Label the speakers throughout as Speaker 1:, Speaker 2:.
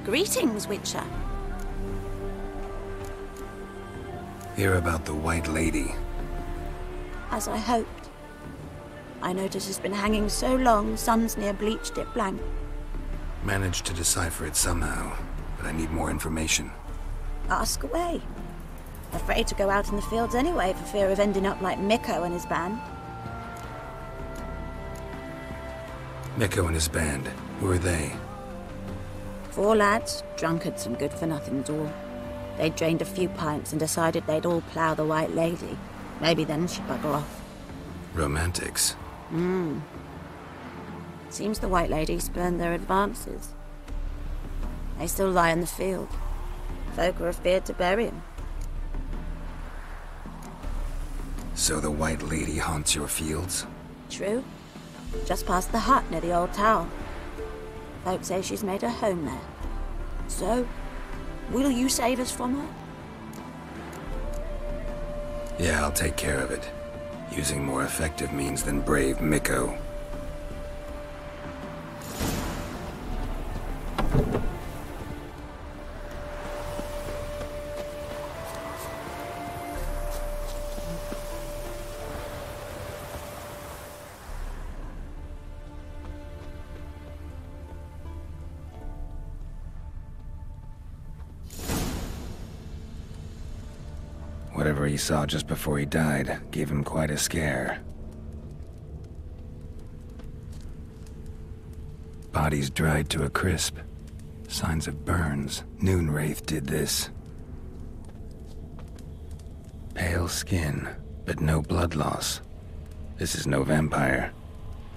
Speaker 1: Greetings, Witcher.
Speaker 2: Hear about the White Lady.
Speaker 1: As I hoped. I notice it's been hanging so long, Sun's near bleached it blank.
Speaker 2: Managed to decipher it somehow, but I need more information.
Speaker 1: Ask away. Afraid to go out in the fields anyway for fear of ending up like Mikko and his band.
Speaker 2: Mikko and his band. Who are they?
Speaker 1: 4 lads, drunkards and good-for-nothings all. They'd drained a few pints and decided they'd all plough the White Lady. Maybe then she'd bugger off.
Speaker 2: Romantics.
Speaker 1: Seems the White Lady spurned their advances. They still lie in the field. Folk are afeard to bury 'em.
Speaker 2: So the White Lady haunts your fields?
Speaker 1: True. Just past the hut near the old tower. Folk say she's made her home there. So, will you save us from her?
Speaker 2: Yeah, I'll take care of it. Using more effective means than brave Mikko. Whatever he saw just before he died gave him quite a scare. Bodies dried to a crisp. Signs of burns. Noonwraith did this. Pale skin, but no blood loss. This is no vampire.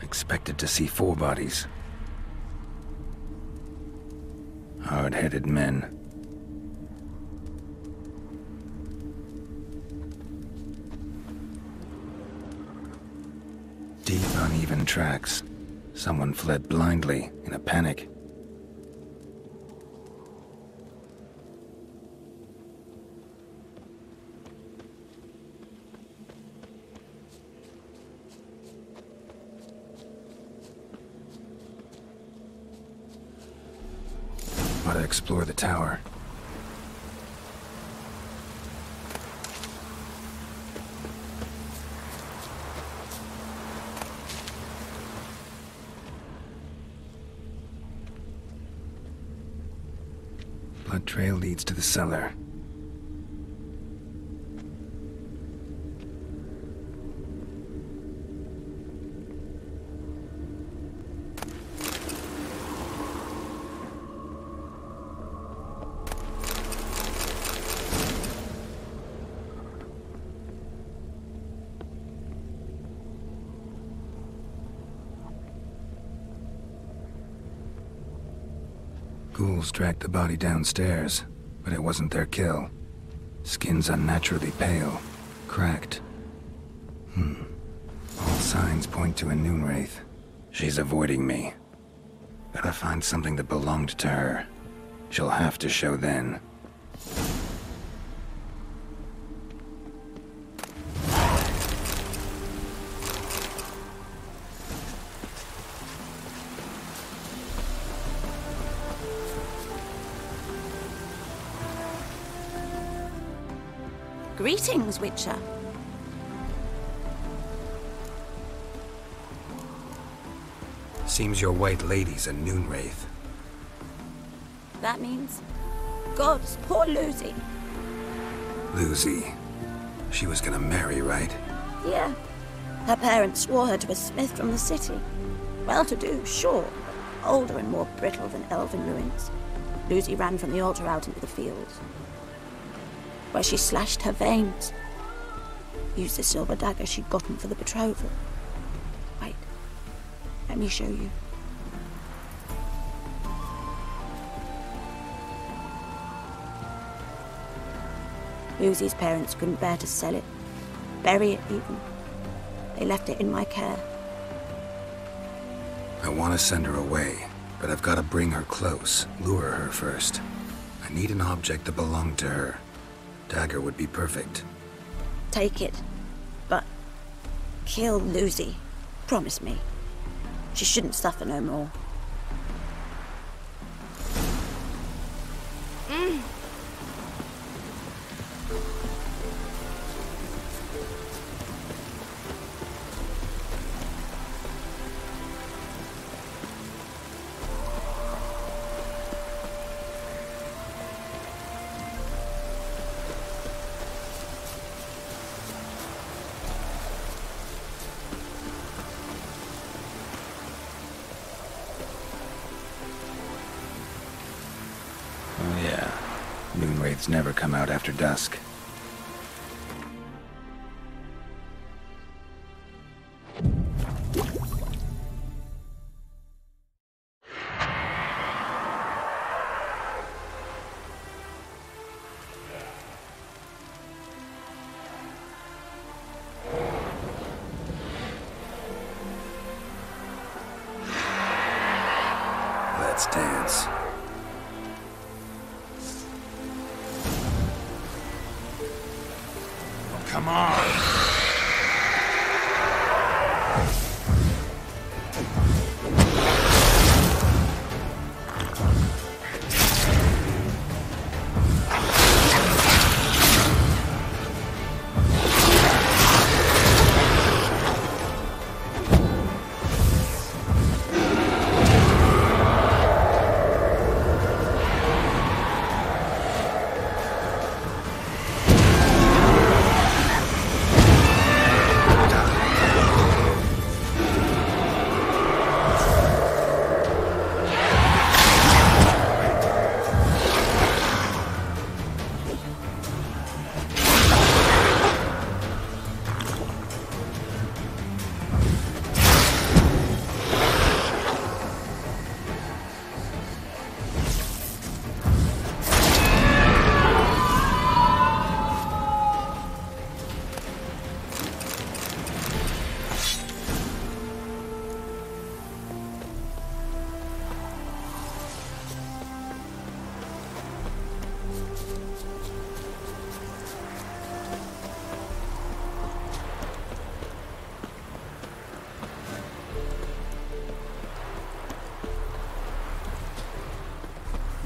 Speaker 2: Expected to see 4 bodies. Hard-headed men. Deep, uneven tracks. Someone fled blindly, in a panic. Gotta explore the tower. Blood trail leads to the cellar. Ghouls dragged the body downstairs, but it wasn't their kill. Skin's unnaturally pale, cracked. All signs point to a Noonwraith. She's avoiding me. Gotta find something that belonged to her. She'll have to show then.
Speaker 1: Greetings, Witcher.
Speaker 2: Seems your White Lady's a Noonwraith.
Speaker 1: That means... Gods, poor Lucy.
Speaker 2: Lucy. She was gonna marry, right?
Speaker 1: Yeah. Her parents swore her to a smith from the city. Well-to-do, sure, but older and more brittle than elven ruins. Lucy ran from the altar out into the fields, where she slashed her veins. Used the silver dagger she'd gotten for the betrothal. Wait, let me show you. Lucy's parents couldn't bear to sell it, bury it even. They left it in my care.
Speaker 2: I want to send her away, but I've got to bring her close, lure her first. I need an object that belonged to her. Dagger would be perfect.
Speaker 1: Take it, but kill Lucy. Promise me. She shouldn't suffer no more.
Speaker 2: Myths never come out after dusk. Let's dance. Oh, come on!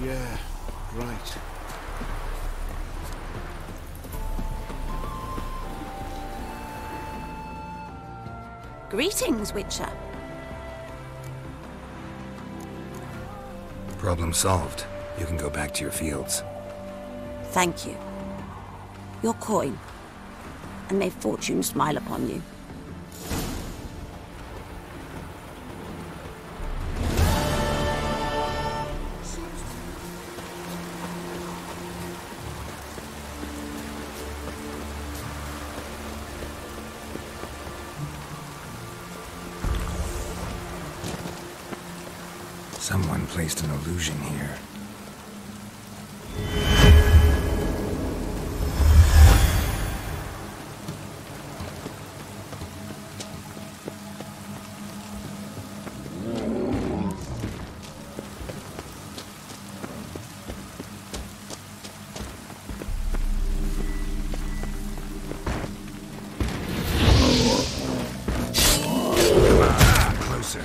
Speaker 3: Yeah, right.
Speaker 1: Greetings, Witcher.
Speaker 2: Problem solved. You can go back to your fields.
Speaker 1: Thank you. Your coin. And may fortune smile upon you.
Speaker 2: Someone placed an illusion here. Come on, closer.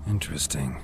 Speaker 2: Interesting.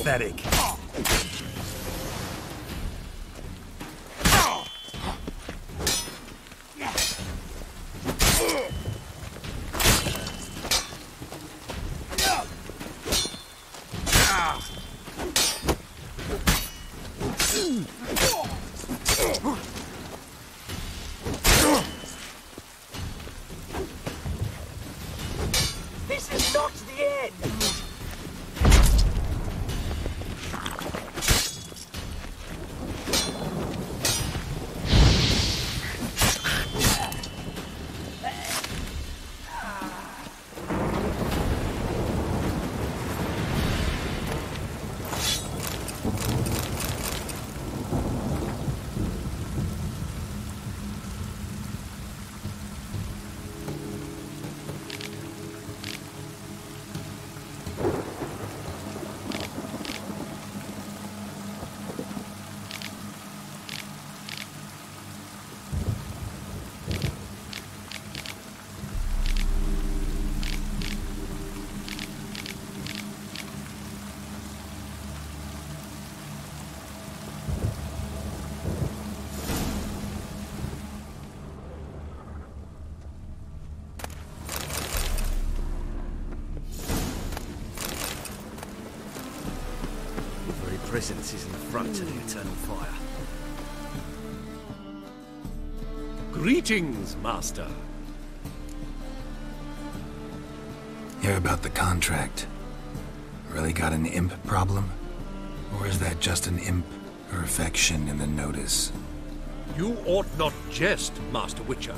Speaker 3: Pathetic.
Speaker 4: This is not the end!
Speaker 3: presence is an affront to the eternal fire. Greetings, Master.
Speaker 2: Hear about the contract? Really got an imp problem? Or is that just an imp perfection in the notice?
Speaker 3: You ought not jest, Master Witcher.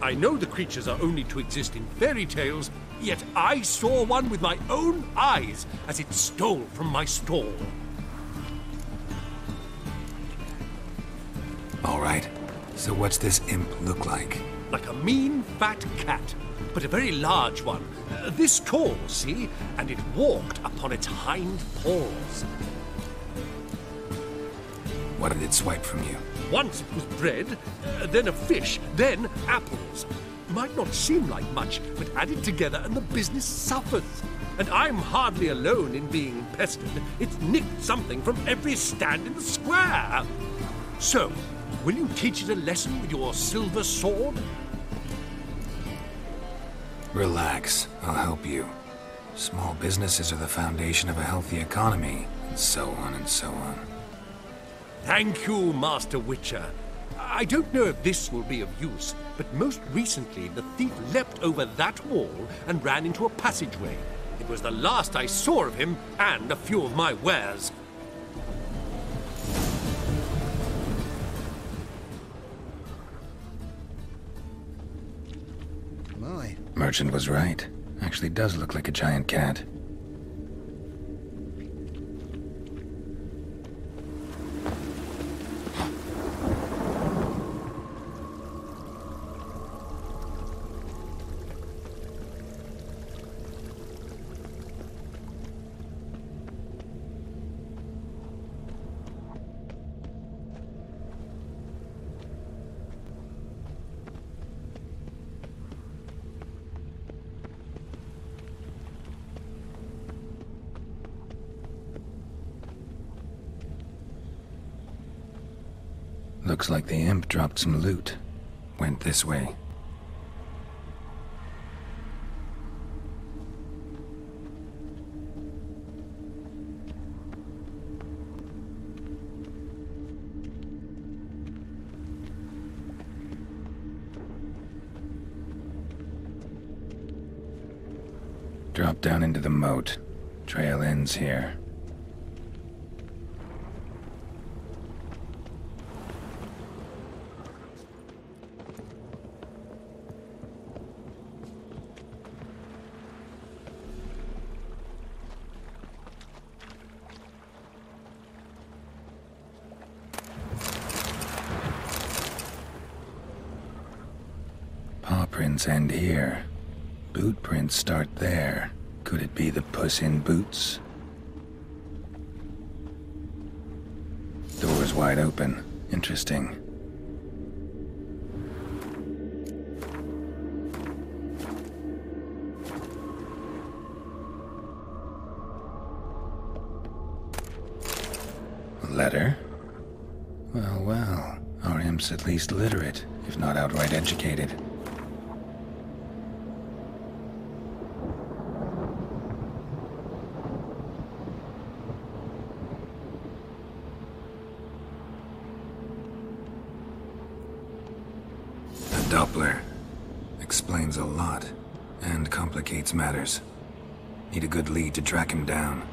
Speaker 3: I know the creatures are only to exist in fairy tales, yet I saw one with my own eyes as it stole from my stall.
Speaker 2: All right. So what's this imp look like?
Speaker 3: Like a mean, fat cat, but a very large one. This tall, see? And it walked upon its hind paws.
Speaker 2: What did it swipe from you?
Speaker 3: Once it was bread, then a fish, then apples. Might not seem like much, but added together and the business suffers. And I'm hardly alone in being pestered. It's nicked something from every stand in the square. So, will you teach it a lesson with your silver sword?
Speaker 2: Relax, I'll help you. Small businesses are the foundation of a healthy economy, and so on and so on.
Speaker 3: Thank you, Master Witcher. I don't know if this will be of use, but most recently the thief leapt over that wall and ran into a passageway. It was the last I saw of him and a few of my wares.
Speaker 2: My merchant was right. Actually does look like a giant cat. Looks like the imp dropped some loot. Went this way. Drop down into the moat. Trail ends here. Paw prints end here. Boot prints start there. Could it be the Puss in Boots? Door's wide open. Interesting. A letter? Well, well. Our imp's at least literate, if not outright educated. Doppler. Explains a lot, and complicates matters. Need a good lead to track him down.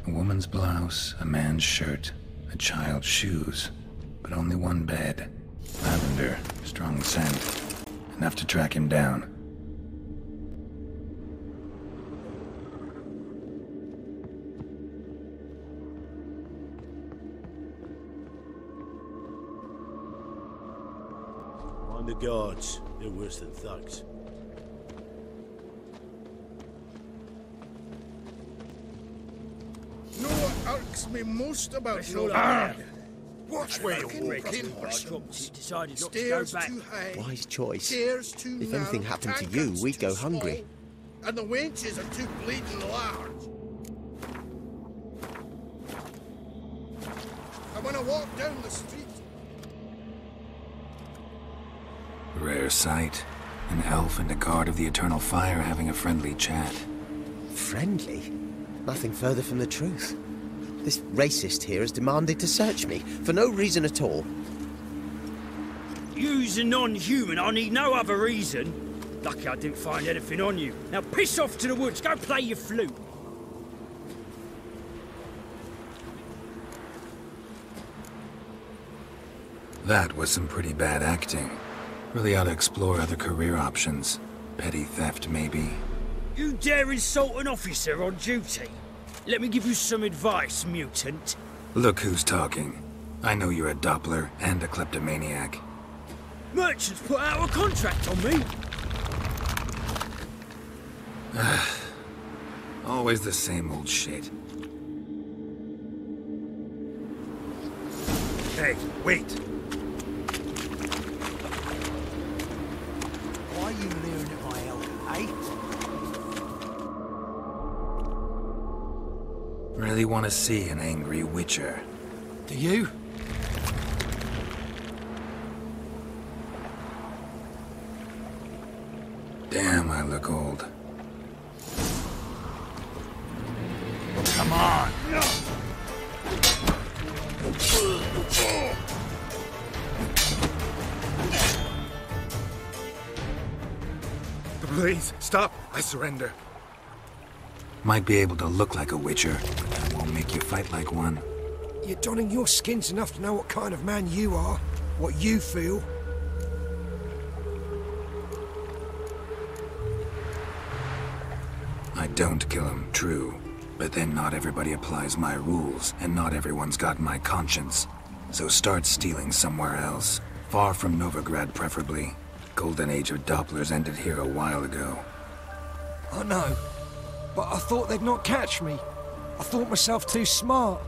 Speaker 2: A woman's blouse, a man's shirt, a child's shoes, but only one bed. Lavender, strong scent. Enough to track him down.
Speaker 4: Mind the guards. They're worse than thugs.
Speaker 5: Know what irks me most about Watch where you're walking.
Speaker 6: Decided not to go
Speaker 5: Stairs
Speaker 6: back.
Speaker 5: too high.
Speaker 7: Wise choice.
Speaker 5: Stairs too
Speaker 7: If
Speaker 5: narrow.
Speaker 7: anything happened to you,
Speaker 5: Tankards
Speaker 7: we'd go
Speaker 5: too
Speaker 7: hungry.
Speaker 5: small, and the wenches are too bleeding large. And when I walk down the street,
Speaker 2: Rare sight. An elf and a guard of the Eternal Fire having a friendly chat.
Speaker 7: Friendly? Nothing further from the truth. This racist here has demanded to search me, for no reason at all.
Speaker 6: You's a non-human, I need no other reason. Lucky I didn't find anything on you. Now piss off to the woods, go play your flute.
Speaker 2: That was some pretty bad acting. Really ought to explore other career options. Petty theft, maybe.
Speaker 6: You dare insult an officer on duty? Let me give you some advice, mutant.
Speaker 2: Look who's talking. I know you're a Doppler and a kleptomaniac.
Speaker 6: Merchants put out a contract on me.
Speaker 2: Always the same old shit.
Speaker 3: Hey, wait.
Speaker 6: Why are you leering at my elbow, eh?
Speaker 2: Really want to see an angry witcher.
Speaker 3: Do you?
Speaker 2: Damn, I look old.
Speaker 3: Come on. Please, stop. I surrender.
Speaker 2: Might be able to look like a witcher, but that won't make you fight like one.
Speaker 3: You're donning your skins enough to know what kind of man you are, what you feel.
Speaker 2: I don't kill him, true. But then not everybody applies my rules, and not everyone's got my conscience. So start stealing somewhere else. Far from Novigrad, preferably. Golden age of Dopplers ended here a while ago.
Speaker 3: I know, but I thought they'd not catch me. I thought myself too smart.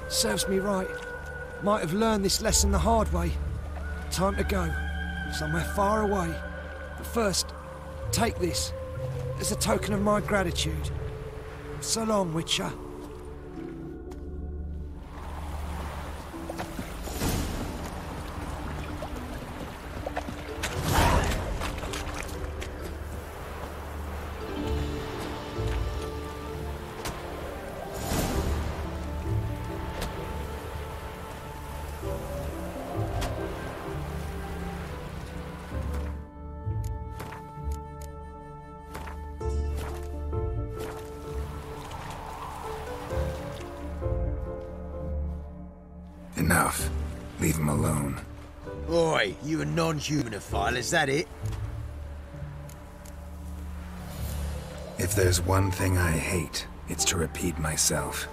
Speaker 3: Serves me right. Might have learned this lesson the hard way. Time to go. Somewhere far away. But first, take this. As a token of my gratitude. So long, Witcher.
Speaker 2: Enough. Leave him alone.
Speaker 7: Oi, you a non-humanophile, is that it?
Speaker 2: If there's one thing I hate, it's to repeat myself.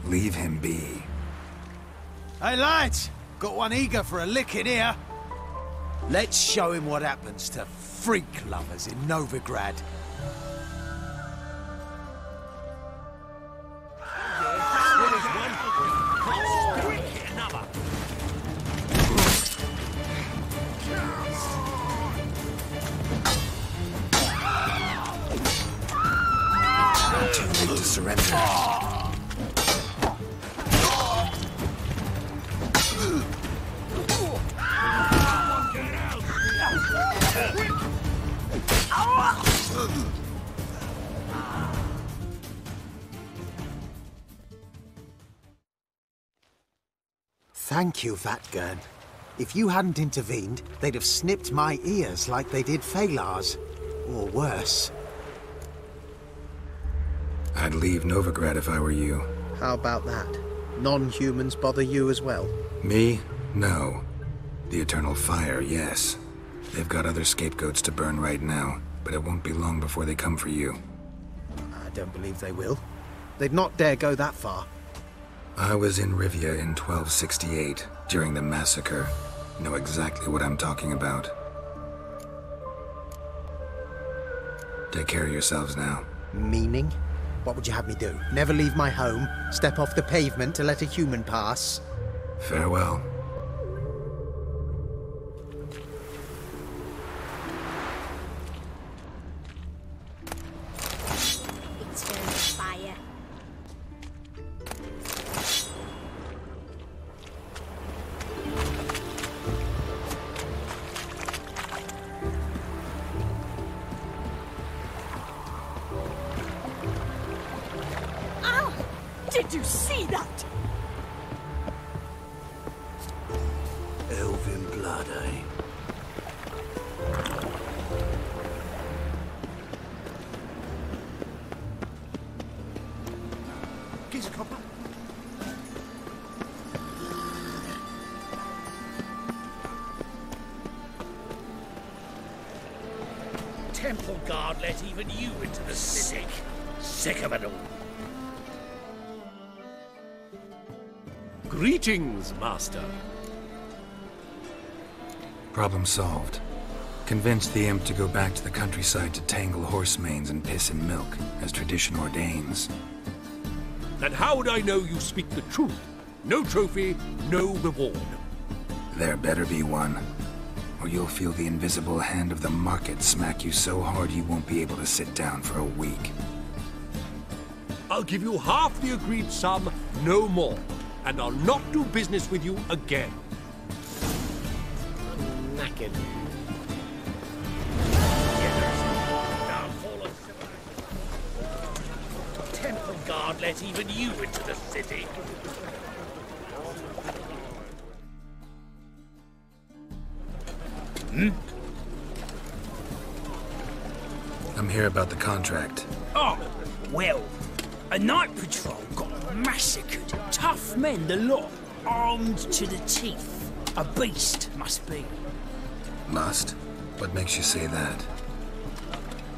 Speaker 2: Leave him be.
Speaker 8: Hey lads, got one eager for a licking here. Let's show him what happens to freak lovers in Novigrad.
Speaker 2: Too late to surrender.
Speaker 8: Thank you, Vatgern. If you hadn't intervened, they'd have snipped my ears like they did Phalar's. Or worse.
Speaker 2: I'd leave Novigrad if I were you.
Speaker 7: How about that? Non-humans bother you as well?
Speaker 2: Me? No. The Eternal Fire, yes. They've got other scapegoats to burn right now, but it won't be long before they come for you.
Speaker 7: I don't believe they will. They'd not dare go that far.
Speaker 2: I was in Rivia in 1268, during the massacre. Know exactly what I'm talking about. Take care of yourselves now.
Speaker 7: Meaning? What would you have me do? Never leave my home? Step off the pavement to let a human pass?
Speaker 2: Farewell.
Speaker 1: Eternal fire. Ow! Did you see that?
Speaker 4: Elven blood, eh?
Speaker 8: Geese copper.
Speaker 6: Temple guard let even you into the city. Sick of it all.
Speaker 3: Greetings, Master.
Speaker 2: Problem solved. Convinced the imp to go back to the countryside to tangle horse manes and piss in milk, as tradition ordains.
Speaker 3: And how would I know you speak the truth? No trophy, no reward.
Speaker 2: There better be one, or you'll feel the invisible hand of the market smack you so hard you won't be able to sit down for a week.
Speaker 3: I'll give you half the agreed sum, no more. And I'll not do business with you again.
Speaker 8: Knackered.
Speaker 6: Downfall of civilization. Temple guard let even you into the city.
Speaker 2: I'm here about the contract.
Speaker 6: Oh, well, a night patrol got massacred. Tough men, the lot, armed to the teeth. A beast, must be.
Speaker 2: Must? What makes you say that?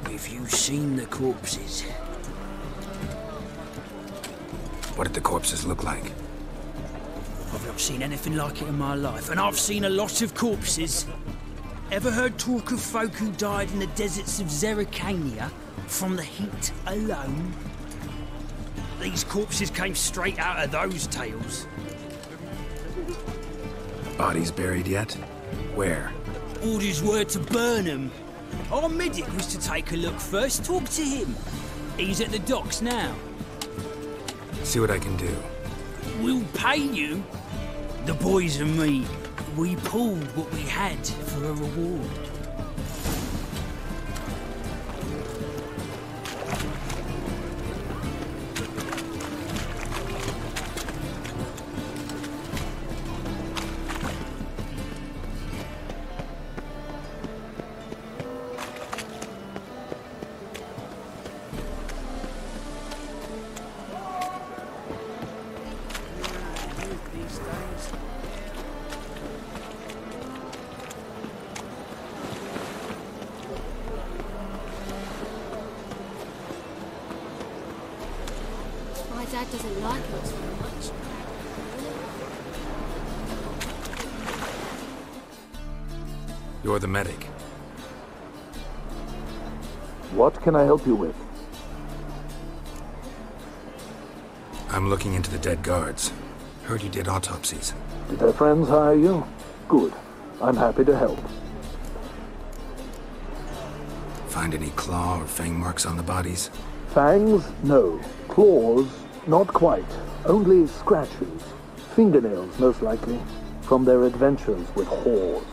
Speaker 6: Have you seen the corpses?
Speaker 2: What did the corpses look like?
Speaker 6: I've not seen anything like it in my life, and I've seen a lot of corpses. Ever heard talk of folk who died in the deserts of Zerrikania from the heat alone? These corpses came straight out of those tales.
Speaker 2: Bodies buried yet? Where?
Speaker 6: Orders were to burn them. Our medic was to take a look first, talk to him. He's at the docks now.
Speaker 2: See what I can do.
Speaker 6: We'll pay you. The boys and me, we pulled what we had for a reward.
Speaker 1: My dad doesn't like us very much.
Speaker 2: You're the medic.
Speaker 9: What can I help you with?
Speaker 2: I'm looking into the dead guards. Heard you did autopsies.
Speaker 9: Did their friends hire you? Good. I'm happy to help.
Speaker 2: Find any claw or fang marks on the bodies?
Speaker 9: Fangs? No. Claws? Not quite. Only scratches. Fingernails, most likely. From their adventures with whores.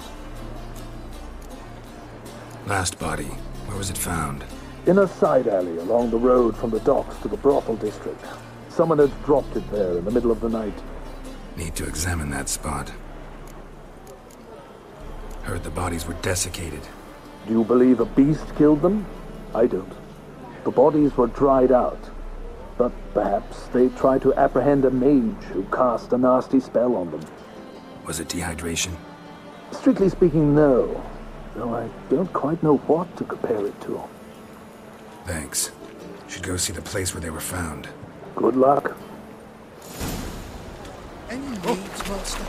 Speaker 2: Last body. Where was it found?
Speaker 9: In a side alley along the road from the docks to the brothel district. Someone had dropped it there in the middle of the night.
Speaker 2: Need to examine that spot. Heard the bodies were desiccated.
Speaker 9: Do you believe a beast killed them? I don't. The bodies were dried out. But perhaps they tried to apprehend a mage who cast a nasty spell on them.
Speaker 2: Was it dehydration?
Speaker 9: Strictly speaking, no. Though I don't quite know what to compare it to.
Speaker 2: Thanks. Should go see the place where they were found.
Speaker 9: Good luck.
Speaker 5: Any needs, Master?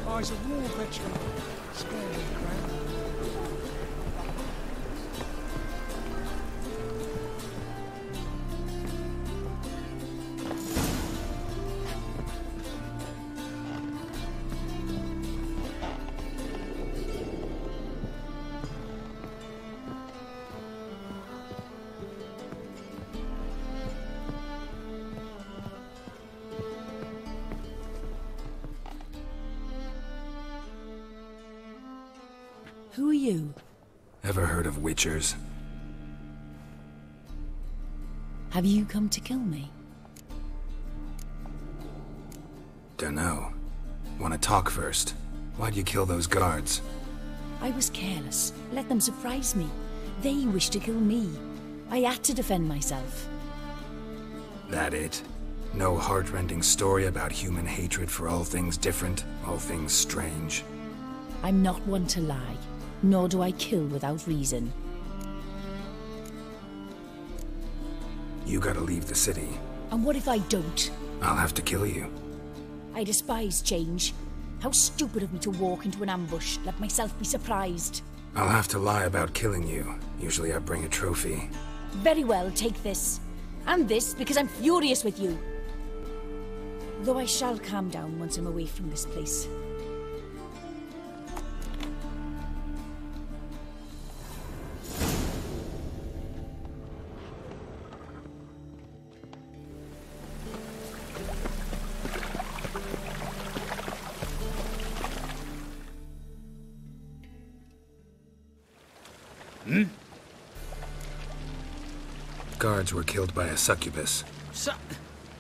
Speaker 5: I was a war veteran. Scary crap.
Speaker 6: Who are you?
Speaker 2: Ever heard of witchers?
Speaker 6: Have you come to kill me?
Speaker 2: Dunno. Wanna talk first? Why'd you kill those guards?
Speaker 6: I was careless. Let them surprise me. They wished to kill me. I had to defend myself.
Speaker 2: That it? No heart-rending story about human hatred for all things different, all things strange?
Speaker 6: I'm not one to lie, nor do I kill without reason.
Speaker 2: You gotta leave the city.
Speaker 6: And what if I don't?
Speaker 2: I'll have to kill you.
Speaker 6: I despise change. How stupid of me to walk into an ambush, let myself be surprised.
Speaker 2: I'll have to lie about killing you. Usually I bring a trophy.
Speaker 6: Very well, take this. And this, because I'm furious with you. Though I shall calm down once I'm away from this place.
Speaker 2: Guards were killed by a succubus.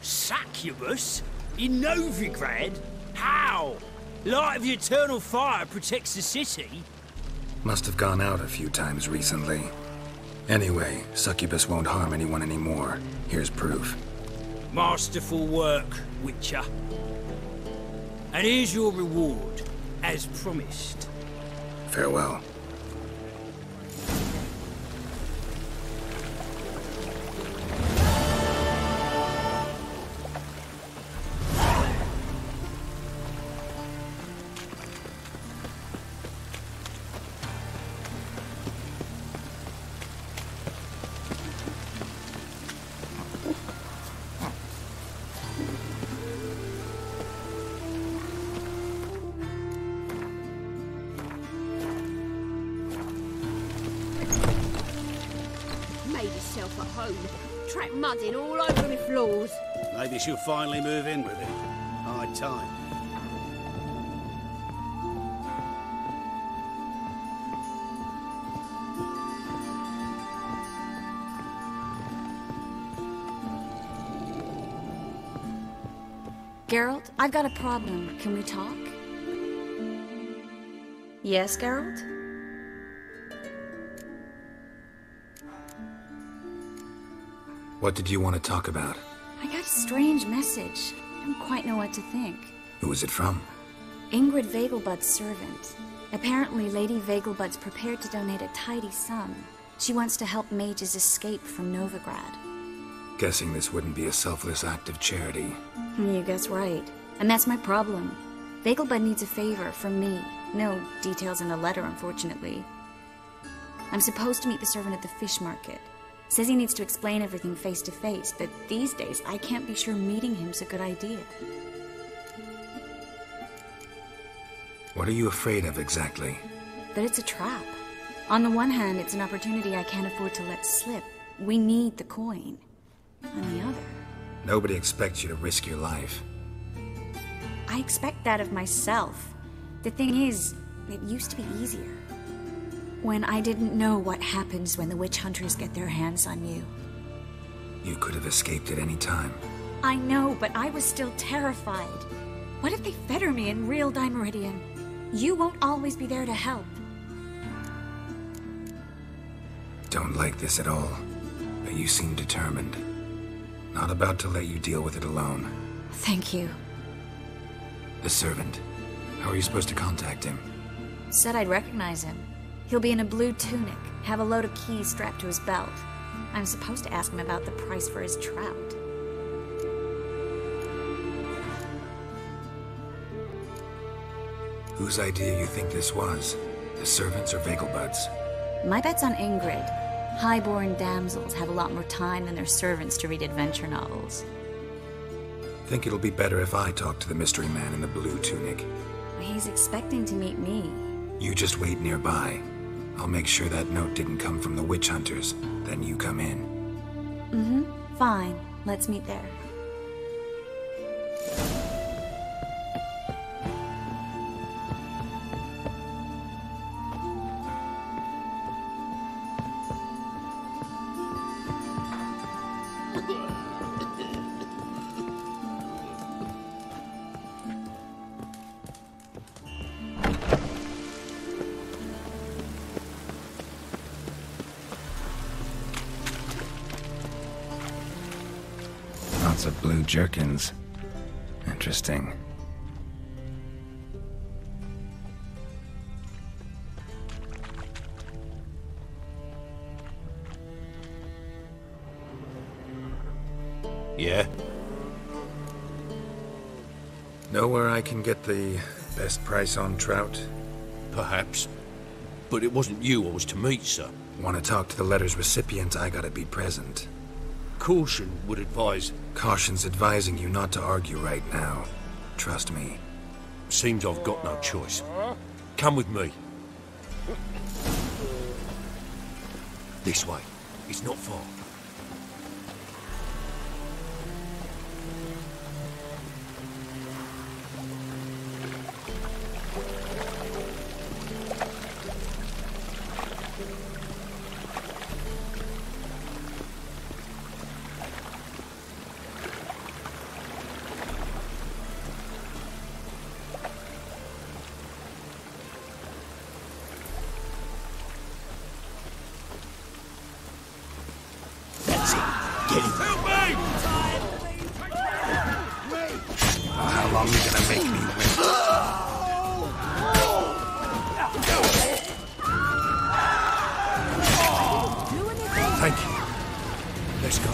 Speaker 6: Succubus? In Novigrad? How? Light of the eternal fire protects the city?
Speaker 2: Must have gone out a few times recently. Anyway, succubus won't harm anyone anymore. Here's proof.
Speaker 6: Masterful work, Witcher. And here's your reward, as promised.
Speaker 2: Farewell.
Speaker 10: At home. Track mudding all over my floors.
Speaker 4: Maybe she'll finally move in with it. High time.
Speaker 1: Geralt, I've got a problem. Can we talk? Yes, Geralt?
Speaker 2: What did you want to talk about?
Speaker 1: I got a strange message. I don't quite know what to think.
Speaker 2: Who was it from?
Speaker 1: Ingrid Vegelbud's servant. Apparently, Lady Vegelbud's prepared to donate a tidy sum. She wants to help mages escape from Novigrad.
Speaker 2: Guessing this wouldn't be a selfless act of charity.
Speaker 1: You guess right. And that's my problem. Vegelbud needs a favor from me. No details in the letter, unfortunately. I'm supposed to meet the servant at the fish market. Says he needs to explain everything face to face, but these days I can't be sure meeting him's a good idea.
Speaker 2: What are you afraid of exactly?
Speaker 1: That it's a trap. On the one hand, it's an opportunity I can't afford to let slip. We need the coin. On the other...
Speaker 2: Nobody expects you to risk your life.
Speaker 1: I expect that of myself. The thing is, it used to be easier. When I didn't know what happens when the witch hunters get their hands on you.
Speaker 2: You could have escaped at any time.
Speaker 1: I know, but I was still terrified. What if they fetter me in real Dimeridian? You won't always be there to help.
Speaker 2: Don't like this at all, but you seem determined. Not about to let you deal with it alone.
Speaker 1: Thank you.
Speaker 2: The servant. How are you supposed to contact him?
Speaker 1: Said I'd recognize him. He'll be in a blue tunic, have a load of keys strapped to his belt. I'm supposed to ask him about the price for his trout.
Speaker 2: Whose idea you think this was? The servants or Vegelbud's?
Speaker 1: My bet's on Ingrid. Highborn damsels have a lot more time than their servants to read adventure novels.
Speaker 2: Think it'll be better if I talk to the mystery man in the blue tunic.
Speaker 1: He's expecting to meet me.
Speaker 2: You just wait nearby. I'll make sure that note didn't come from the witch hunters. Then you come in.
Speaker 1: Fine. Let's meet there.
Speaker 2: blue jerkins. Interesting.
Speaker 3: Yeah?
Speaker 2: Know where I can get the best price on trout?
Speaker 3: Perhaps. But it wasn't you I was to meet, sir.
Speaker 2: Want to talk to the letter's recipient, I gotta be present.
Speaker 3: Caution would advise...
Speaker 2: Caution's advising you not to argue right now. Trust me.
Speaker 3: Seems I've got no choice. Come with me. This way. It's not far.
Speaker 2: How long are you gonna make me wait?
Speaker 3: Thank you. Let's go.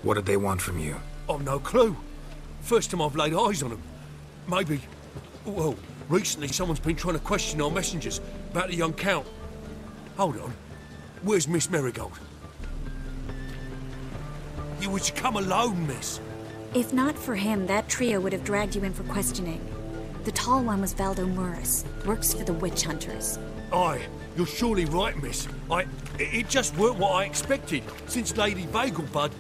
Speaker 2: What did they want from you?
Speaker 3: I've no clue. First time I've laid eyes on them. Maybe... Well, recently someone's been trying to question our messengers about the young Count. Hold on. Where's Miss Marigold? You were to come alone, miss.
Speaker 11: If not for him, that trio would have dragged you in for questioning. The tall one was Valdo Murris, works for the witch hunters.
Speaker 3: Aye, you're surely right, miss. It just weren't what I expected, since Lady Vegelbud...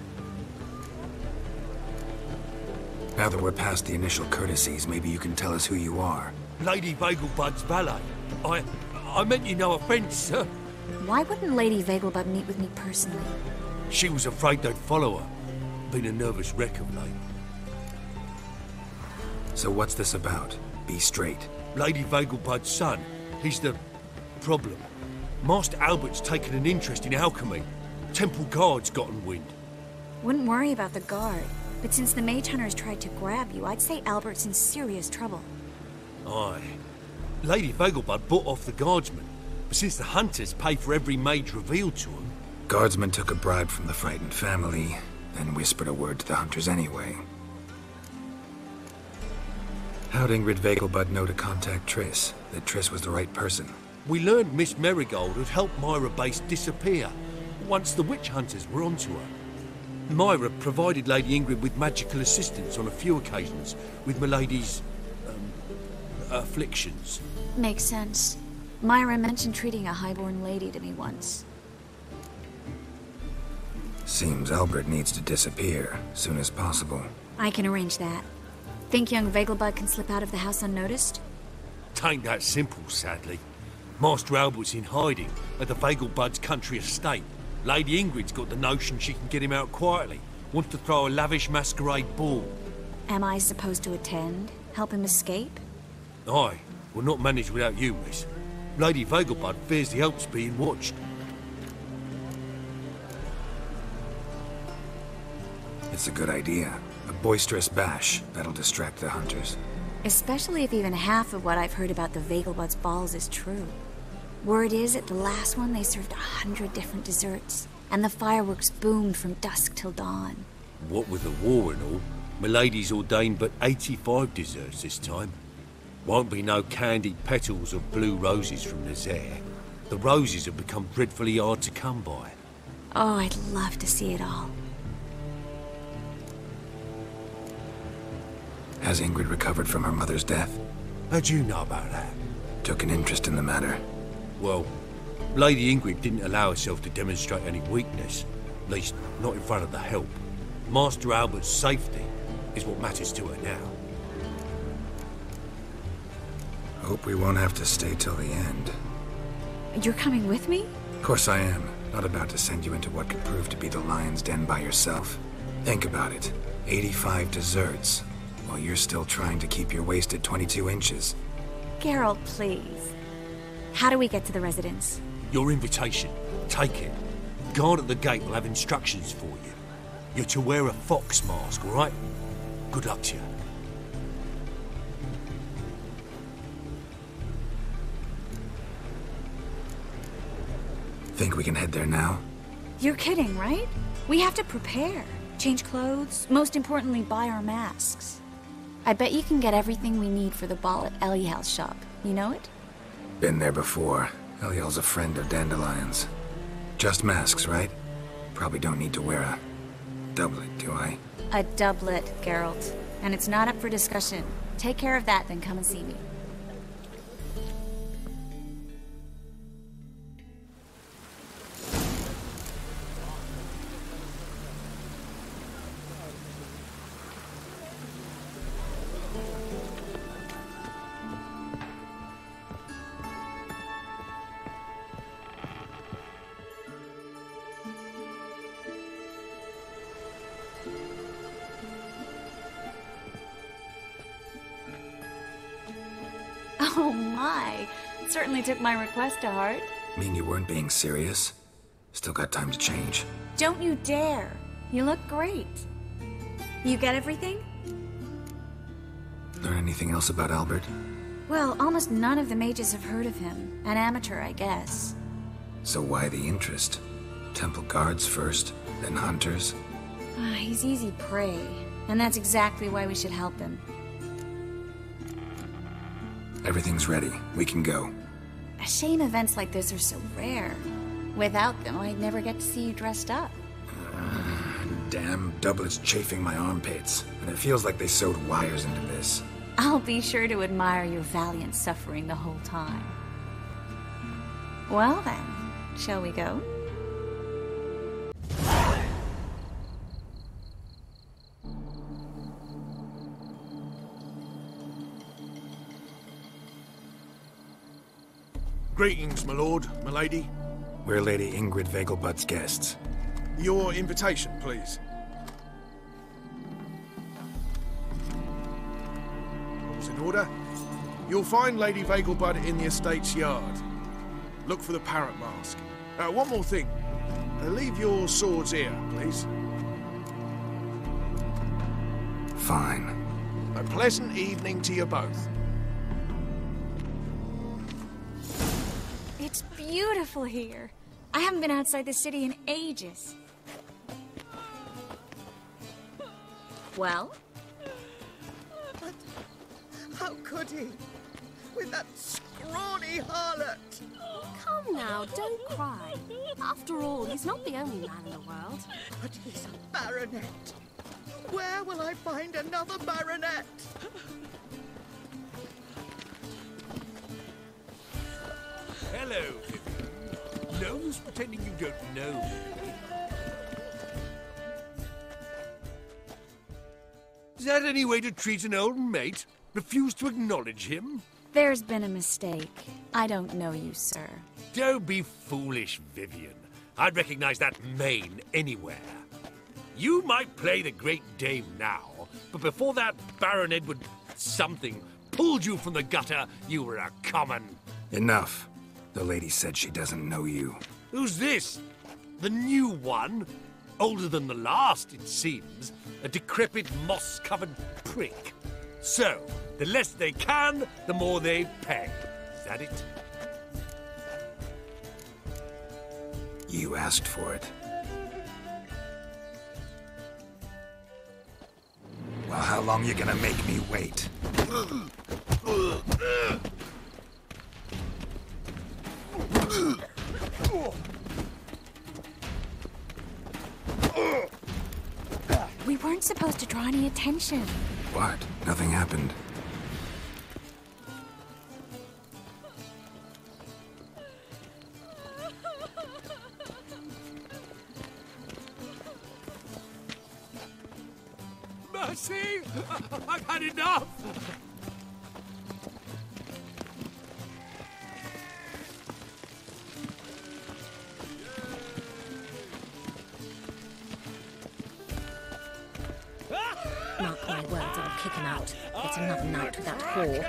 Speaker 2: Now that we're past the initial courtesies, maybe you can tell us who you are.
Speaker 3: Lady Vegelbud's valet. I meant you no offence, sir.
Speaker 11: Why wouldn't Lady Vegelbud meet with me personally?
Speaker 3: She was afraid they'd follow her. Been a nervous wreck of late.
Speaker 2: So what's this about? Be straight.
Speaker 3: Lady Vegelbud's son. He's the... problem. Master Albert's taken an interest in alchemy. Temple Guard's gotten wind.
Speaker 11: Wouldn't worry about the guard. But since the mage hunters tried to grab you, I'd say Albert's in serious trouble.
Speaker 3: Aye. Lady Vegelbud bought off the guardsmen. But since the hunters pay for every mage revealed to them...
Speaker 2: Guardsmen took a bribe from the frightened family, then whispered a word to the hunters anyway. How'd Ingrid Vegelbud know to contact Triss? That Triss was the right person?
Speaker 3: We learned Miss Marigold had helped Myra Base disappear, once the witch hunters were onto her. Myra provided Lady Ingrid with magical assistance on a few occasions, with Milady's... afflictions.
Speaker 11: Makes sense. Myra mentioned treating a highborn lady to me once.
Speaker 2: Seems Albert needs to disappear, soon as possible.
Speaker 11: I can arrange that. Think young Vegelbud can slip out of the house unnoticed?
Speaker 3: Tain't that simple, sadly. Master Albert's in hiding at the Vegelbud's country estate. Lady Ingrid's got the notion she can get him out quietly. Wants to throw a lavish masquerade ball.
Speaker 11: Am I supposed to attend? Help him escape?
Speaker 3: Aye. Will not manage without you, miss. Lady Vegelbud fears the Alps being watched.
Speaker 2: It's a good idea. A boisterous bash. That'll distract the hunters.
Speaker 11: Especially if even half of what I've heard about the Vegelbud's balls is true. Word is, at the last one they served 100 different desserts, and the fireworks boomed from dusk till dawn.
Speaker 3: What with the war and all, Milady's ordained but 85 desserts this time. Won't be no candied petals of blue roses from Nazaire. The roses have become dreadfully hard to come by.
Speaker 11: Oh, I'd love to see it all.
Speaker 2: Has Ingrid recovered from her mother's death?
Speaker 3: How'd you know about that?
Speaker 2: Took an interest in the matter.
Speaker 3: Well, Lady Ingrid didn't allow herself to demonstrate any weakness. At least, not in front of the help. Master Albert's safety is what matters to her now.
Speaker 2: Hope we won't have to stay till the end.
Speaker 11: You're coming with me?
Speaker 2: Of course I am. Not about to send you into what could prove to be the lion's den by yourself. Think about it. 85 desserts, while you're still trying to keep your waist at 22 inches.
Speaker 11: Geralt, please. How do we get to the residence?
Speaker 3: Your invitation. Take it. Guard at the gate will have instructions for you. You're to wear a fox mask, all right? Good luck to you.
Speaker 2: Think we can head there now?
Speaker 11: You're kidding, right? We have to prepare. Change clothes, most importantly, buy our masks. I bet you can get everything we need for the ball at Eliel's shop. You know it?
Speaker 2: Been there before. Eliel's a friend of Dandelion's. Just masks, right? Probably don't need to wear a doublet, do I?
Speaker 11: A doublet, Geralt. And it's not up for discussion. Take care of that, then come and see me. Oh my, it certainly took my request to heart.
Speaker 2: Mean you weren't being serious? Still got time to change.
Speaker 11: Don't you dare. You look great. You get everything?
Speaker 2: Learn anything else about Albert?
Speaker 11: Well, almost none of the mages have heard of him. An amateur, I guess.
Speaker 2: So why the interest? Temple guards first, then hunters?
Speaker 11: He's easy prey, and that's exactly why we should help him.
Speaker 2: Everything's ready. We can go.
Speaker 11: A shame events like this are so rare. Without them, I'd never get to see you dressed up.
Speaker 2: Damn doublet's chafing my armpits, and it feels like they sewed wires into this.
Speaker 11: I'll be sure to admire your valiant suffering the whole time. Well then, shall we go?
Speaker 5: Greetings, my lord, my lady.
Speaker 2: We're Lady Ingrid Vegelbud's guests.
Speaker 5: Your invitation, please. All's in order. You'll find Lady Vegelbud in the estate's yard. Look for the parrot mask. One more thing. Leave your swords here, please.
Speaker 2: Fine.
Speaker 5: A pleasant evening to you both.
Speaker 11: It's beautiful here. I haven't been outside the city in ages. Well?
Speaker 12: But how could he? With that scrawny harlot?
Speaker 10: Come now, don't cry. After all, he's not the only man in the world.
Speaker 12: But he's a baronet. Where will I find another baronet?
Speaker 3: Hello, Vivian. No use pretending you don't know me. Is that any way to treat an old mate? Refuse to acknowledge him?
Speaker 11: There's been a mistake. I don't know you, sir.
Speaker 3: Don't be foolish, Vivian. I'd recognize that mane anywhere. You might play the Great Dame now, but before that Baron Edward something pulled you from the gutter, you were a common...
Speaker 2: Enough. The lady said she doesn't know you.
Speaker 3: Who's this? The new one? Older than the last, it seems. A decrepit, moss-covered prick. So, the less they can, the more they pay. Is that it?
Speaker 2: You asked for it. Well, how long you gonna make me wait?
Speaker 11: We weren't supposed to draw any attention.
Speaker 2: What? Nothing happened.
Speaker 3: Mercy! I've had enough!
Speaker 10: Mark my words, I'll kick him out. It's another night with that whore.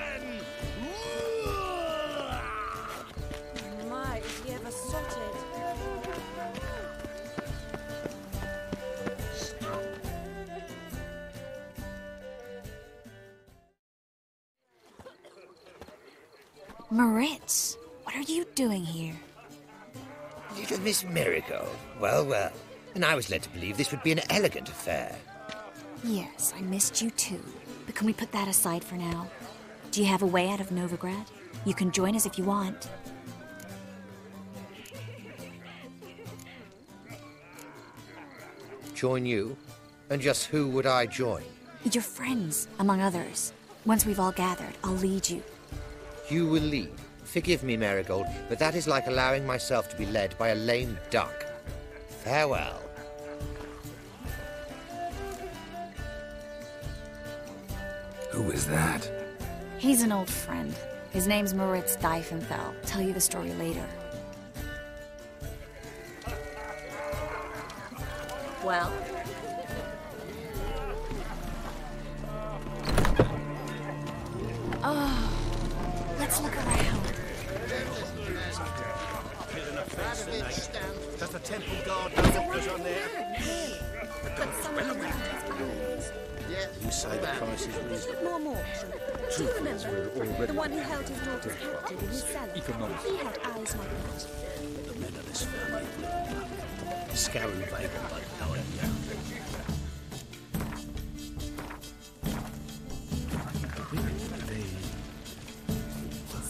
Speaker 11: Moritz, what are you doing here?
Speaker 7: Little Miss Marigold. Well, well. And I was led to believe this would be an elegant affair.
Speaker 11: Yes, I missed you too. But can we put that aside for now? Do you have a way out of Novigrad? You can join us if you want.
Speaker 7: Join you? And just who would I join?
Speaker 11: Your friends, among others. Once we've all gathered, I'll lead you.
Speaker 7: You will lead. Forgive me, Marigold, but that is like allowing myself to be led by a lame duck. Farewell.
Speaker 2: Who is that?
Speaker 11: He's an old friend. His name's Moritz Diefenthal. Tell you the story later.
Speaker 1: Well?
Speaker 11: Oh, let's look around.
Speaker 4: Does the temple guard know what goes on there? You say the price is reasonable.
Speaker 1: More. Do you remember the one who held his daughter captive in his cellar? He had eyes like that.
Speaker 4: The men of this family. Scarrow Vagel like knowing you.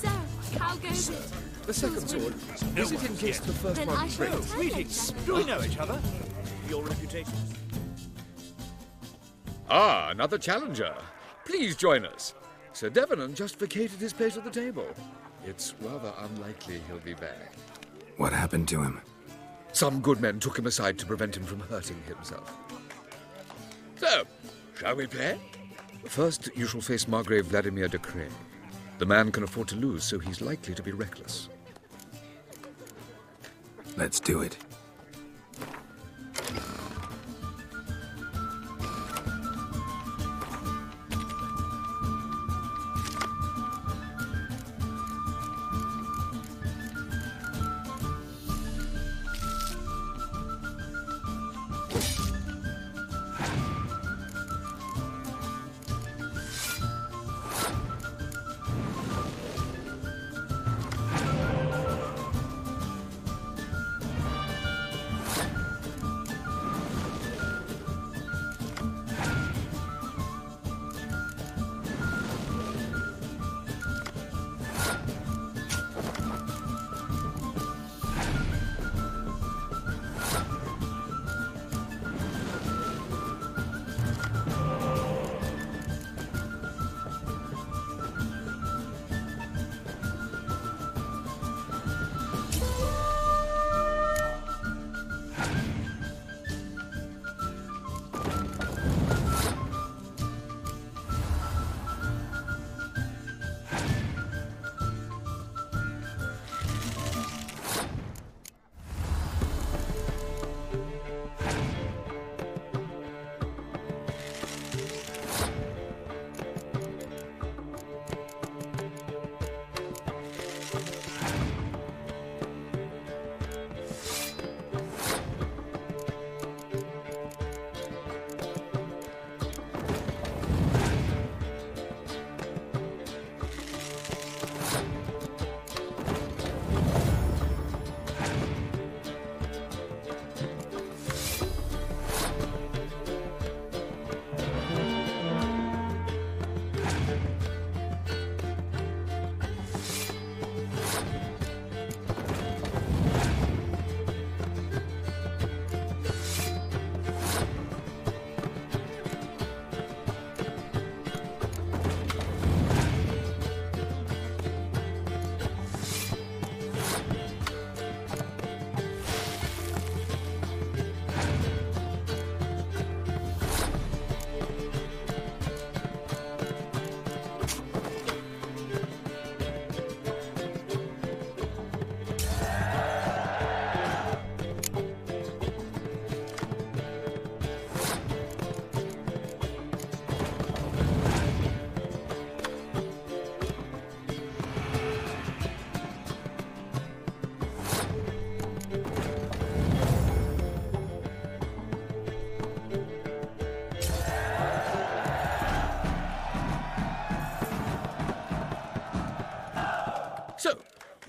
Speaker 10: So, how goes it?
Speaker 3: The second sword. Is it in case the first
Speaker 10: Then
Speaker 3: one
Speaker 10: I shall
Speaker 3: breaks?
Speaker 10: tell
Speaker 4: Greetings.
Speaker 10: you.
Speaker 4: Do we know each other? Your reputation?
Speaker 13: Ah, another challenger. Please join us. Sir Devenant just vacated his place at the table. It's rather unlikely he'll be back.
Speaker 2: What happened to him?
Speaker 13: Some good men took him aside to prevent him from hurting himself. So, shall we play? First, you shall face Margrave Vladimir de Cray. The man can afford to lose, so he's likely to be reckless.
Speaker 2: Let's do it.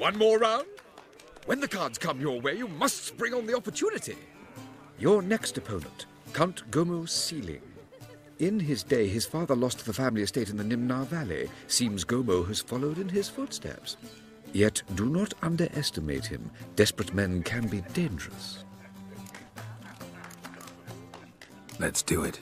Speaker 13: One more round? When the cards come your way, you must spring on the opportunity. Your next opponent, Count Gomo Sealing. In his day, his father lost the family estate in the Nimnar Valley. Seems Gomo has followed in his footsteps. Yet do not underestimate him. Desperate men can be dangerous.
Speaker 2: Let's do it.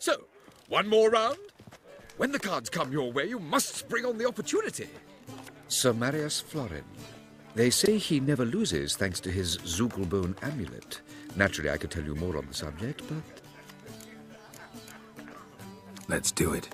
Speaker 13: So, one more round? When the cards come your way, you must spring on the opportunity. Sir Marius Florin. They say he never loses thanks to his Zugelbone amulet. Naturally, I could tell you more on the subject, but...
Speaker 2: Let's do it.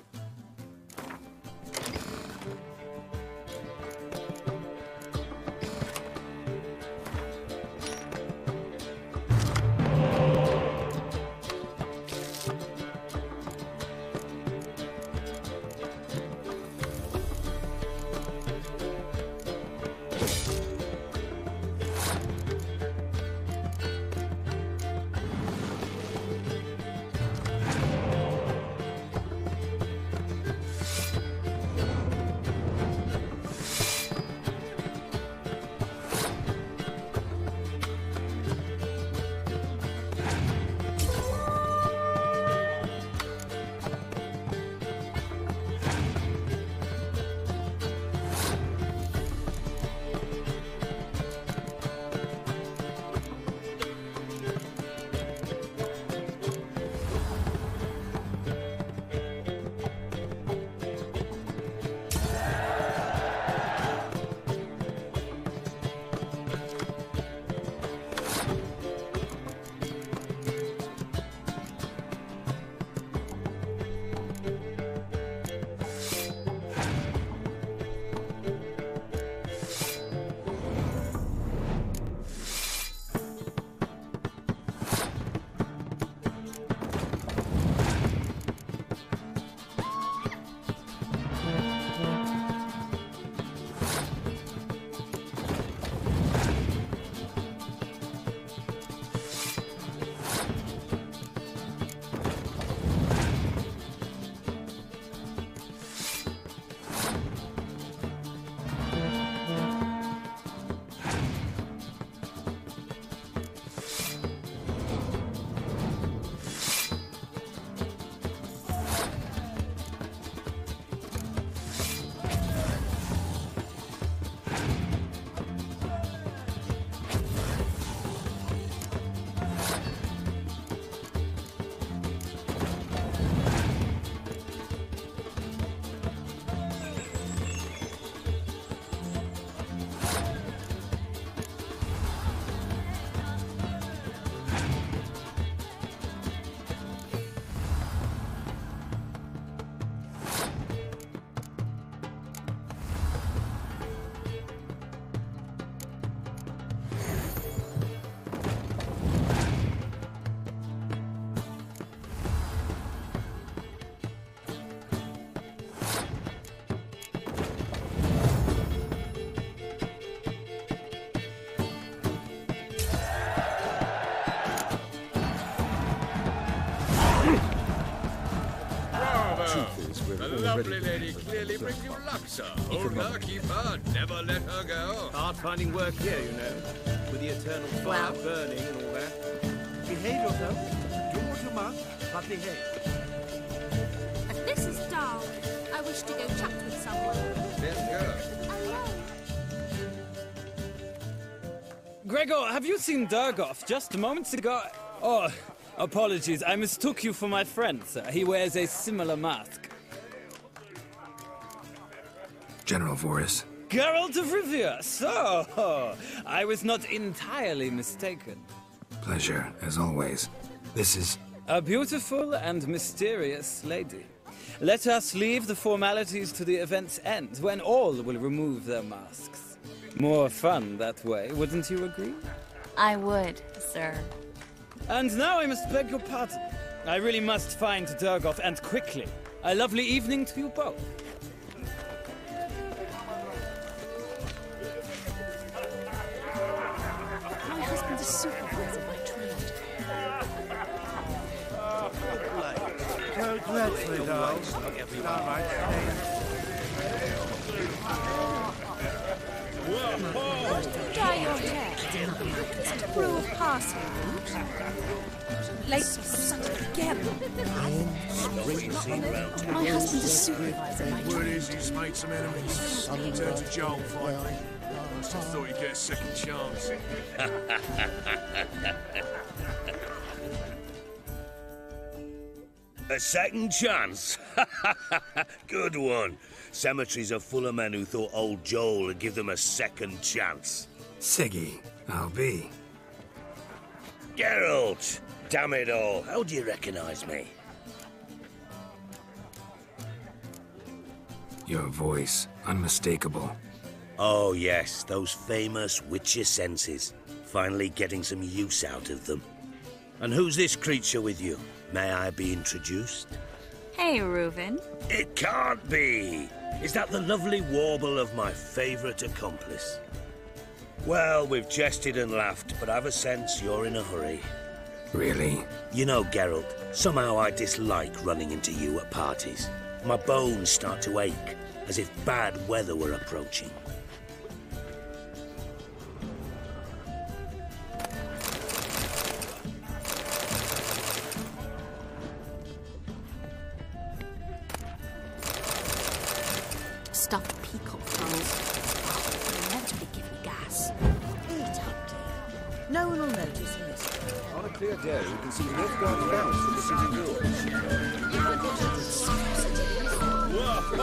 Speaker 13: lovely lady clearly brings you luck, sir. Hold her, keep her, never let her go.
Speaker 4: Hard finding work here, you know, with the eternal fire burning and all that. Behave yourself. Do what you must, but behave.
Speaker 10: This is dull. I wish to go chat with someone.
Speaker 13: Let's go.
Speaker 14: Gregor, have you seen Durgoff just moments ago? Oh, apologies. I mistook you for my friend, sir. He wears a similar mask.
Speaker 2: General Voris.
Speaker 14: Geralt of Rivia. So, I was not entirely mistaken.
Speaker 2: Pleasure, as always. This is...
Speaker 14: a beautiful and mysterious lady. Let us leave the formalities to the event's end, when all will remove their masks. More fun that way, wouldn't you agree?
Speaker 11: I would, sir.
Speaker 14: And now I must beg your pardon. I really must find Durgoff, and quickly. A lovely evening to you both.
Speaker 10: My husband is supervisor by trade.
Speaker 8: Don't dreadfully, dolls. All right.
Speaker 10: Dye your hair. Such a brew of parsley root. Late again. My husband is supervisor by
Speaker 5: Word
Speaker 10: trade.
Speaker 5: is he's made some enemies. Turned to Joel finally. Just thought he'd get a second chance.
Speaker 4: A second chance? Good one. Cemeteries are full of men who thought old Joel would give them a second chance.
Speaker 2: Siggy, I'll be.
Speaker 4: Geralt! Damn it all, how do you recognize me?
Speaker 2: Your voice, unmistakable.
Speaker 4: Oh yes, those famous Witcher senses. Finally getting some use out of them. And who's this creature with you? May I be introduced?
Speaker 11: Hey, Reuven.
Speaker 4: It can't be! Is that the lovely warble of my favourite accomplice? Well, we've jested and laughed, but I've a sense you're in a hurry.
Speaker 2: Really?
Speaker 4: You know, Geralt, somehow I dislike running into you at parties. My bones start to ache, as if bad weather were approaching.
Speaker 10: Stuffed peacock feathers. They're meant to be giving gas. Eat up, dear. No one will notice this.
Speaker 15: On a clear day, you can see the Nilfgaard bells from the city walls.
Speaker 10: Mark my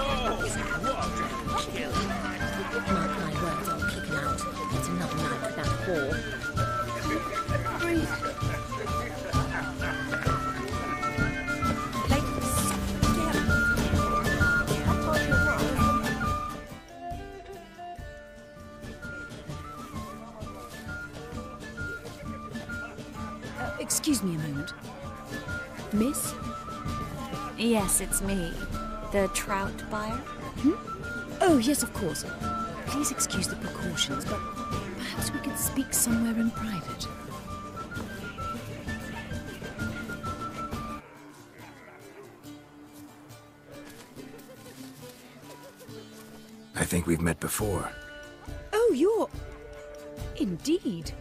Speaker 10: words, I'll kick him out. It's another night with that whore. Breathe.
Speaker 16: Excuse me a moment. Miss?
Speaker 11: Yes, it's me. The trout buyer?
Speaker 16: Oh, yes, of course. Please excuse the precautions, but perhaps we could speak somewhere in private.
Speaker 2: I think we've met before.
Speaker 16: Oh, you're... Indeed.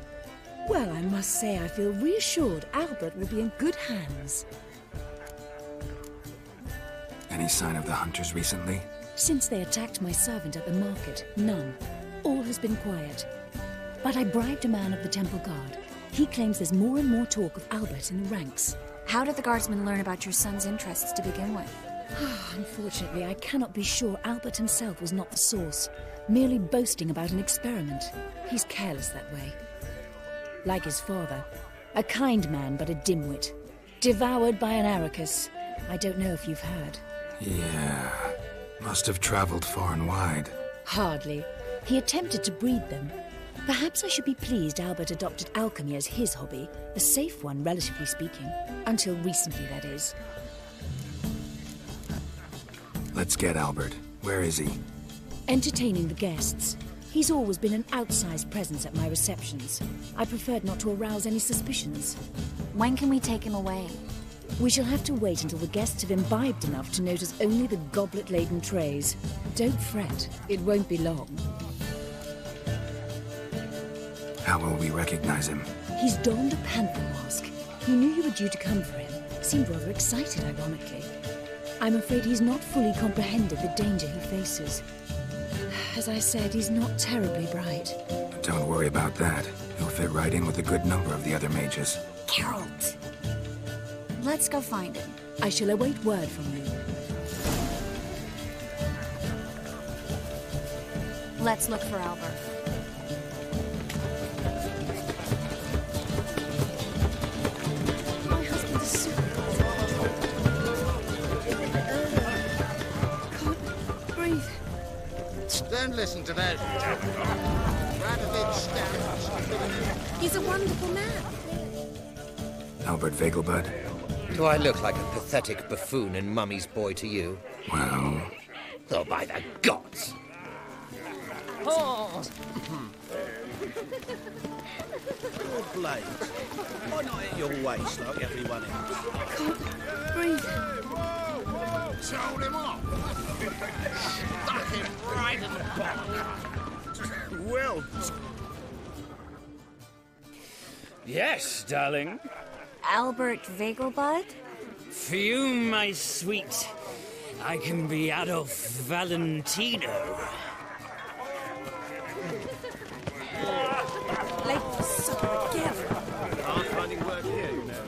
Speaker 16: Well, I must say I feel reassured Albert will be in good hands.
Speaker 2: Any sign of the hunters recently?
Speaker 16: Since they attacked my servant at the market, none. All has been quiet. But I bribed a man of the Temple Guard. He claims there's more and more talk of Albert in the ranks.
Speaker 11: How did the guardsmen learn about your son's interests to begin with?
Speaker 16: Unfortunately, I cannot be sure Albert himself was not the source, merely boasting about an experiment. He's careless that way. Like his father. A kind man, but a dimwit. Devoured by an Arrakis. I don't know if you've heard.
Speaker 2: Yeah. Must have traveled far and wide.
Speaker 16: Hardly. He attempted to breed them. Perhaps I should be pleased Albert adopted alchemy as his hobby. A safe one, relatively speaking. Until recently, that is.
Speaker 2: Let's get Albert. Where is he?
Speaker 16: Entertaining the guests. He's always been an outsized presence at my receptions. I preferred not to arouse any suspicions.
Speaker 11: When can we take him away?
Speaker 16: We shall have to wait until the guests have imbibed enough to notice only the goblet-laden trays. Don't fret, it won't be long.
Speaker 2: How will we recognize him?
Speaker 16: He's donned a panther mask. He knew you were due to come for him. Seemed rather excited, ironically. I'm afraid he's not fully comprehended the danger he faces. As I said, he's not terribly bright.
Speaker 2: Don't worry about that. He'll fit right in with a good number of the other mages.
Speaker 11: Geralt! Let's go find him.
Speaker 16: I shall await word from you.
Speaker 11: Let's look for Albert.
Speaker 12: My husband is super can't breathe.
Speaker 8: Don't listen to that.
Speaker 12: He's a wonderful man.
Speaker 2: Albert Vegelbud?
Speaker 7: Do I look like a pathetic buffoon and Mummy's boy to you?
Speaker 2: Well...
Speaker 7: Oh, by the gods!
Speaker 8: Oh! Your blade. Why not at your waist like everyone else?
Speaker 12: Can't breathe.
Speaker 8: Sold him off! Stuck him right in the bottom. Well...
Speaker 14: Yes, darling.
Speaker 11: Albert Vegelbud?
Speaker 14: Fume, my sweet. I can be Adolf Valentino.
Speaker 12: Late for supper again.
Speaker 15: Hard finding work here, you know,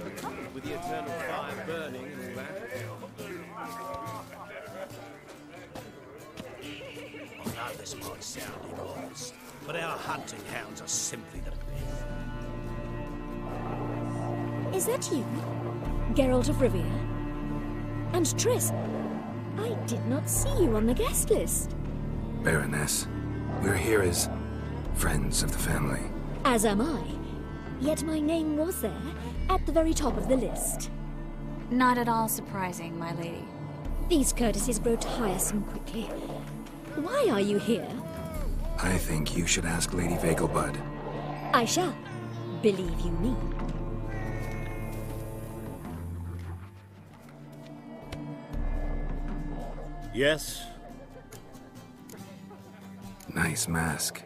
Speaker 15: with the eternal fire burning and all that.
Speaker 8: I know this might sound immodest, but our hunting hounds are simply the best.
Speaker 16: Is that you? Geralt of Rivia? And Triss? I did not see you on the guest list.
Speaker 2: Baroness, we're here as friends of the family.
Speaker 16: As am I. Yet my name was there, at the very top of the list.
Speaker 11: Not at all surprising, my lady.
Speaker 16: These courtesies grow tiresome quickly. Why are you here?
Speaker 2: I think you should ask Lady Vegelbud.
Speaker 16: I shall. Believe you me.
Speaker 8: Yes?
Speaker 2: Nice mask.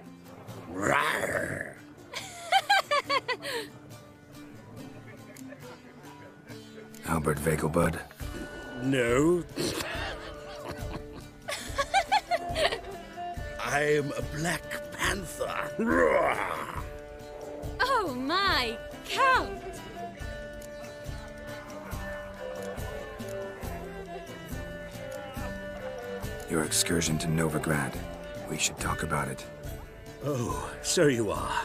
Speaker 8: Rawr.
Speaker 2: Albert Vegelbud?
Speaker 8: No. I'm a Black Panther. Rawr.
Speaker 11: Oh my, Count!
Speaker 2: Your excursion to Novigrad. We should talk about it.
Speaker 8: Oh, so you are.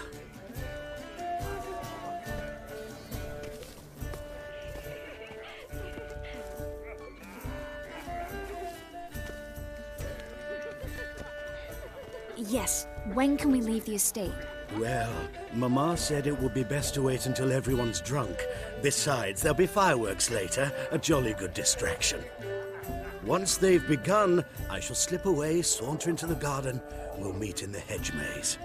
Speaker 11: Yes, when can we leave the estate?
Speaker 8: Well, Mama said it would be best to wait until everyone's drunk. Besides, there'll be fireworks later, a jolly good distraction. Once they've begun, I shall slip away, saunter into the garden. We'll meet in the hedge maze.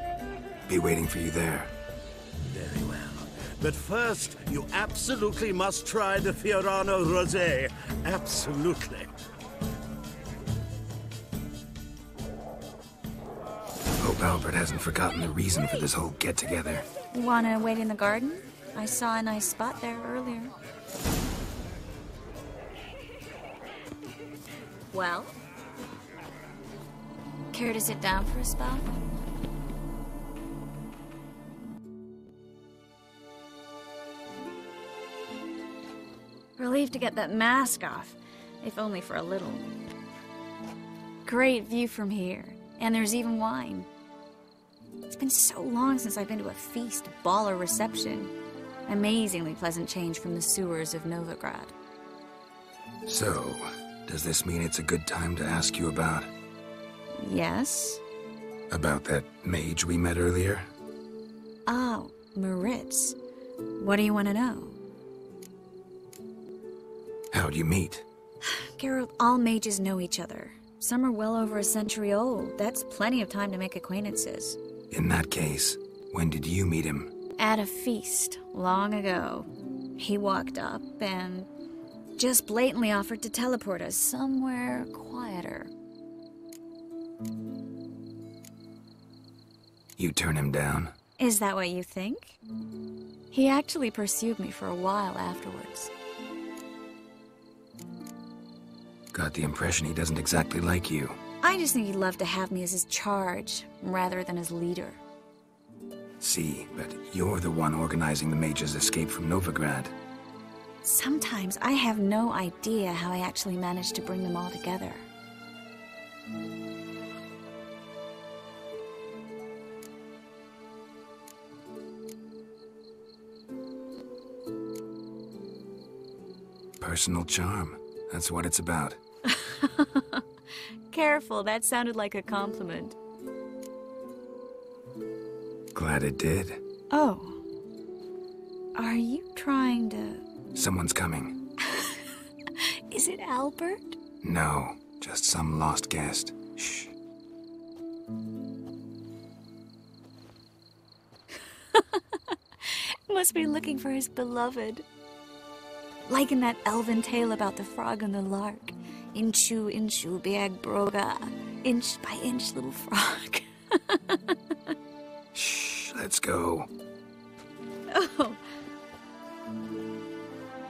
Speaker 2: Be waiting for you there.
Speaker 8: Very well. But first, you absolutely must try the Fiorano Rosé. Absolutely.
Speaker 2: Hope Albert hasn't forgotten the reason for this whole get-together.
Speaker 11: Wanna wait in the garden? I saw a nice spot there earlier. Well? Care to sit down for a spell? Relieved to get that mask off, if only for a little. Great view from here, and there's even wine. It's been so long since I've been to a feast, ball, or reception. Amazingly pleasant change from the sewers of Novigrad.
Speaker 2: So, does this mean it's a good time to ask you about...
Speaker 11: Yes?
Speaker 2: About that mage we met earlier?
Speaker 11: Oh, Maritz. What do you want to know?
Speaker 2: How'd you meet?
Speaker 11: Geralt, all mages know each other. Some are well over a century old. That's plenty of time to make acquaintances.
Speaker 2: In that case, when did you meet him?
Speaker 11: At a feast, long ago. He walked up and... just blatantly offered to teleport us somewhere quieter.
Speaker 2: You turn him down?
Speaker 11: Is that what you think? He actually pursued me for a while afterwards.
Speaker 2: Got the impression he doesn't exactly like you.
Speaker 11: I just think he'd love to have me as his charge, rather than his leader.
Speaker 2: See, but you're the one organizing the mage's escape from Novigrad.
Speaker 11: Sometimes I have no idea how I actually managed to bring them all together.
Speaker 2: Personal charm. That's what it's about.
Speaker 11: Careful, that sounded like a compliment.
Speaker 2: Glad it did.
Speaker 11: Oh. Are you trying to...
Speaker 2: Someone's coming.
Speaker 11: Is it Albert?
Speaker 2: No, just some lost guest. Shh.
Speaker 11: Must be looking for his beloved. Like in that elven tale about the frog and the lark. Inchu, inchu, biag broga. Inch by inch, little frog.
Speaker 2: Shh, let's go.
Speaker 11: Oh.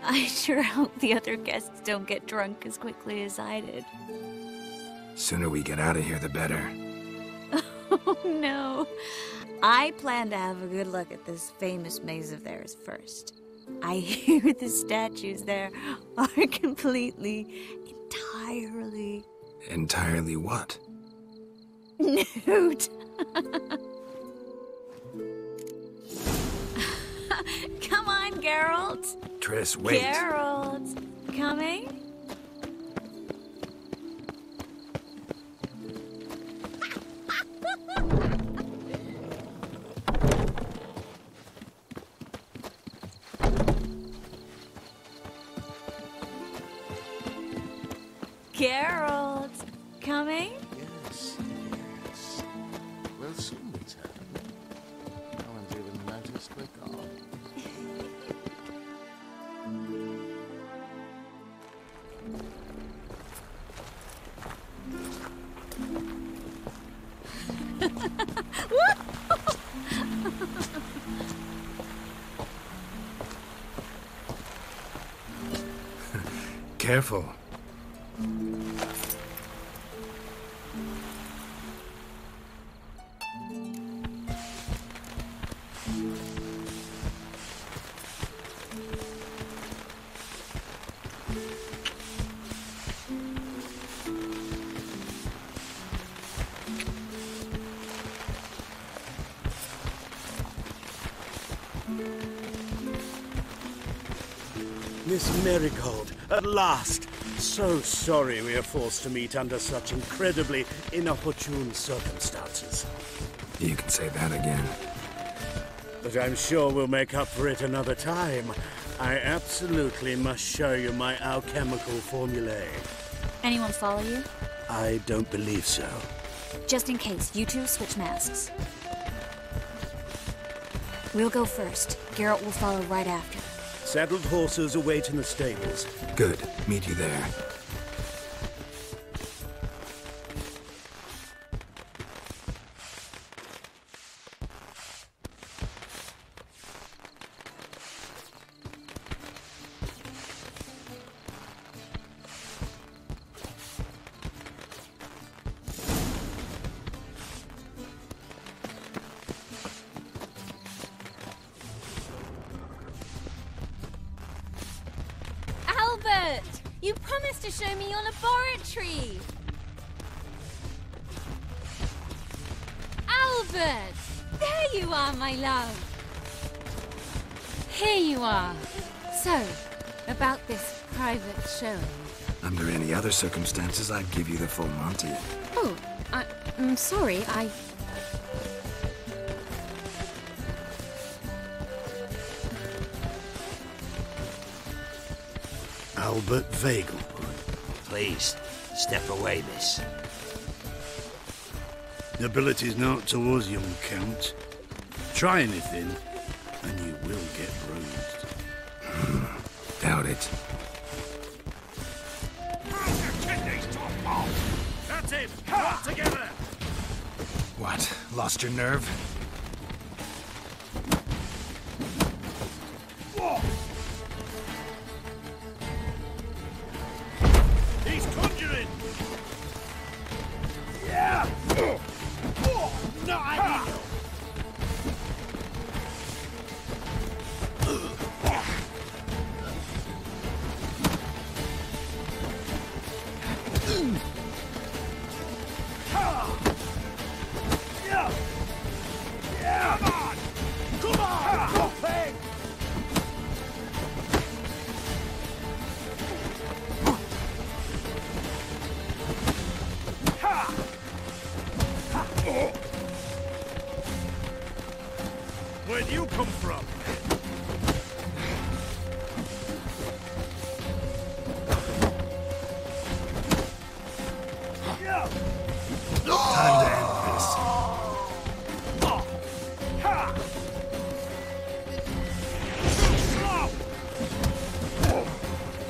Speaker 11: I sure hope the other guests don't get drunk as quickly as I did.
Speaker 2: Sooner we get out of here, the better.
Speaker 11: Oh, no. I plan to have a good look at this famous maze of theirs first. I hear the statues there are entirely...
Speaker 2: Entirely what?
Speaker 11: Nude. Come on, Geralt.
Speaker 2: Triss, wait.
Speaker 11: Geralt, coming? Geralt, coming?
Speaker 5: Yes, yes. We'll soon return. No one's even noticed we're gone.
Speaker 2: Careful.
Speaker 8: Miss Marigold, at last! So sorry we are forced to meet under such incredibly inopportune circumstances.
Speaker 2: You can say that again.
Speaker 8: But I'm sure we'll make up for it another time. I absolutely must show you my alchemical formulae.
Speaker 11: Anyone follow you?
Speaker 8: I don't believe so.
Speaker 11: Just in case, you two switch masks. We'll go first. Geralt will follow right after.
Speaker 8: Saddled horses await in the stables.
Speaker 2: Good. Meet you there.
Speaker 17: Albert! You promised to show me your laboratory! Albert! There you are, my love! Here you are. So, about this private showing.
Speaker 2: Under any other circumstances, I'd give you the full Monty.
Speaker 17: Oh, I'm sorry,
Speaker 8: Albert Vegelwood.
Speaker 4: Please, step away, miss.
Speaker 18: Nobility's not towards young Count. Try anything, and you will get bruised.
Speaker 2: Doubt it.
Speaker 18: him! Not together!
Speaker 2: What? Lost your nerve?
Speaker 18: He's conjuring! Yeah! Not ideal! Where'd you come from?
Speaker 2: Time to end this.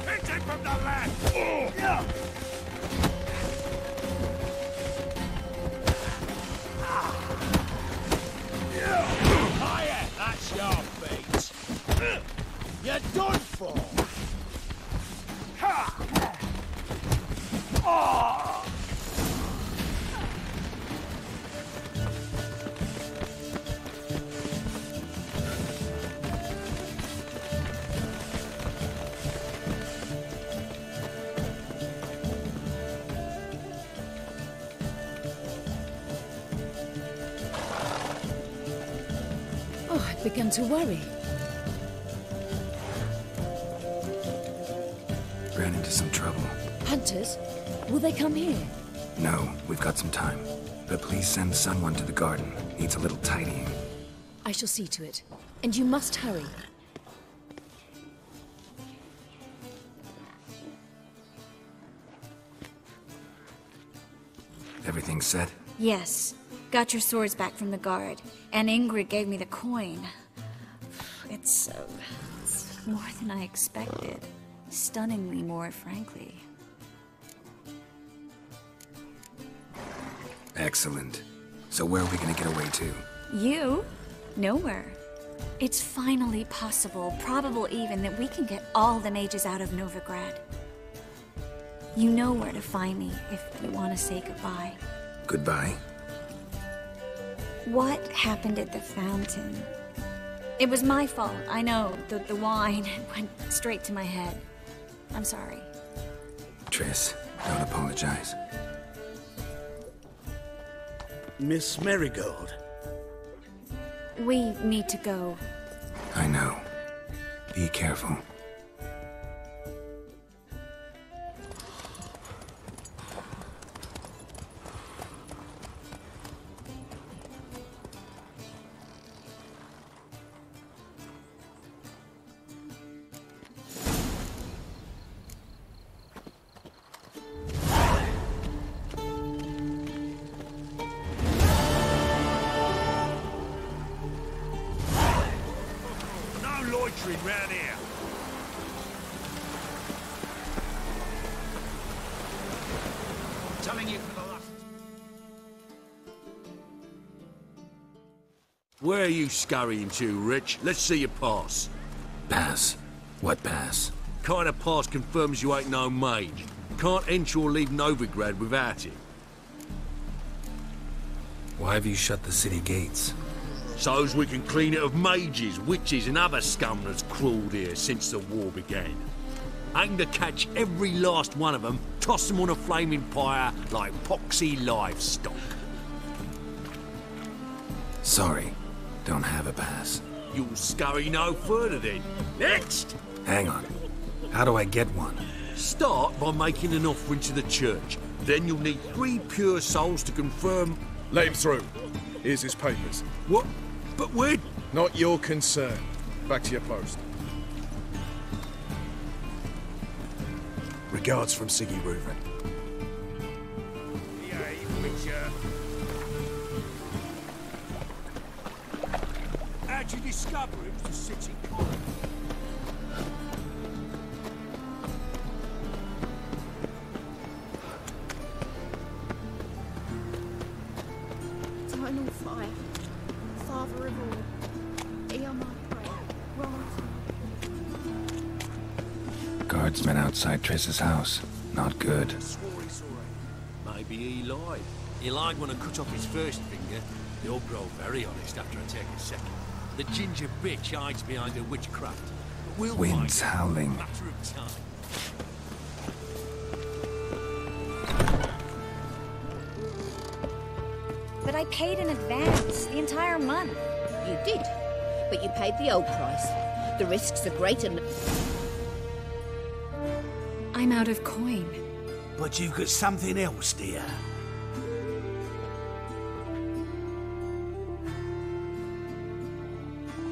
Speaker 18: Hit him from the left! Higher! That's your fate! You're done for!
Speaker 16: Oh, I've begun to worry.
Speaker 2: Ran into some trouble.
Speaker 16: Hunters? Will they come here?
Speaker 2: No, we've got some time. But please send someone to the garden. Needs a little tidying.
Speaker 16: I shall see to it. And you must hurry.
Speaker 2: Everything set?
Speaker 11: Yes. Got your swords back from the guard. And Ingrid gave me the coin. It's more than I expected. Stunningly more, frankly.
Speaker 2: Excellent. So where are we gonna get away to?
Speaker 11: You? Nowhere. It's finally possible, probable even, that we can get all the mages out of Novigrad. You know where to find me if you want to say goodbye.
Speaker 2: Goodbye?
Speaker 11: What happened at the fountain? It was my fault, I know. The wine went straight to my head. I'm sorry.
Speaker 2: Triss, don't apologize.
Speaker 8: Miss Marigold.
Speaker 11: We need to go.
Speaker 2: I know. Be careful.
Speaker 18: Round here. Telling you for the last.
Speaker 4: Where are you scurrying to, Rich? Let's see your pass.
Speaker 2: Pass? What pass?
Speaker 4: Kind of pass confirms you ain't no mage. Can't enter or leave Novigrad without it.
Speaker 2: Why have you shut the city gates?
Speaker 4: So's we can clean it of mages, witches and other scum that's crawled here since the war began. Aim to catch every last one of them, toss them on a flaming pyre like poxy livestock.
Speaker 2: Sorry, don't have a pass.
Speaker 4: You'll scurry no further then. Next!
Speaker 2: Hang on. How do I get one?
Speaker 4: Start by making an offering to the church. Then you'll need 3 pure souls to confirm...
Speaker 5: Let him through. Here's his papers.
Speaker 4: What? But we're...
Speaker 5: Not your concern. Back to your post.
Speaker 2: Regards from Siggy Reuven.
Speaker 4: How'd you discover it was the city cop?
Speaker 12: eternal fire. Father of all, hear my prayer. Right.
Speaker 2: Guardsmen outside Triss's house. Not good.
Speaker 4: Maybe he lied. He lied when I cut off his first finger. They'll grow very honest after I take a second. The ginger bitch hides behind her witchcraft. But we'll
Speaker 2: Wind's howling.
Speaker 4: Matter of time.
Speaker 11: But I paid in advance, the entire month.
Speaker 10: You did, but you paid the old price. The risks are great and...
Speaker 11: I'm out of coin.
Speaker 18: But you've got something else, dear.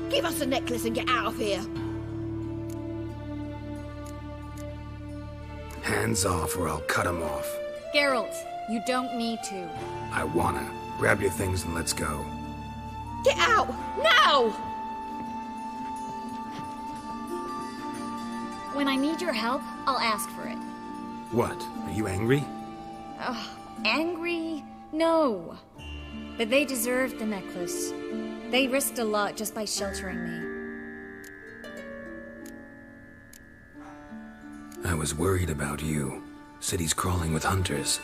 Speaker 10: Give us the necklace and get out of here.
Speaker 2: Hands off or I'll cut them off.
Speaker 11: Geralt, you don't need to.
Speaker 2: I wanna. Grab your things and let's go.
Speaker 10: Get out! Now!
Speaker 11: When I need your help, I'll ask for it.
Speaker 2: What? Are you angry?
Speaker 11: Angry? No. But they deserved the necklace. They risked a lot just by sheltering me.
Speaker 2: I was worried about you. City's crawling with hunters.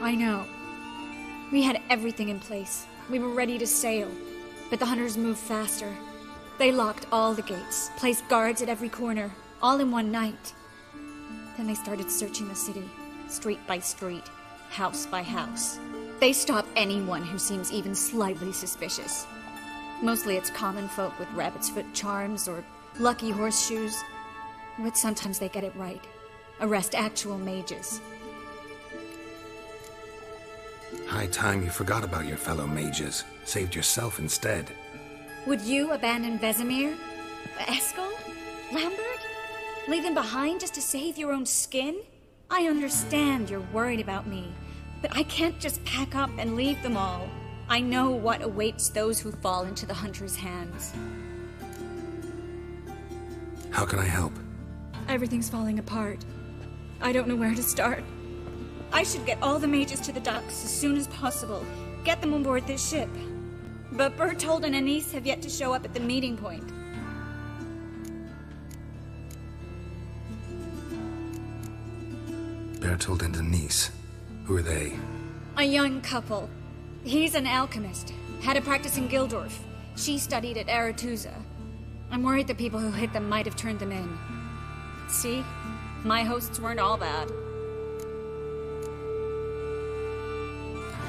Speaker 11: I know. We had everything in place. We were ready to sail. But the hunters moved faster. They locked all the gates, placed guards at every corner, all in one night. Then they started searching the city, street by street, house by house. They stop anyone who seems even slightly suspicious. Mostly it's common folk with rabbit's foot charms or lucky horseshoes. But sometimes they get it right. Arrest actual mages.
Speaker 2: High time you forgot about your fellow mages. Saved yourself instead.
Speaker 11: Would you abandon Vesemir? Eskel? Lambert? Leave them behind just to save your own skin? I understand you're worried about me, but I can't just pack up and leave them all. I know what awaits those who fall into the hunter's hands.
Speaker 2: How can I help?
Speaker 11: Everything's falling apart. I don't know where to start. I should get all the mages to the docks as soon as possible. Get them on board this ship. But Bertold and Anise have yet to show up at the meeting point.
Speaker 2: Bertold and Anise. Who are they?
Speaker 11: A young couple. He's an alchemist. Had a practice in Gildorf. She studied at Aretuza. I'm worried the people who hit them might have turned them in. See? My hosts weren't all bad.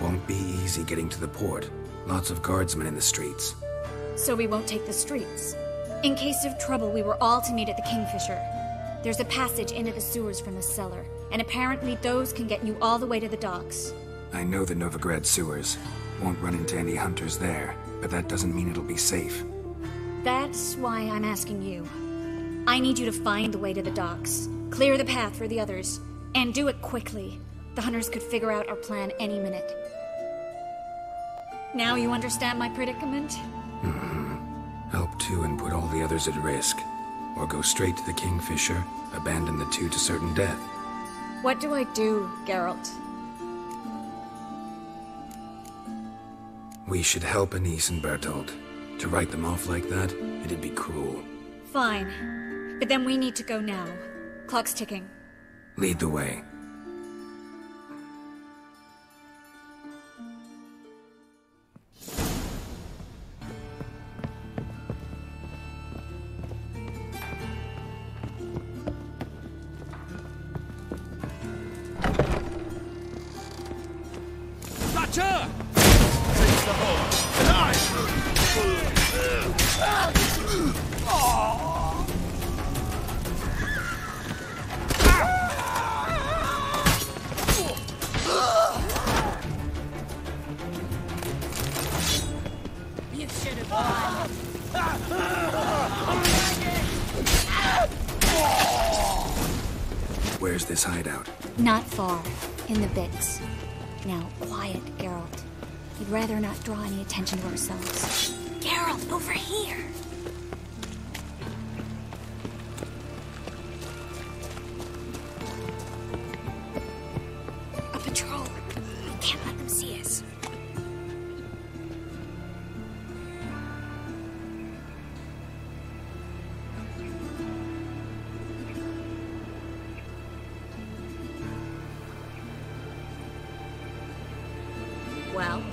Speaker 2: Won't be easy getting to the port. Lots of guardsmen in the streets.
Speaker 11: So we won't take the streets. In case of trouble, we were all to meet at the Kingfisher. There's a passage into the sewers from the cellar, and apparently those can get you all the way to the docks.
Speaker 2: I know the Novigrad sewers. Won't run into any hunters there, but that doesn't mean it'll be safe.
Speaker 11: That's why I'm asking you. I need you to find the way to the docks, clear the path for the others, and do it quickly. The hunters could figure out our plan any minute. Now you understand my predicament?
Speaker 2: Help two and put all the others at risk. Or go straight to the Kingfisher, abandon the two to certain death.
Speaker 11: What do I do, Geralt?
Speaker 2: We should help Anise and Bertold. To write them off like that, it'd be cruel.
Speaker 11: Fine. But then we need to go now. Clock's ticking.
Speaker 2: Lead the way.
Speaker 3: Gotcha! Seize the horse, and I...
Speaker 17: You should have won.
Speaker 2: Where's this hideout?
Speaker 11: Not far. In the bits. Now, quiet, Geralt. We'd rather not draw any attention to ourselves. Geralt, over here! A patrol. We can't let them see us.
Speaker 17: Well?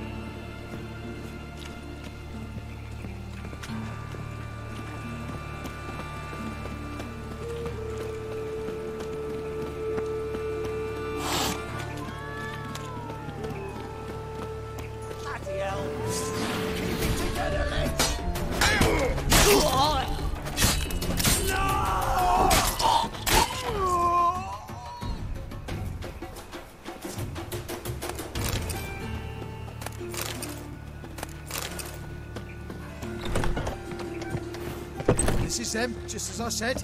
Speaker 19: This is them, just as I said.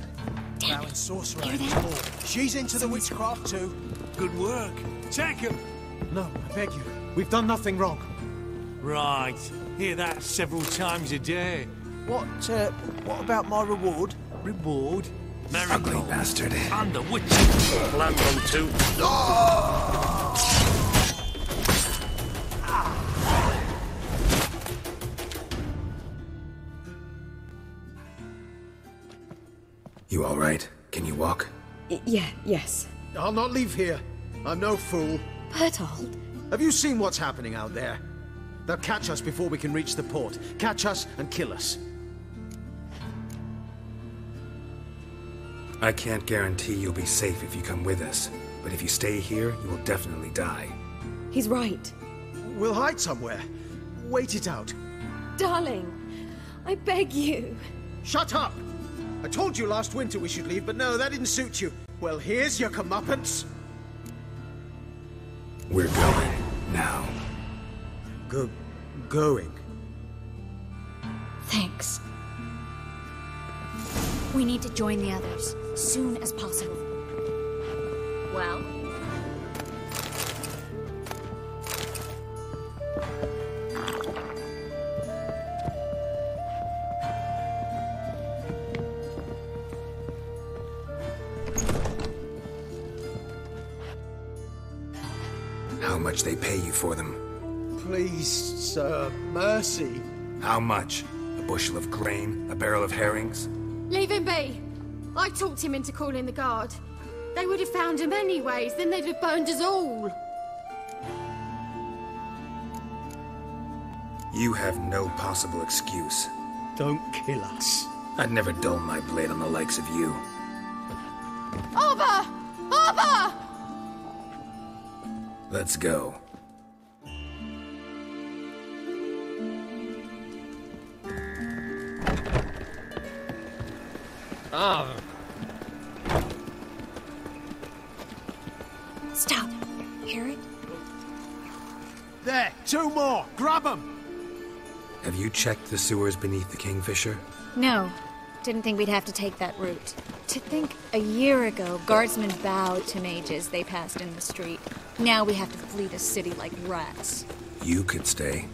Speaker 19: Now in sorcerer and more. She's into the witchcraft too.
Speaker 4: Good work. Take him.
Speaker 19: No, I beg you. We've done nothing wrong.
Speaker 4: Right. Hear that several times a day.
Speaker 19: What about my reward?
Speaker 4: Reward?
Speaker 2: Ugly bastard.
Speaker 4: And the witch. Land on two.
Speaker 2: You all right? Can you walk?
Speaker 16: Yes.
Speaker 19: I'll not leave here. I'm no fool.
Speaker 16: Bertold?
Speaker 19: Have you seen what's happening out there? They'll catch us before we can reach the port. Catch us and kill us.
Speaker 2: I can't guarantee you'll be safe if you come with us, but if you stay here, you will definitely die.
Speaker 16: He's right.
Speaker 19: We'll hide somewhere. Wait it out.
Speaker 16: Darling, I beg you.
Speaker 19: Shut up! I told you last winter we should leave, but no, that didn't suit you. Well, here's your comeuppance.
Speaker 2: We're going now.
Speaker 19: Going?
Speaker 11: Thanks. We need to join the others, soon as possible.
Speaker 17: Well?
Speaker 2: How much they pay you for them?
Speaker 19: Please, sir, mercy.
Speaker 2: How much? A bushel of grain? A barrel of herrings?
Speaker 20: Leave him be. I talked him into calling the guard. They would have found him anyways, then they'd have burned us all.
Speaker 2: You have no possible excuse.
Speaker 19: Don't kill us.
Speaker 2: I'd never dull my blade on the likes of you.
Speaker 20: Arbor! Arbor!
Speaker 2: Let's go.
Speaker 11: Stop. Hear it?
Speaker 19: There, two more. Grab them.
Speaker 2: Have you checked the sewers beneath the Kingfisher?
Speaker 11: No. Didn't think we'd have to take that route. To think a year ago, guardsmen bowed to mages they passed in the street. Now we have to flee the city like rats.
Speaker 2: You could stay.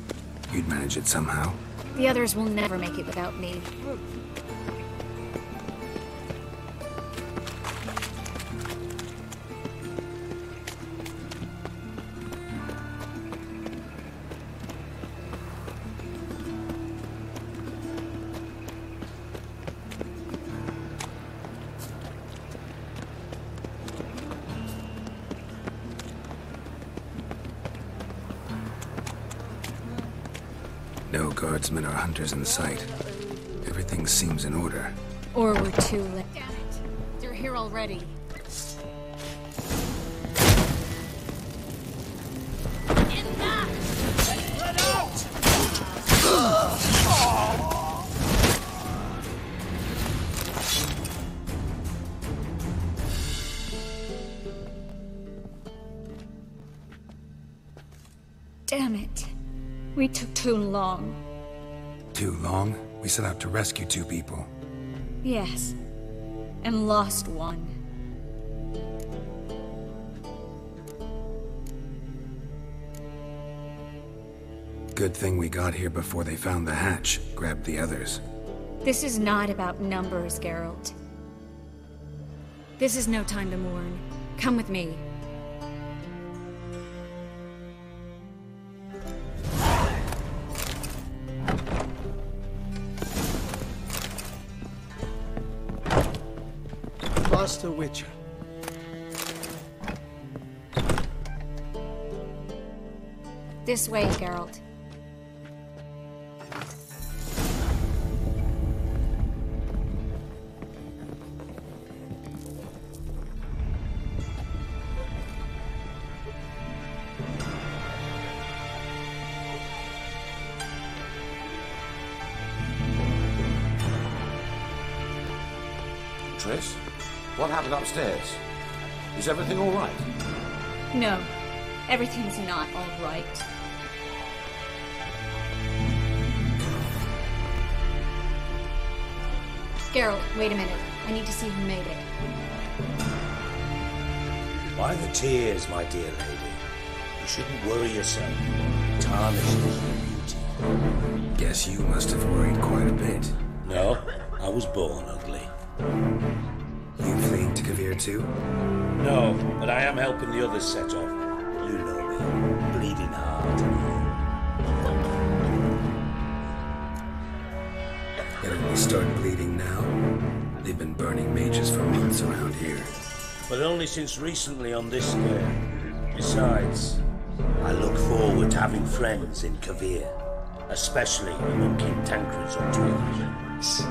Speaker 2: You'd manage it somehow.
Speaker 11: The others will never make it without me.
Speaker 2: No guardsmen or hunters in sight. Everything seems in order.
Speaker 11: Or we're too late. Damn it. They're here already. Damn it. We took too long.
Speaker 2: Too long? We set out to rescue two people.
Speaker 11: Yes. And lost one.
Speaker 2: Good thing we got here before they found the hatch, grabbed the others.
Speaker 11: This is not about numbers, Geralt. This is no time to mourn. Come with me.
Speaker 19: Master Witcher.
Speaker 11: This way, Geralt.
Speaker 21: Triss, what happened upstairs? Is everything all right?
Speaker 11: No, everything's not all right. Geralt, wait a minute. I need to see who made it.
Speaker 22: Why the tears, my dear lady? You shouldn't worry yourself. Tarnishes your beauty.
Speaker 2: Guess you must have worried quite a bit.
Speaker 22: No, I was born ugly.
Speaker 2: You fleeing to Kavir too?
Speaker 22: No, but I am helping the others set off. You know me, bleeding hard.
Speaker 2: It'll start bleeding now. They've been burning mages for months around here.
Speaker 22: But only since recently on this scale. Besides, I look forward to having friends in Kavir, especially among King Tancred's entourage.
Speaker 21: Shh.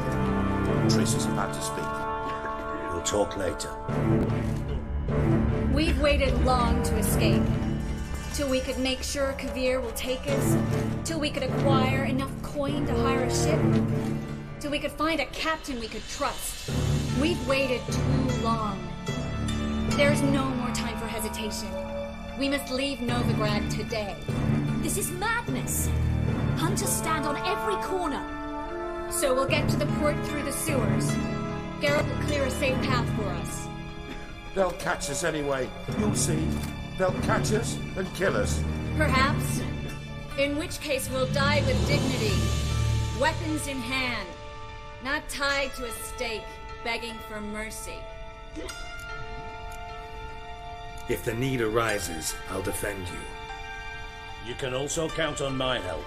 Speaker 21: Triss is about to speak.
Speaker 22: We'll talk later.
Speaker 11: We've waited long to escape. Till we could make sure Kavir will take us. Till we could acquire enough coin to hire a ship. Till we could find a captain we could trust. We've waited too long. There's no more time for hesitation. We must leave Novigrad today.
Speaker 23: This is madness. Hunters stand on every corner.
Speaker 11: So we'll get to the port through the sewers. Geralt will clear a safe path for us.
Speaker 21: They'll catch us anyway. You'll see. They'll catch us and kill us.
Speaker 11: Perhaps. In which case we'll die with dignity. Weapons in hand. Not tied to a stake, begging for mercy.
Speaker 2: If the need arises, I'll defend you.
Speaker 22: You can also count on my help.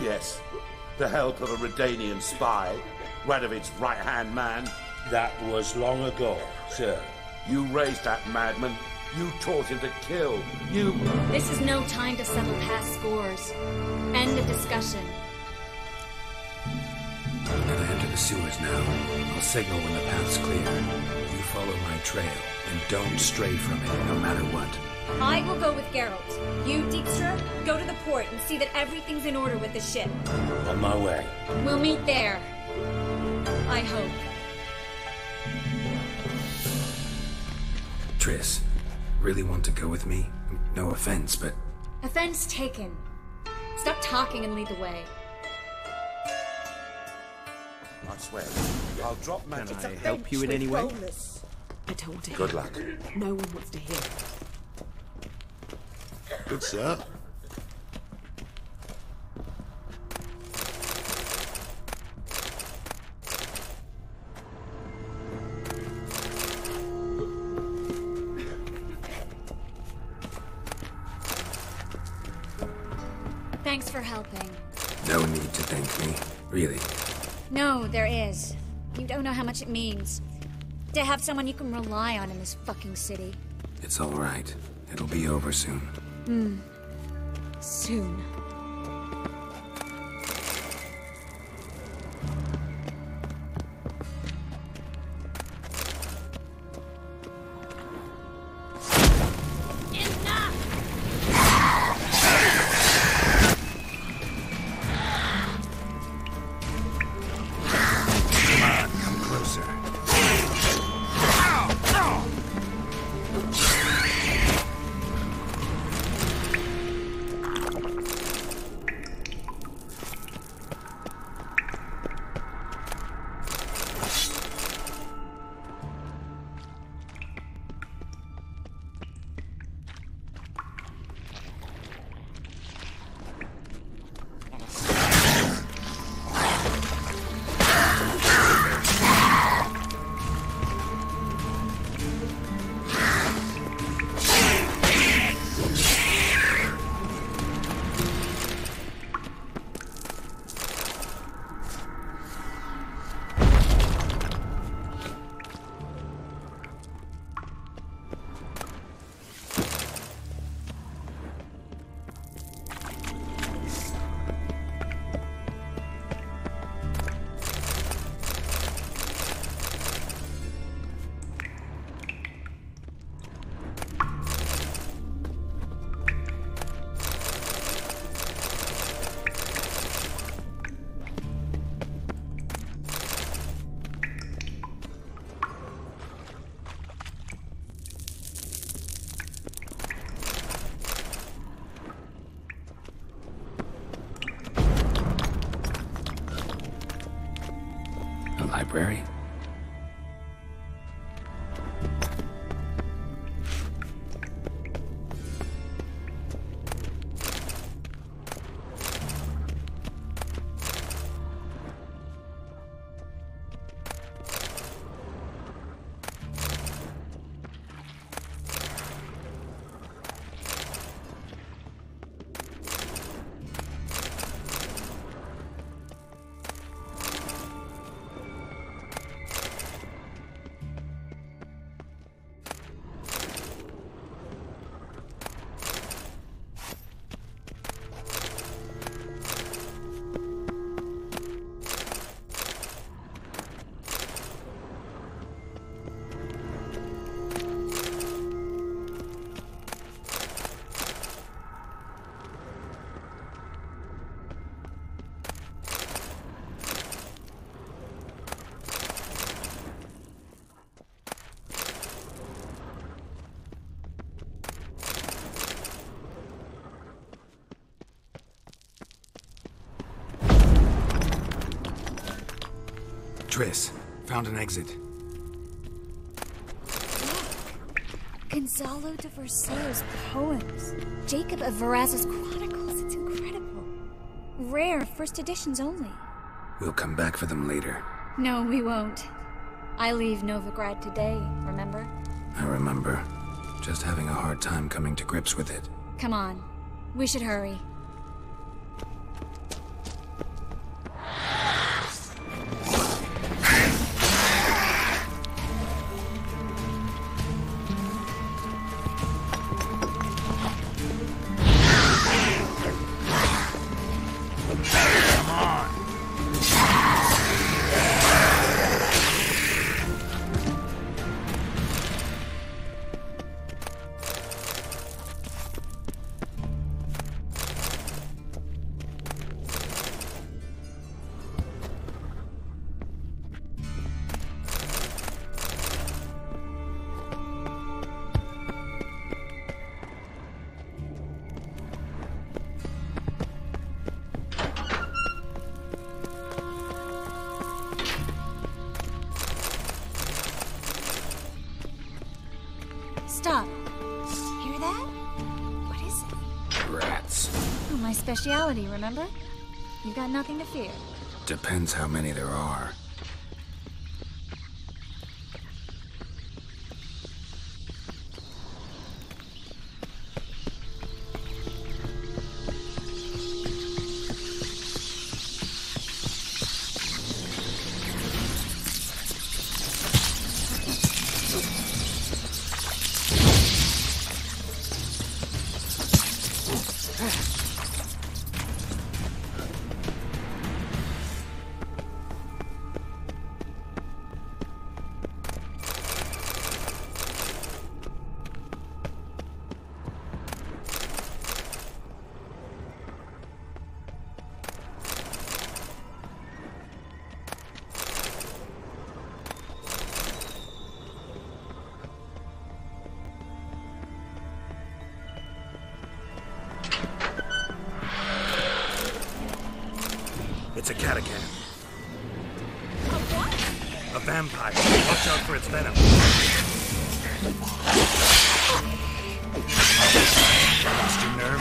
Speaker 21: Yes. The help of a Redanian spy. Radovic's right-hand man.
Speaker 22: That was long ago, sir.
Speaker 21: You raised that madman. You taught him to kill. You...
Speaker 11: This is no time to settle past scores. End of discussion.
Speaker 2: I'm gonna enter the sewers now. I'll signal when the path's clear. You follow my trail, and don't stray from it, no matter what.
Speaker 11: I will go with Geralt. You, Dijkstra, go to the port and see that everything's in order with the ship.
Speaker 22: On my way.
Speaker 11: We'll meet there. I hope.
Speaker 2: Triss, really want to go with me? No offense, but...
Speaker 11: Offense taken. Stop talking and lead the way.
Speaker 21: I swear, I'll drop magic.
Speaker 24: Can I help you in any way?
Speaker 23: I told him.
Speaker 21: Good luck.
Speaker 23: No one wants to hear it.
Speaker 21: Good, sir.
Speaker 11: Thanks for helping.
Speaker 2: No need to thank me, really.
Speaker 11: No, there is. You don't know how much it means. To have someone you can rely on in this fucking city.
Speaker 2: It's all right. It'll be over soon.
Speaker 11: Soon.
Speaker 2: library? Triss, found an exit.
Speaker 11: Gonzalo de Versailles' poems. Jacob of Varaz's chronicles. It's incredible. Rare, first editions only.
Speaker 2: We'll come back for them later.
Speaker 11: No, we won't. I leave Novigrad today, remember?
Speaker 2: I remember. Just having a hard time coming to grips with it.
Speaker 11: Come on. We should hurry. Stop. Hear that? What is it?
Speaker 2: Rats.
Speaker 11: Oh, my speciality, remember? You've got nothing to fear.
Speaker 2: Depends how many there are.
Speaker 22: It's a catacomb. A what? A vampire. Watch out for its venom. Lost your nerve?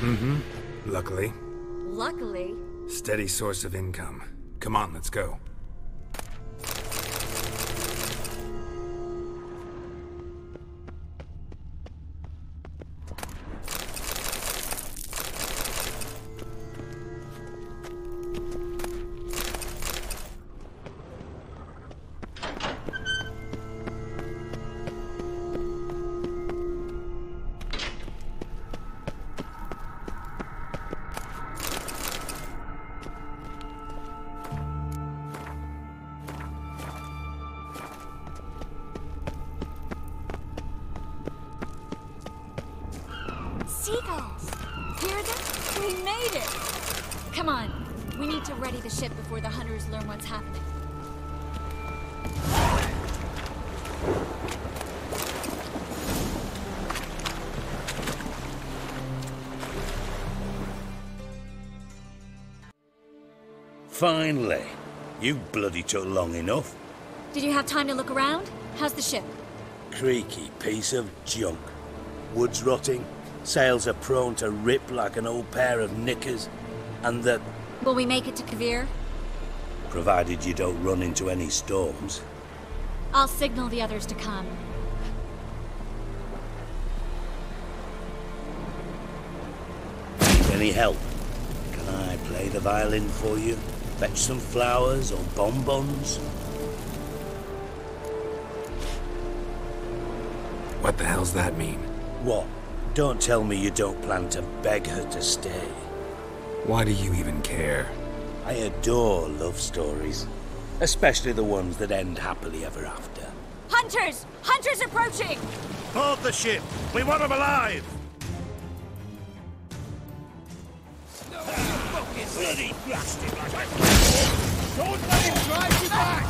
Speaker 2: Mm-hmm. Luckily.
Speaker 11: Luckily?
Speaker 2: Steady source of income. Come on, let's go.
Speaker 11: Seagulls! Hear them? We made it! Come on, We need to ready the ship before the hunters learn what's happening.
Speaker 22: Finally. You bloody took long enough.
Speaker 11: Did you have time to look around? How's the ship?
Speaker 22: Creaky piece of junk. Wood's rotting, sails are prone to rip like an old pair of knickers, and the...
Speaker 11: Will we make it to Kavir?
Speaker 22: Provided you don't run into any storms.
Speaker 11: I'll signal the others to come.
Speaker 22: Need any help? Can I play the violin for you? Fetch some flowers or bonbons?
Speaker 2: What the hell's that mean?
Speaker 22: What? Don't tell me you don't plan to beg her to stay.
Speaker 2: Why do you even care?
Speaker 22: I adore love stories. Especially the ones that end happily ever after.
Speaker 11: Hunters! Hunters approaching!
Speaker 18: Board the ship! We want them alive!
Speaker 22: Bloody blasted!
Speaker 19: Don't let him drive you back!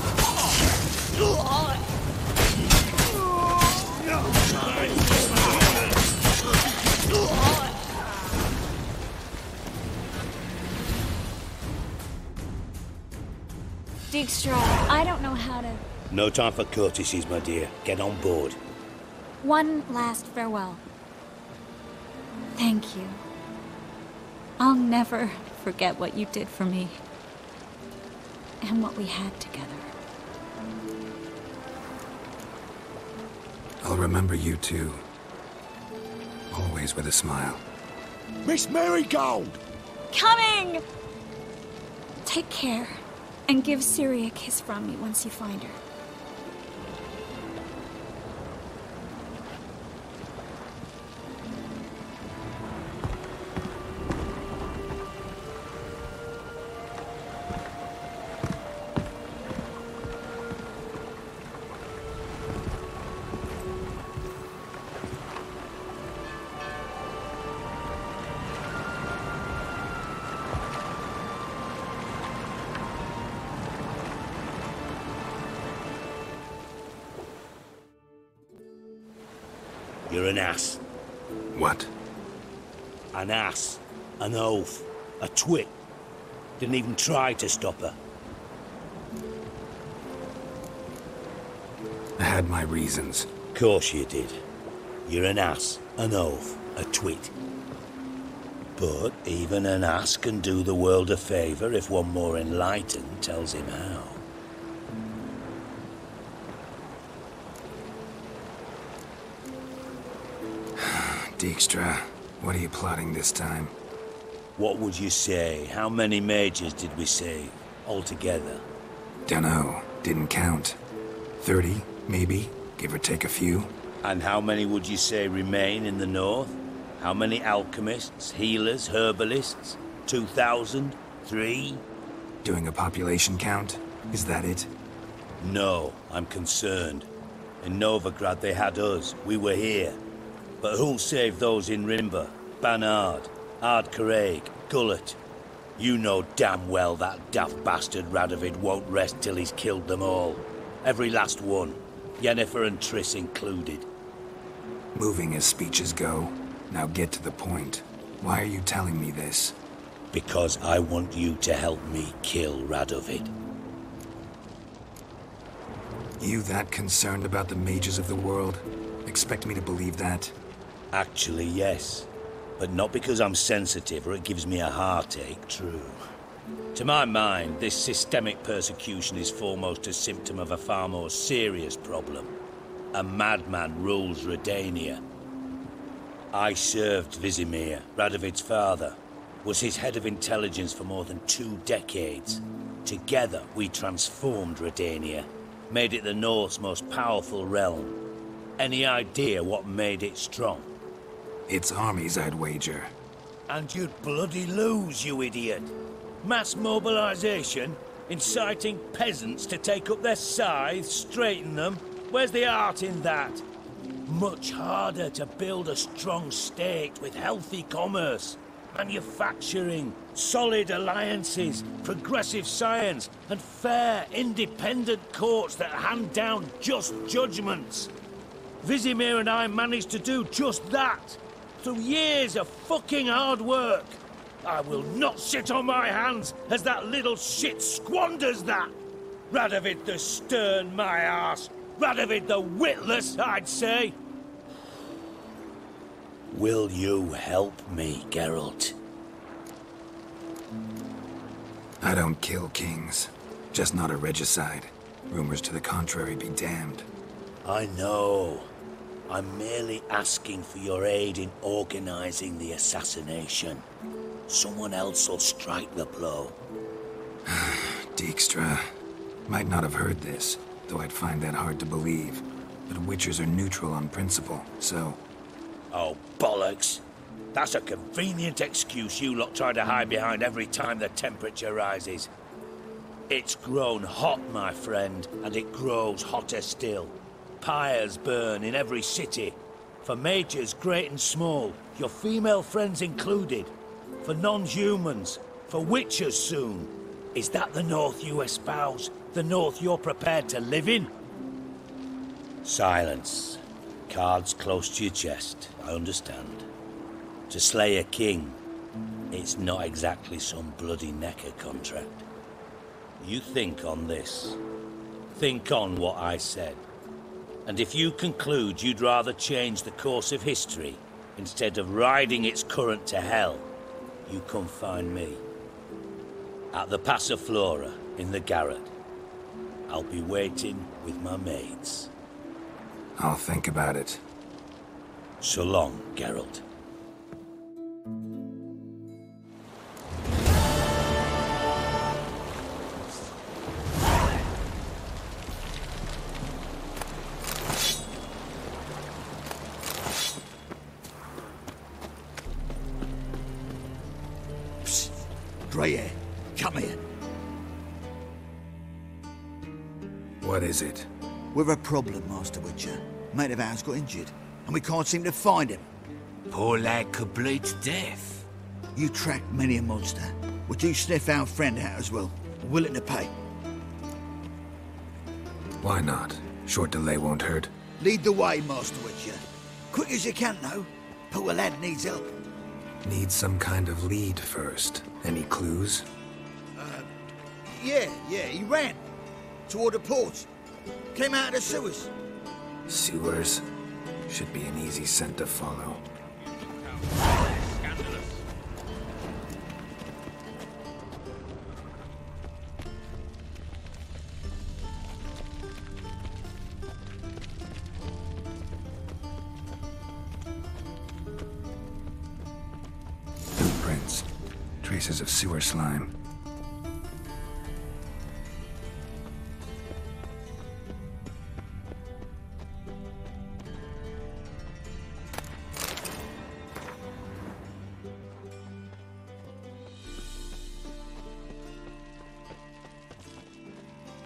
Speaker 11: Dijkstra, I don't know how to...
Speaker 22: No time for courtesies, my dear. Get on board.
Speaker 11: One last farewell. Thank you. I'll never forget what you did for me. And what we had together.
Speaker 2: I'll remember you too. Always with a smile.
Speaker 19: Miss Marigold!
Speaker 11: Coming! Take care. And give Siri a kiss from me once you find her.
Speaker 22: You're an ass.
Speaker 2: What?
Speaker 22: An ass. An oaf. A twit. Didn't even try to stop her.
Speaker 2: I had my reasons.
Speaker 22: Course you did. You're an ass, an oaf, a twit. But even an ass can do the world a favour if one more enlightened tells him how.
Speaker 2: Dijkstra, what are you plotting this time?
Speaker 22: What would you say? How many mages did we save, altogether?
Speaker 2: Dunno. Didn't count. 30, maybe? Give or take a few?
Speaker 22: And how many would you say remain in the north? How many alchemists, healers, herbalists? 2,000? 3?
Speaker 2: Doing a population count? Is that it?
Speaker 22: No, I'm concerned. In Novigrad they had us. We were here. But who'll save those in Rimba? Banard, Ardcaraig, Gullet? You know damn well that daft bastard Radovid won't rest till he's killed them all. Every last one. Yennefer and Triss included.
Speaker 2: Moving as speeches go. Now get to the point. Why are you telling me this?
Speaker 22: Because I want you to help me kill Radovid.
Speaker 2: You that concerned about the mages of the world? Expect me to believe that?
Speaker 22: Actually, yes. But not because I'm sensitive or it gives me a heartache, true. To my mind, this systemic persecution is foremost a symptom of a far more serious problem. A madman rules Redania. I served Vizimir, Radovid's father, was his head of intelligence for more than 2 decades. Together, we transformed Redania, made it the North's most powerful realm. Any idea what made it strong?
Speaker 2: Its armies, I'd wager.
Speaker 22: And you'd bloody lose, you idiot. Mass mobilization, inciting peasants to take up their scythes, straighten them. Where's the art in that? Much harder to build a strong state with healthy commerce. manufacturing, solid alliances, progressive science, and fair, independent courts that hand down just judgments. Vizimir and I managed to do just that, through years of fucking hard work. I will not sit on my hands as that little shit squanders that. Radovid the stern, my arse. Radovid the witless, I'd say. Will you help me, Geralt?
Speaker 2: I don't kill kings. Just not a regicide. Rumors to the contrary be damned.
Speaker 22: I know. I'm merely asking for your aid in organizing the assassination. Someone else will strike the blow.
Speaker 2: Dijkstra. Might not have heard this, though I'd find that hard to believe. But Witchers are neutral on principle, so...
Speaker 22: Oh, bollocks. That's a convenient excuse you lot try to hide behind every time the temperature rises. It's grown hot, my friend, and it grows hotter still. Pyres burn in every city. For mages great and small, your female friends included. For non-humans, for witchers soon. Is that the North you espouse? The North you're prepared to live in? Silence. Cards close to your chest, I understand. To slay a king, it's not exactly some bloody necker contract. You think on this. Think on what I said. And if you conclude you'd rather change the course of history instead of riding its current to hell, you come find me. At the Passiflora, in the garret. I'll be waiting with my maids.
Speaker 2: I'll think about it.
Speaker 22: So long, Geralt.
Speaker 1: Psst. Grey, come here.
Speaker 2: What is it?
Speaker 1: We're a problem, Master Witcher. Mate of ours got injured, and we can't seem to find him.
Speaker 6: Poor lad could bleed to death.
Speaker 1: You tracked many a monster. Would you sniff our friend out as well? Willing to pay?
Speaker 2: Why not? Short delay won't hurt.
Speaker 1: Lead the way, Master Witcher. Quick as you can, though. Poor lad needs help.
Speaker 2: Need some kind of lead first. Any clues?
Speaker 1: Yeah, he ran. Toward the port. Came out of the sewers.
Speaker 2: Sewers? Should be an easy scent to follow. Footprints. Traces of sewer slime.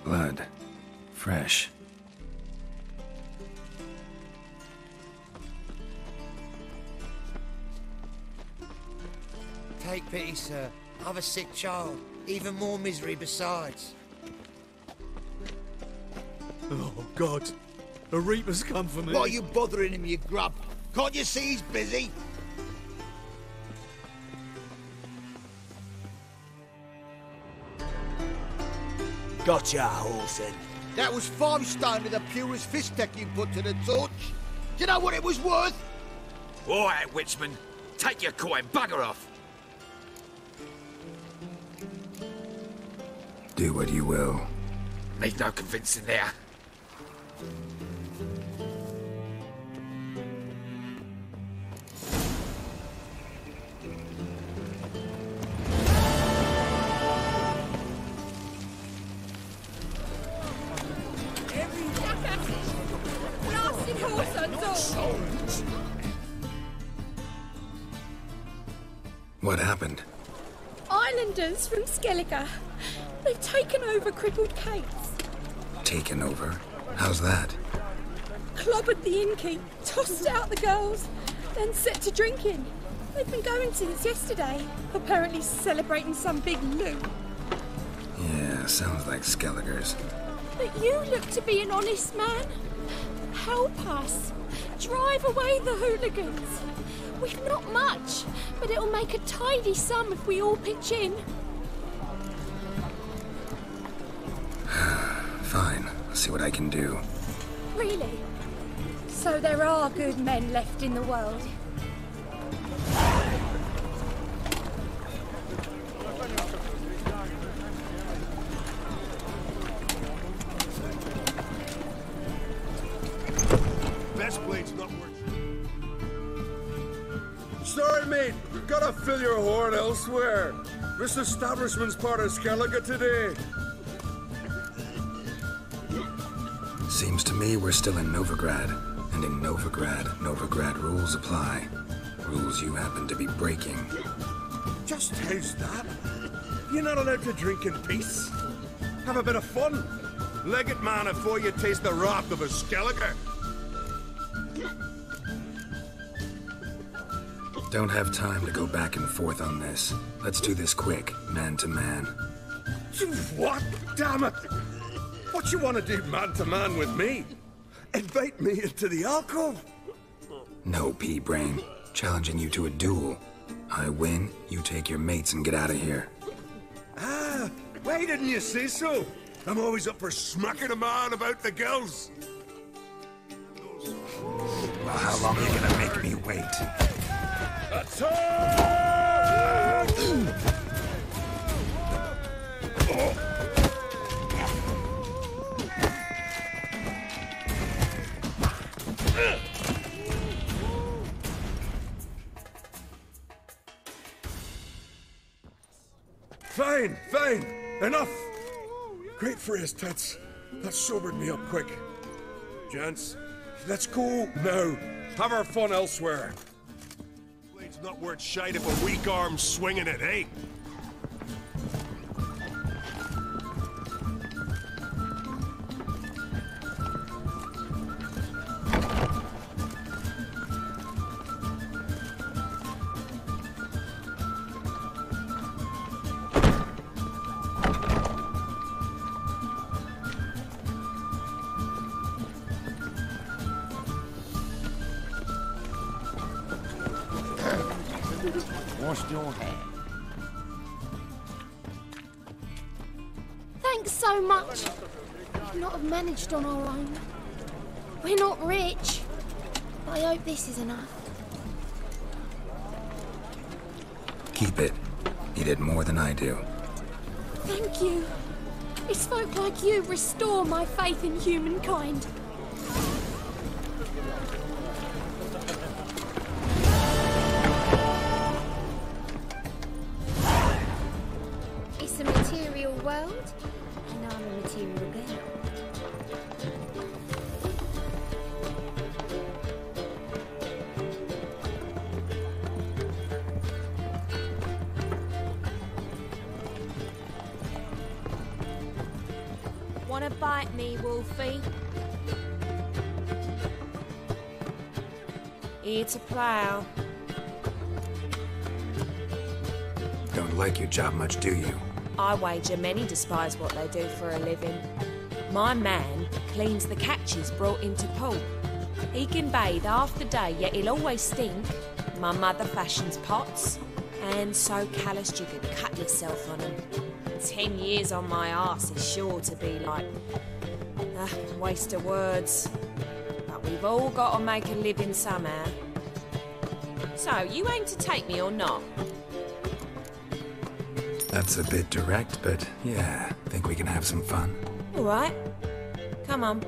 Speaker 2: Blood. Fresh.
Speaker 7: Take pity, sir. I've a sick child. Even more misery besides.
Speaker 19: Oh, God. A Reaper's come for me.
Speaker 1: Why are you bothering him, you grub? Can't you see he's busy?
Speaker 22: Gotcha, Horsen.
Speaker 1: That was 5 stone of the purest fish tech you put to the torch. Do you know what it was worth?
Speaker 6: All right, Wiedźmin. Take your coin, bugger off.
Speaker 2: Do what you will.
Speaker 6: Need no convincing there.
Speaker 2: What happened?
Speaker 20: Islanders from Skellige. They've taken over crippled Kate's.
Speaker 2: Taken over? How's that?
Speaker 20: Clobbered the innkeep, tossed out the girls, then set to drinking.
Speaker 9: They've been going since yesterday, apparently celebrating some big loot.
Speaker 2: Yeah, sounds like Skelligers.
Speaker 9: But you look to be an honest man. Help us. Drive away the hooligans. We've not much, but it'll make a tidy sum if we all pitch in.
Speaker 2: Fine, I'll see what I can do.
Speaker 9: Really? So there are good men left in the world?
Speaker 5: Best blade's not working.
Speaker 13: Sorry, mate. Gotta fill your horn elsewhere. This establishment's part of Skellige today.
Speaker 2: Seems to me we're still in Novigrad. And in Novigrad rules apply. Rules you happen to be breaking.
Speaker 13: Just how's that? You're not allowed to drink in peace. Have a bit of fun. Leg it, man, before you taste the wrath of a Skellige.
Speaker 2: Don't have time to go back and forth on this. Let's do this quick, man to man.
Speaker 13: What? Damn it! What you want to do man to man with me? Invite me into the alcove?
Speaker 2: No, P-Brain. Challenging you to a duel. I win, you take your mates and get out of here.
Speaker 13: Ah, why didn't you say so? I'm always up for smacking a man about the gills.
Speaker 2: Well, how long are you gonna make me wait?
Speaker 13: Attack! Fine, fine. Enough. Great phrase, Tits. That sobered me up quick. Gents, let's go now. Have our fun elsewhere.
Speaker 5: Blade's not worth shite if a weak arm's swinging it, eh?
Speaker 12: Wash your hands.
Speaker 20: Thanks so much. We'd not have managed on our own. We're not rich. I hope this is enough.
Speaker 2: Keep it. You did more than I do.
Speaker 20: Thank you. It's folk like you restore my faith in humankind. It's a material world, and I'm a material girl.
Speaker 17: Wanna bite me, Wolfie? Here to plough.
Speaker 2: Don't like your job much, do you?
Speaker 17: I wager many despise what they do for a living. My man cleans the catches brought into port. He can bathe half the day, yet he'll always stink. My mother fashions pots, and so calloused you could cut yourself on them. 10 years on my arse is sure to be like a waste of words. But we've all got to make a living somehow. So, you aim to take me or not?
Speaker 2: That's a bit direct, but yeah, think we can have some fun.
Speaker 17: All right. Come on.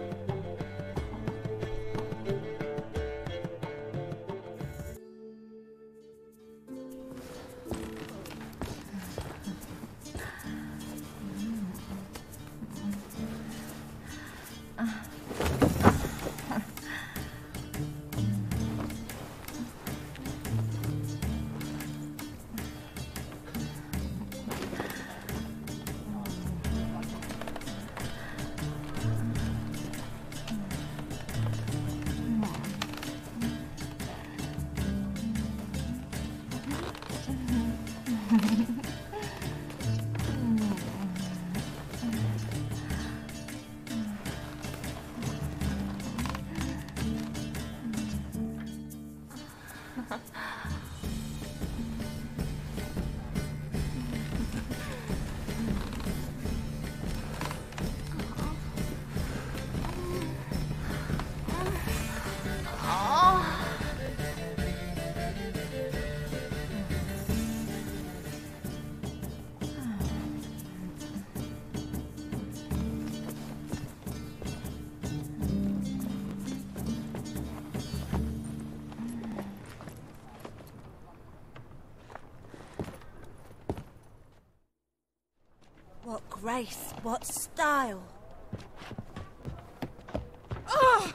Speaker 10: grace, what style.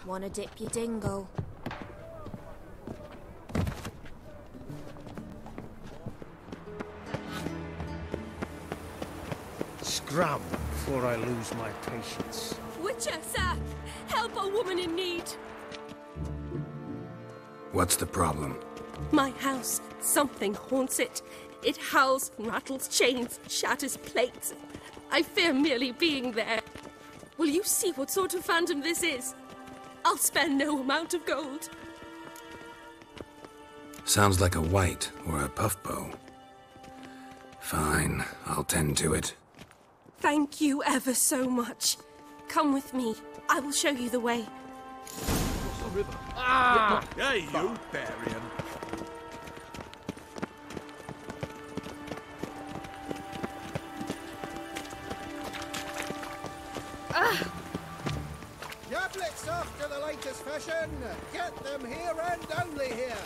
Speaker 10: Wanna dip your dingle?
Speaker 8: Scram before I lose my patience.
Speaker 9: Witcher, sir! Help a woman in need!
Speaker 2: What's the problem?
Speaker 9: My house. Something haunts it. It howls, rattles chains, shatters plates. I fear merely being there. Will you see what sort of phantom this is? I'll spare no amount of gold.
Speaker 2: Sounds like a white or a puffbow. Fine, I'll tend to it.
Speaker 9: Thank you ever so much. Come with me. I will show you the way.
Speaker 5: Ah! Hey, you, Barian.
Speaker 1: Yablets after the latest fashion. Get them here and only here.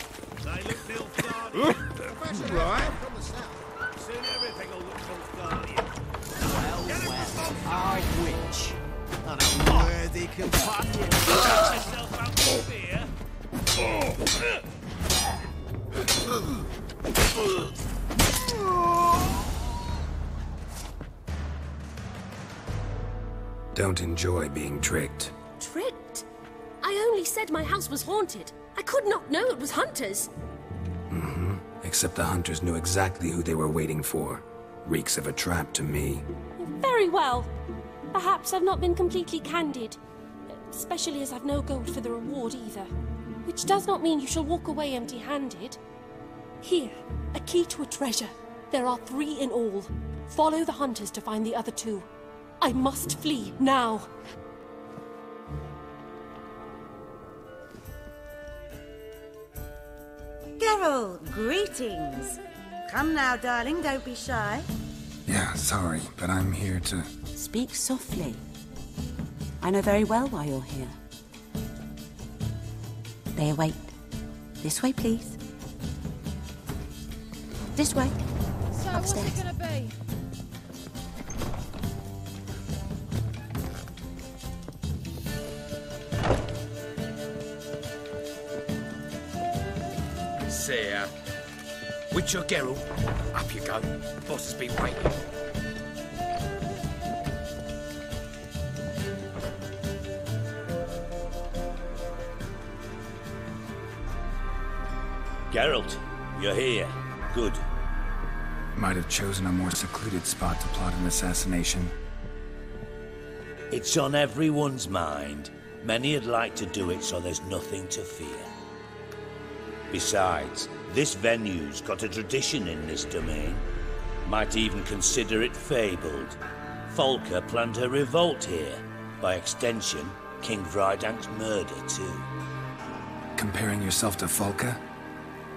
Speaker 18: They look Nilfgaardian.
Speaker 1: Fashion
Speaker 5: Right.
Speaker 1: from the south.
Speaker 18: Soon everything will look Nilfgaardian.
Speaker 19: I witch. And a worthy companion.
Speaker 18: Touch yourself out with fear.
Speaker 2: Don't enjoy being tricked.
Speaker 9: Tricked? I only said my house was haunted. I could not know it was hunters.
Speaker 2: Mm-hmm. Except the hunters knew exactly who they were waiting for. Reeks of a trap to me.
Speaker 9: Very well. Perhaps I've not been completely candid. Especially as I've no gold for the reward either. Which does not mean you shall walk away empty-handed. Here, a key to a treasure. There are 3 in all. Follow the hunters to find the other 2. I must flee now.
Speaker 10: Geralt, greetings. Come now, darling, don't be shy.
Speaker 2: Yeah, sorry, but I'm here to...
Speaker 14: Speak softly. I know very well why you're here. They await. This way, please. This way.
Speaker 20: So
Speaker 14: Upstairs.
Speaker 20: what's it gonna be?
Speaker 6: Sir. Witcher Geralt, up you go. Boss has been waiting.
Speaker 22: Geralt, you're here. Good.
Speaker 2: Might have chosen a more secluded spot to plot an assassination.
Speaker 22: It's on everyone's mind. Many would like to do it so there's nothing to fear. Besides, this venue's got a tradition in this domain. Might even consider it fabled. Folka planned her revolt here. By extension, King Vrydank's murder too.
Speaker 2: Comparing yourself to Folka?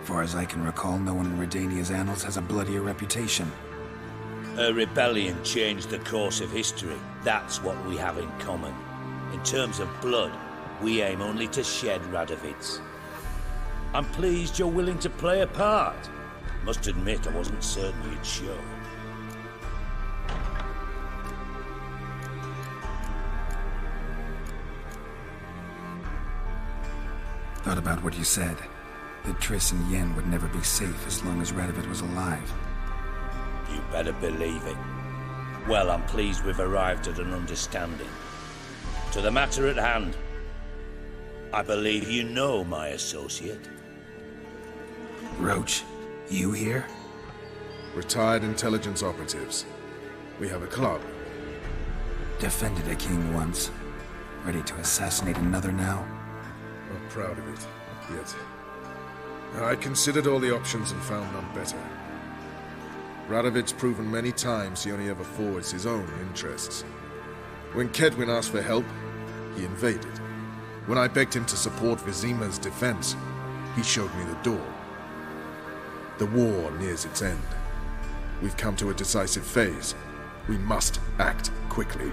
Speaker 2: Far as I can recall, no one in Redania's annals has a bloodier reputation.
Speaker 22: Her rebellion changed the course of history. That's what we have in common. In terms of blood, we aim only to shed Radovid's. I'm pleased you're willing to play a part. Must admit, I wasn't certain you'd show.
Speaker 2: Thought about what you said. That Triss and Yen would never be safe as long as Radovid was alive.
Speaker 22: You better believe it. Well, I'm pleased we've arrived at an understanding. To the matter at hand. I believe you know my associate.
Speaker 2: Roach, you here?
Speaker 5: Retired intelligence operatives. We have a club.
Speaker 2: Defended a king once. Ready to assassinate another now?
Speaker 5: Not proud of it, yet. I considered all the options and found none better. Radovid's proven many times he only ever forwards his own interests. When Kedwin asked for help, he invaded. When I begged him to support Vizima's defense, he showed me the door. The war nears its end. We've come to a decisive phase. We must act quickly.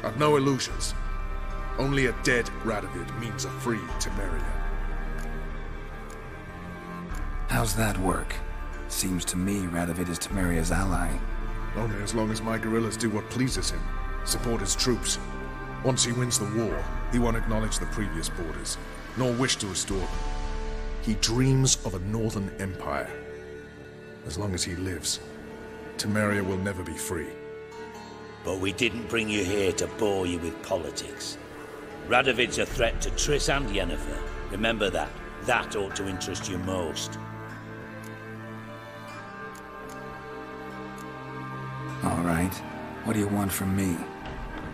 Speaker 5: I've no illusions. Only a dead Radovid means a free Temeria.
Speaker 2: How's that work? Seems to me Radovid is Temeria's ally.
Speaker 5: Only as long as my guerrillas do what pleases him, support his troops. Once he wins the war, he won't acknowledge the previous borders, nor wish to restore them. He dreams of a northern empire. As long as he lives, Temeria will never be free.
Speaker 22: But we didn't bring you here to bore you with politics. Radovid's a threat to Triss and Yennefer. Remember that. That ought to interest you most.
Speaker 2: All right. What do you want from me?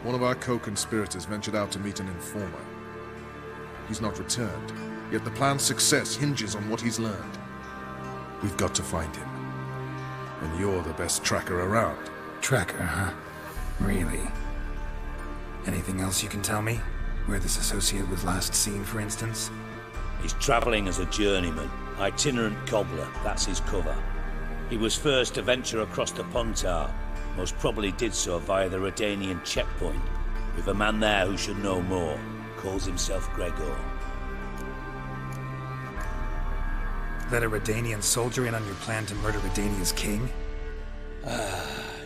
Speaker 5: One of our co-conspirators ventured out to meet an informer. He's not returned, yet the plan's success hinges on what he's learned. We've got to find him. And you're the best tracker around.
Speaker 2: Tracker, huh? Really? Anything else you can tell me? Where this associate was last seen, for instance?
Speaker 22: He's travelling as a journeyman, itinerant cobbler, that's his cover. He was first to venture across the Pontar, most probably did so via the Redanian checkpoint, with a man there who should know more, calls himself Gregor.
Speaker 2: Let a Redanian soldier in on your plan to murder Redania's king?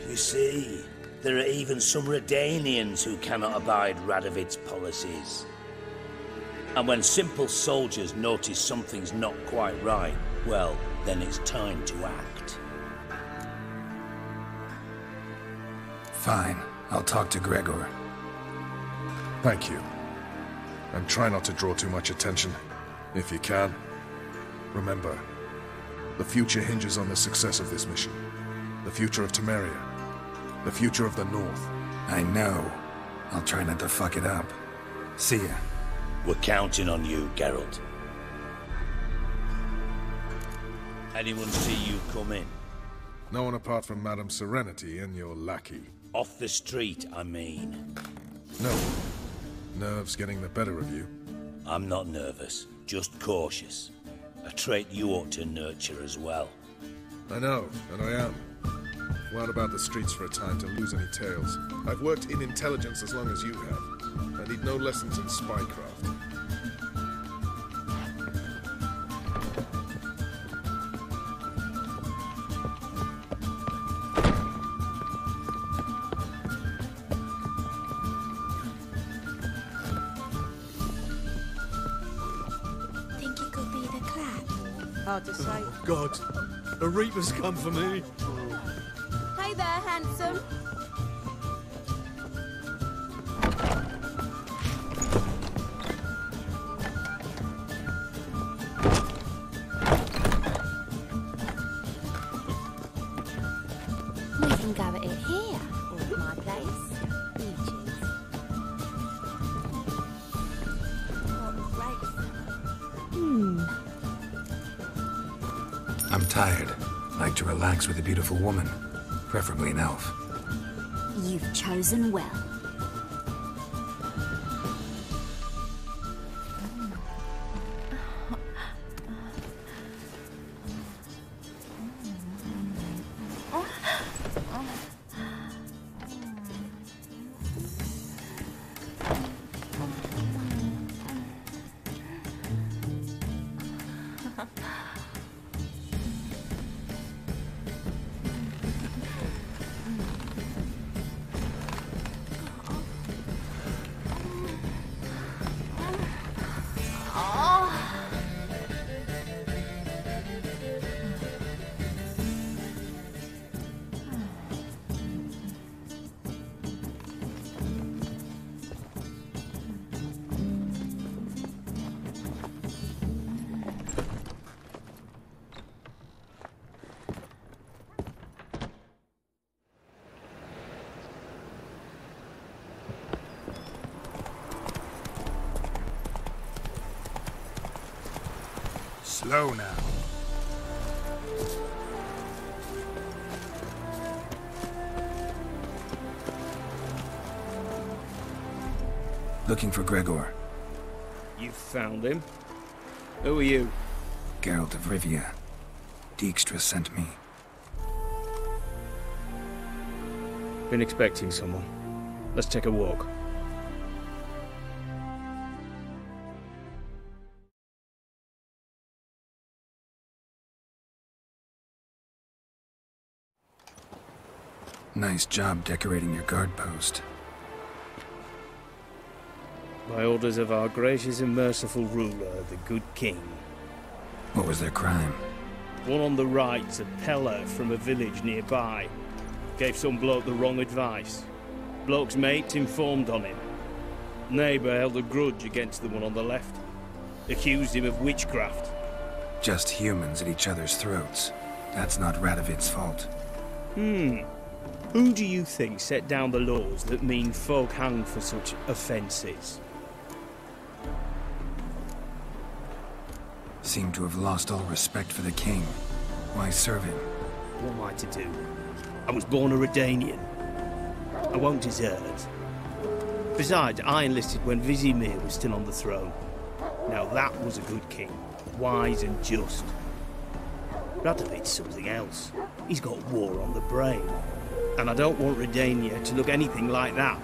Speaker 22: You see, there are even some Redanians who cannot abide Radovid's policies. And when simple soldiers notice something's not quite right, well, then it's time to act.
Speaker 2: Fine. I'll talk to Gregor.
Speaker 5: Thank you. And try not to draw too much attention, if you can. Remember, the future hinges on the success of this mission. The future of Temeria. The future of the North.
Speaker 2: I know. I'll try not to fuck it up. See ya.
Speaker 22: We're counting on you, Geralt. Anyone see you come in?
Speaker 5: No one apart from Madame Serenity and your lackey.
Speaker 22: Off the street, I mean.
Speaker 5: No. Nerves getting the better of you.
Speaker 22: I'm not nervous, just cautious. A trait you ought to nurture as well.
Speaker 5: I know, and I am. Wound about the streets for a time to lose any tales. I've worked in intelligence as long as you have. I need no lessons in spycraft.
Speaker 20: Think it could be the clap?
Speaker 10: Hard to say.
Speaker 8: Oh, God. A Reaper's come for me.
Speaker 10: Hey there, handsome.
Speaker 20: We can go at it here, or at my place. You choose.
Speaker 2: I'm tired. Like to relax with a beautiful woman. Preferably an elf.
Speaker 23: You've chosen well.
Speaker 2: Slow now. Looking for Gregor.
Speaker 8: You found him? Who are you?
Speaker 2: Geralt of Rivia. Dijkstra sent me.
Speaker 8: Been expecting someone. Let's take a walk.
Speaker 2: Nice job decorating your guard post.
Speaker 8: By orders of our gracious and merciful ruler, the good king.
Speaker 2: What was their crime?
Speaker 8: One on the right's a peller from a village nearby. Gave some bloke the wrong advice. Bloke's mate informed on him. Neighbour held a grudge against the one on the left. Accused him of witchcraft.
Speaker 2: Just humans at each other's throats. That's not Radovid's fault.
Speaker 8: Who do you think set down the laws that mean folk hang for such offences?
Speaker 2: Seem to have lost all respect for the king. Why serve him?
Speaker 8: What am I to do? I was born a Redanian. I won't desert. Besides, I enlisted when Wiedźmin was still on the throne. Now that was a good king. Wise and just. Radovid's something else. He's got war on the brain. And I don't want Redania to look anything like that.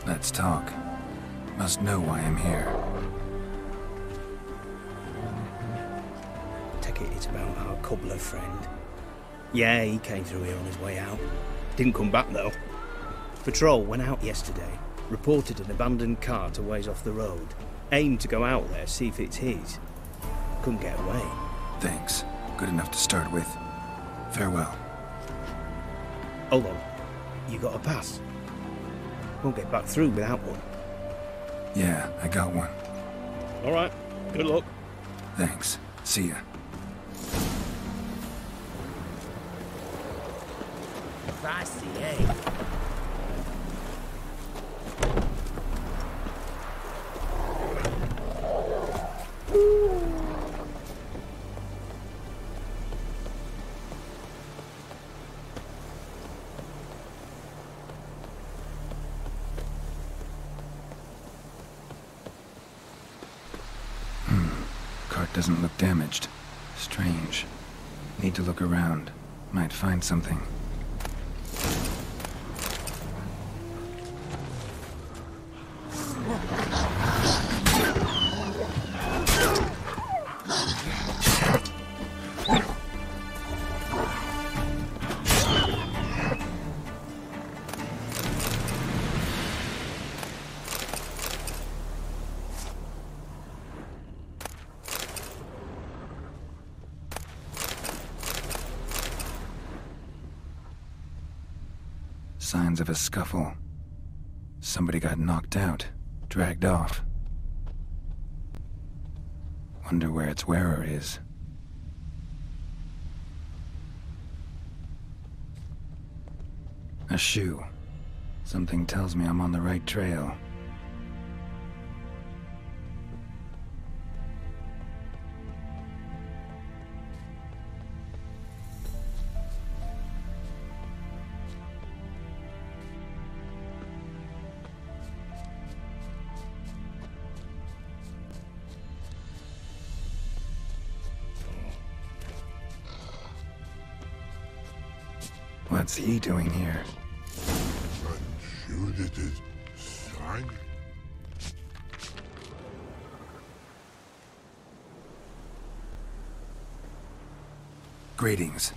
Speaker 2: Let's talk. Must know why I'm here.
Speaker 8: Take it it's about our cobbler friend. Yeah, he came through here on his way out. Didn't come back though. Patrol went out yesterday. Reported an abandoned cart a ways off the road. Aimed to go out there, see if it's his. Couldn't get away.
Speaker 2: Thanks. Good enough to start with. Farewell.
Speaker 8: Hold on. You got a pass? Won't get back through without one.
Speaker 2: Yeah, I got one.
Speaker 8: Alright. Good luck.
Speaker 2: Thanks. See ya.
Speaker 6: Fancy, eh?
Speaker 2: Cart doesn't look damaged. Strange. Need to look around. Might find something. Signs of a scuffle. Somebody got knocked out, dragged off. Wonder where its wearer is. A shoe. Something tells me I'm on the right trail. What's he doing here? Greetings.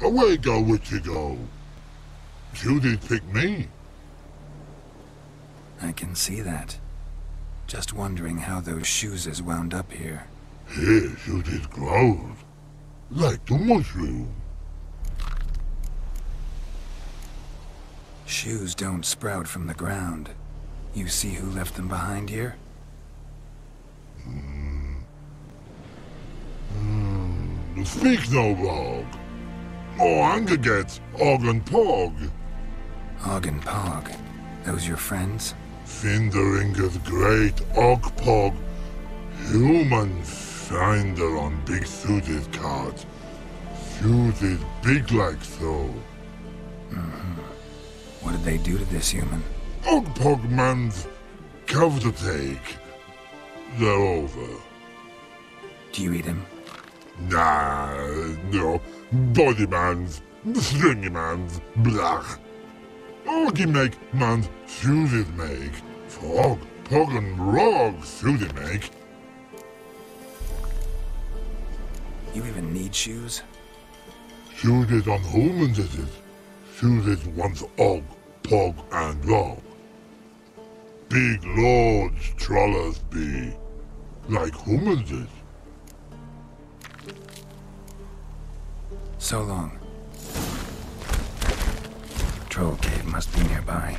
Speaker 3: Away go, witchy go. You did pick me.
Speaker 2: I can see that. Just wondering how those shoes is wound up here.
Speaker 3: Here, you did grow. Like the mushroom.
Speaker 2: Shoes don't sprout from the ground. You see who left them behind here?
Speaker 3: Speak no wrong. Oh, anger gets Og and Pog.
Speaker 2: Og and Pog? Those your friends?
Speaker 3: Finderinger's great Og Pog. Human finder on big suited cards. Suited big like so.
Speaker 2: What did they do to this human?
Speaker 3: Og Pog man's cover to take. They're over.
Speaker 2: Do you eat him?
Speaker 3: Nah, no. Body man's, stringy man's, blach. Oggy make man's suited make. Frog, Pog and Rog suited make.
Speaker 2: You even need shoes?
Speaker 3: Shoes is on humans is it? Shoes is once og, pog, and log. Big lords trollers be, like humans is.
Speaker 2: So long. Troll cave must be nearby.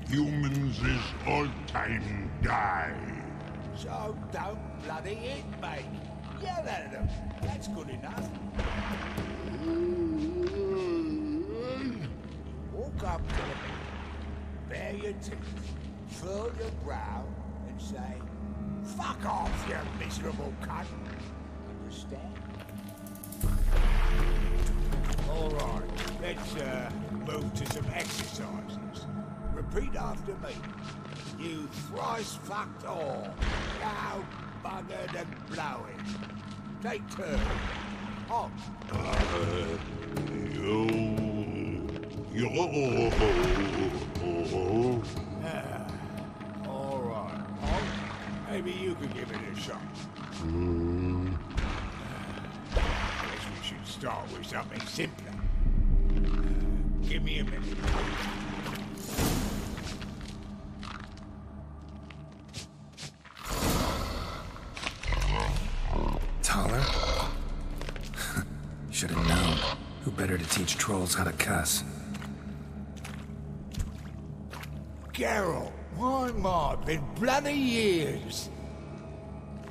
Speaker 3: Humans is all time die.
Speaker 1: So don't bloody hit me. Yell at them. That's good enough. Walk up to them, bare your teeth, furl your brow, and say, "Fuck off, you miserable cunt." Understand? All right, let's move to some exercises. Repeat after me. You thrice fucked all. Now buggered and blowing. Take turns. On. All right. On. Maybe you could give it a shot. Guess we should start with something simpler. Give me a minute.
Speaker 2: Taller? Should have known. Who better to teach trolls how to cuss?
Speaker 1: Geralt, my, been bloody years.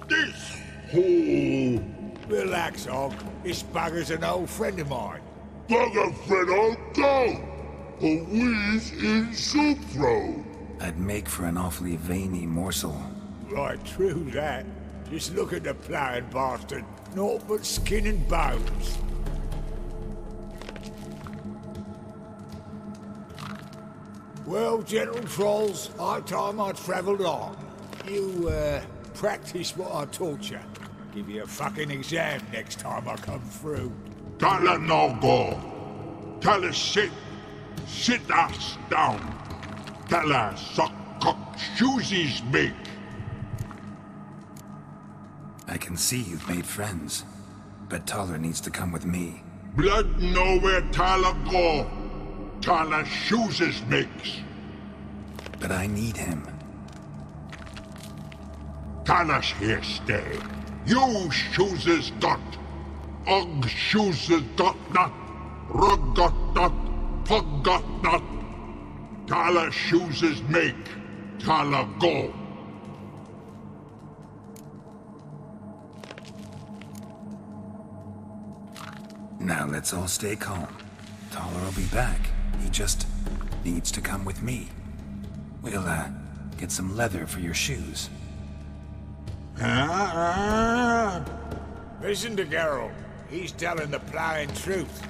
Speaker 3: This hole.
Speaker 1: Relax, Og. This bugger's an old friend of mine.
Speaker 3: Bugger friend I'll go. A whiz in soup throw.
Speaker 2: I'd make for an awfully veiny morsel.
Speaker 1: Right, true that. Just look at the ploughing bastard. Naught but skin and bones. Well, General Trolls, high time I travelled on. You, practice what I taught you. Give you a fucking exam next time I come through.
Speaker 3: Tell her no go. Tell her sit. Sit ass down. Tell her suck cock shoesies make.
Speaker 2: I can see you've made friends, but Taller needs to come with me.
Speaker 3: Blood know where Taller go. Taller shoeses makes.
Speaker 2: But I need him.
Speaker 3: Taller's here stay. You shoeses got. Og shoeses got not. Rug got not. Pug got not. Taller shoeses make. Taller go.
Speaker 2: Now let's all stay calm. Taller will be back. He just needs to come with me. We'll, get some leather for your shoes.
Speaker 1: Listen to Geralt. He's telling the ploughing truth.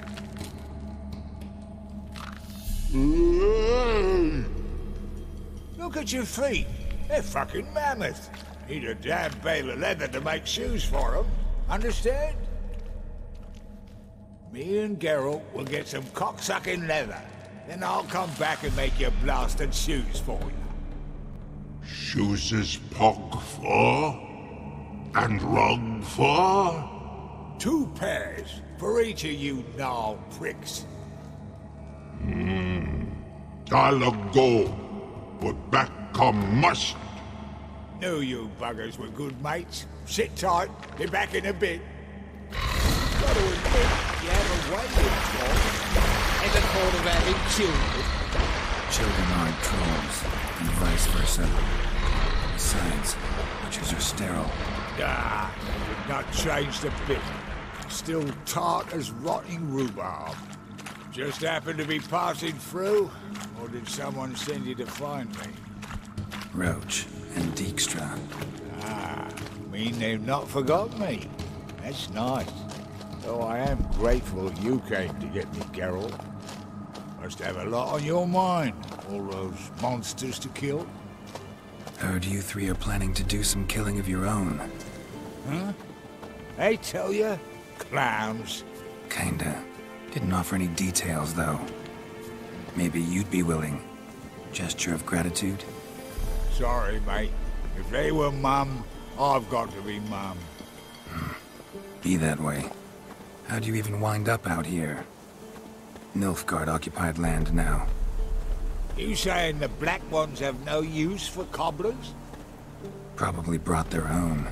Speaker 1: Look at your feet. They're fucking mammoth. Need a damn bale of leather to make shoes for them. Understand? Me and Geralt will get some cocksucking leather. Then I'll come back and make your blasted shoes for you.
Speaker 3: Shoes is pog for? And rug for?
Speaker 1: 2 pairs for each of you gnarled pricks.
Speaker 3: Taller go. But back come must.
Speaker 1: Knew you buggers were good mates. Sit tight. Be back in a bit. Got to admit, you have a way with trolls. And the thought of having children.
Speaker 2: Children aren't trolls, and vice versa. Besides, witches are sterile.
Speaker 1: Ah, not changed a bit. Still tart as rotting rhubarb. Just happened to be passing through, or did someone send you to find me?
Speaker 2: Roach and Deke Dijkstra.
Speaker 1: Ah, mean they've not forgotten me. That's nice. Though I am grateful you came to get me, Geralt. Must have a lot on your mind, all those monsters to kill.
Speaker 2: Heard you three are planning to do some killing of your own.
Speaker 1: Huh? They tell you? Clowns.
Speaker 2: Kinda. Didn't offer any details, though. Maybe you'd be willing. Gesture of gratitude?
Speaker 1: Sorry, mate. If they were Mum, I've got to be Mum.
Speaker 2: Be that way. How'd you even wind up out here? Nilfgaard-occupied land now.
Speaker 1: You saying the Black Ones have no use for cobblers?
Speaker 2: Probably brought their own.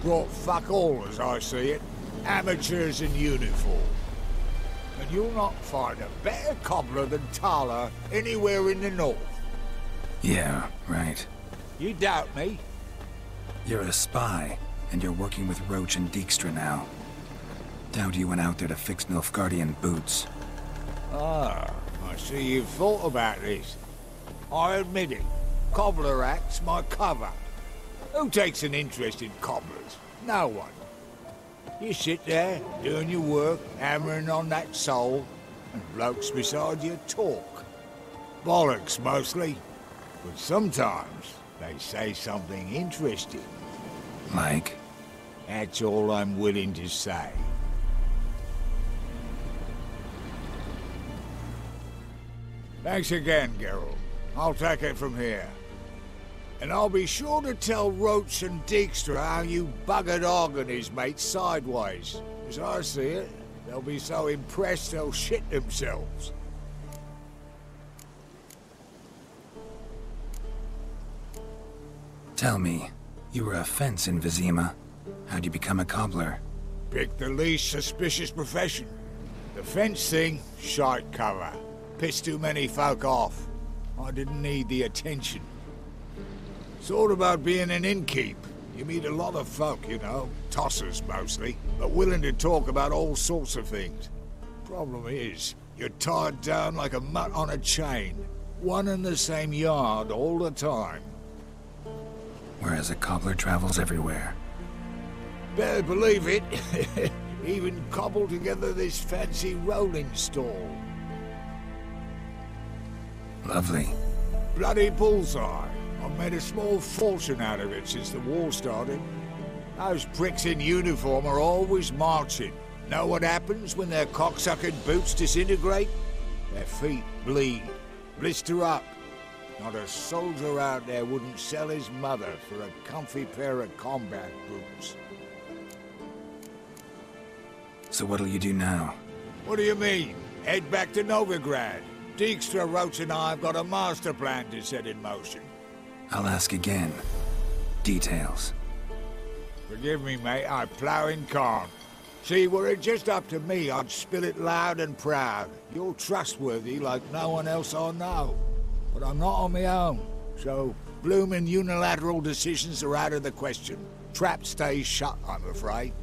Speaker 1: Brought fuck all, as I see it. Amateurs in uniform. And you'll not find a better cobbler than Tala anywhere in the north.
Speaker 2: Yeah, right.
Speaker 1: You doubt me?
Speaker 2: You're a spy, and you're working with Roach and Dijkstra now. Doubt you went out there to fix Nilfgaardian boots.
Speaker 1: Ah, I see you've thought about this. I admit it. Cobbler act's my cover. Who takes an interest in cobblers? No one. You sit there, doing your work, hammering on that sole, and blokes beside you talk. Bollocks, mostly. But sometimes they say something interesting.
Speaker 2: Like?
Speaker 1: That's all I'm willing to say. Thanks again, Geralt. I'll take it from here. And I'll be sure to tell Roach and Dijkstra how you buggered Og and his mates sideways. As I see it, they'll be so impressed they'll shit themselves.
Speaker 2: Tell me, you were a fence in Vizima. How'd you become a cobbler?
Speaker 1: Pick the least suspicious profession. The fence thing, shite cover. Pissed too many folk off. I didn't need the attention. Sort about being an innkeep. You meet a lot of folk, you know. Tossers, mostly. But willing to talk about all sorts of things. Problem is, you're tied down like a mutt on a chain. One and the same yard all the time.
Speaker 2: Whereas a cobbler travels everywhere.
Speaker 1: Better believe it. Even cobbled together this fancy rolling stall.
Speaker 2: Lovely.
Speaker 1: Bloody bullseye. I've made a small fortune out of it since the war started. Those pricks in uniform are always marching. Know what happens when their cocksuckered boots disintegrate? Their feet bleed, blister up. Not a soldier out there wouldn't sell his mother for a comfy pair of combat boots.
Speaker 2: So what'll you do now?
Speaker 1: What do you mean? Head back to Novigrad. Dijkstra, Roach and I have got a master plan to set in motion.
Speaker 2: I'll ask again. Details.
Speaker 1: Forgive me, mate, I plough in can't. See, were it just up to me, I'd spill it loud and proud. You're trustworthy like no one else I know. But I'm not on my own, so bloomin' unilateral decisions are out of the question. Trap stays shut, I'm afraid.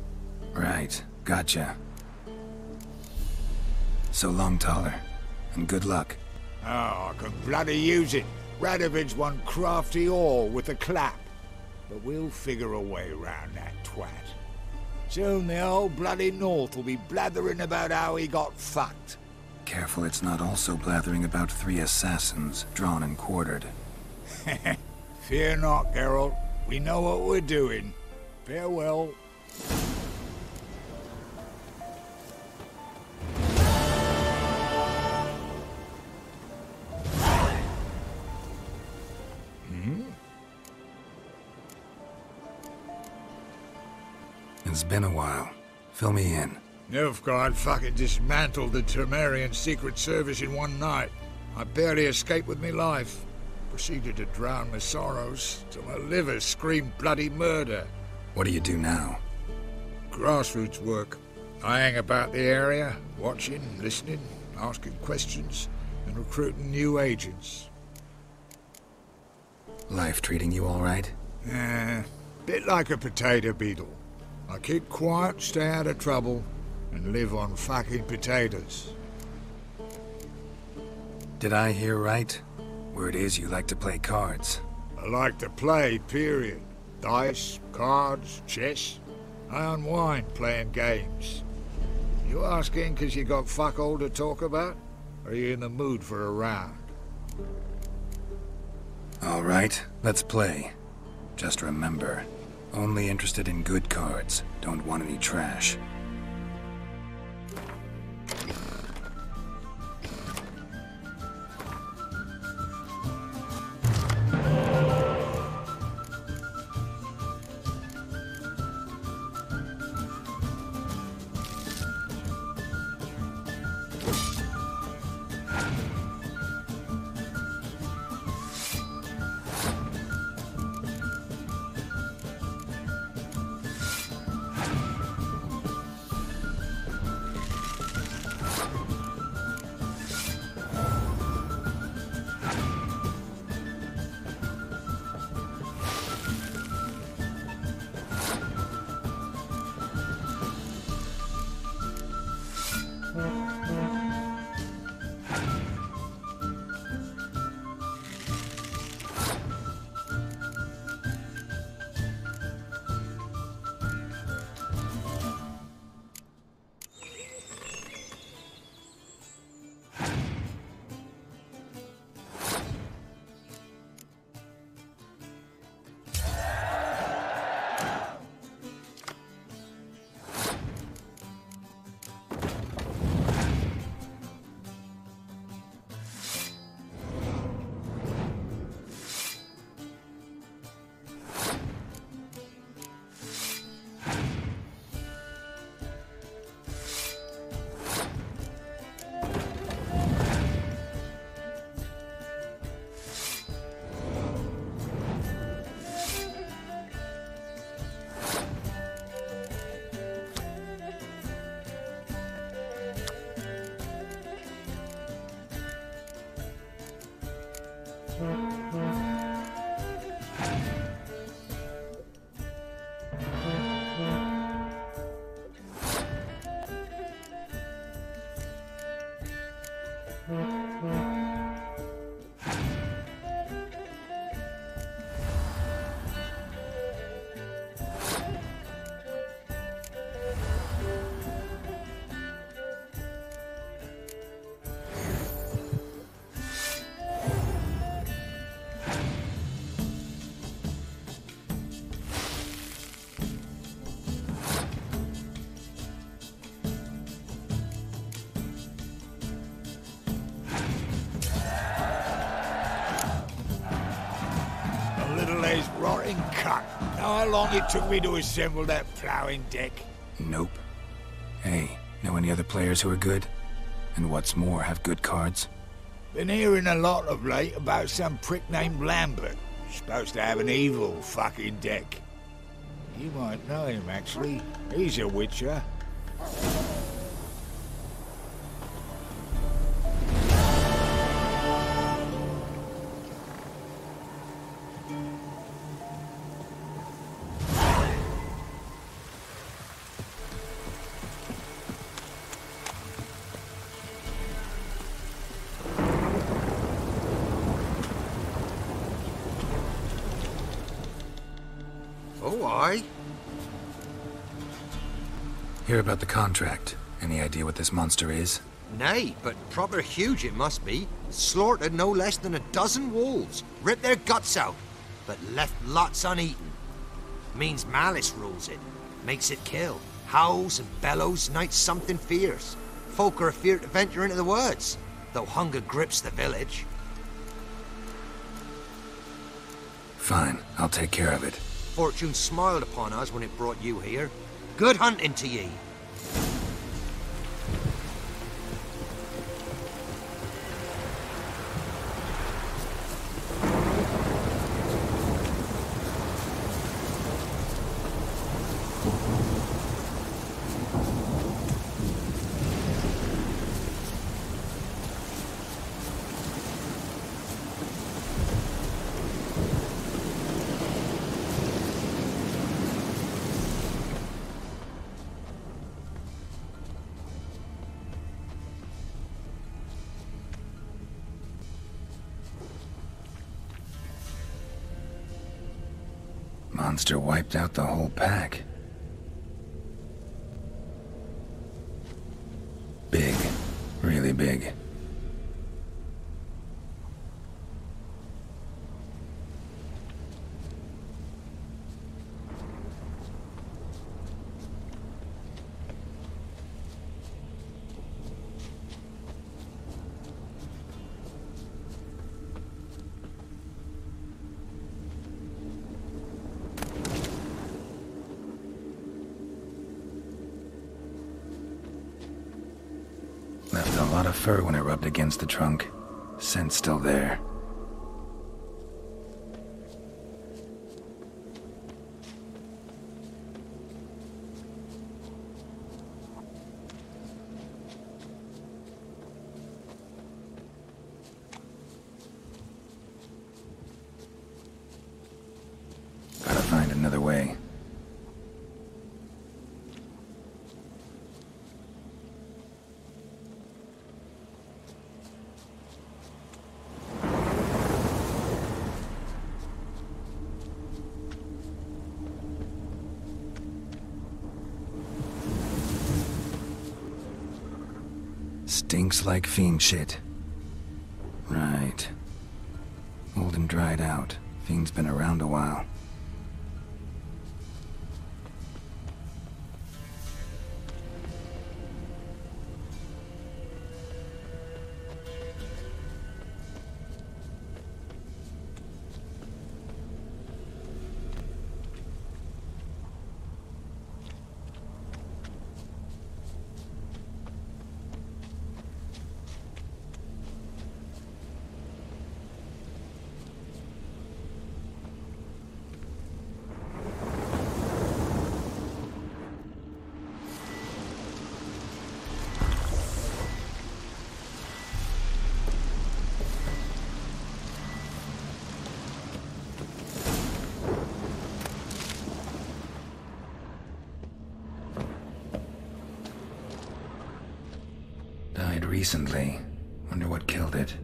Speaker 2: Right, gotcha. So long, Taller, and good luck.
Speaker 1: Oh, I can bloody use it. Radovid's one crafty ore with a clap. But we'll figure a way around that twat. Soon the whole bloody North will be blathering about how he got fucked.
Speaker 2: Careful it's not also blathering about 3 assassins, drawn and quartered.
Speaker 1: Fear not, Geralt. We know what we're doing. Farewell.
Speaker 2: It's been a while. Fill me in.
Speaker 1: Nilfgaard fucking dismantled the Temerian Secret Service in one night. I barely escaped with my life. Proceeded to drown my sorrows till my liver screamed bloody murder.
Speaker 2: What do you do now?
Speaker 1: Grassroots work. I hang about the area, watching, listening, asking questions, and recruiting new agents.
Speaker 2: Life treating you all right?
Speaker 1: Bit like a potato beetle. I keep quiet, stay out of trouble, and live on fucking potatoes.
Speaker 2: Did I hear right? Word is you like to play cards.
Speaker 1: I like to play, period. Dice, cards, chess. I unwind playing games. You asking because you got fuck all to talk about? Or are you in the mood for a round?
Speaker 2: All right, let's play. Just remember, only interested in good cards. Don't want any trash.
Speaker 1: Rotting cunt. Know how long it took me to assemble that ploughing deck?
Speaker 2: Nope. Hey, know any other players who are good? And what's more, have good cards?
Speaker 1: Been hearing a lot of late about some prick named Lambert. Supposed to have an evil fucking deck. You might know him, actually. He's a witcher.
Speaker 7: Oh, aye.
Speaker 2: Hear about the contract. Any idea what this monster is?
Speaker 7: Nay, but proper huge it must be. Slaughtered no less than 12 wolves. Ripped their guts out, but left lots uneaten. Means malice rules it. Makes it kill. Howls and bellows, nights something fierce. Folk are afeard to venture into the woods, though hunger grips the village.
Speaker 2: Fine, I'll take care of it.
Speaker 7: Fortune smiled upon us when it brought you here. Good hunting to ye.
Speaker 2: Monster wiped out the whole pack. Big. Really big. Left a lot of fur when it rubbed against the trunk. Scent's still there. Gotta find another way. Stinks like fiend shit. Right. Old and dried out. Fiend's been around a while. Died recently. Wonder what killed it.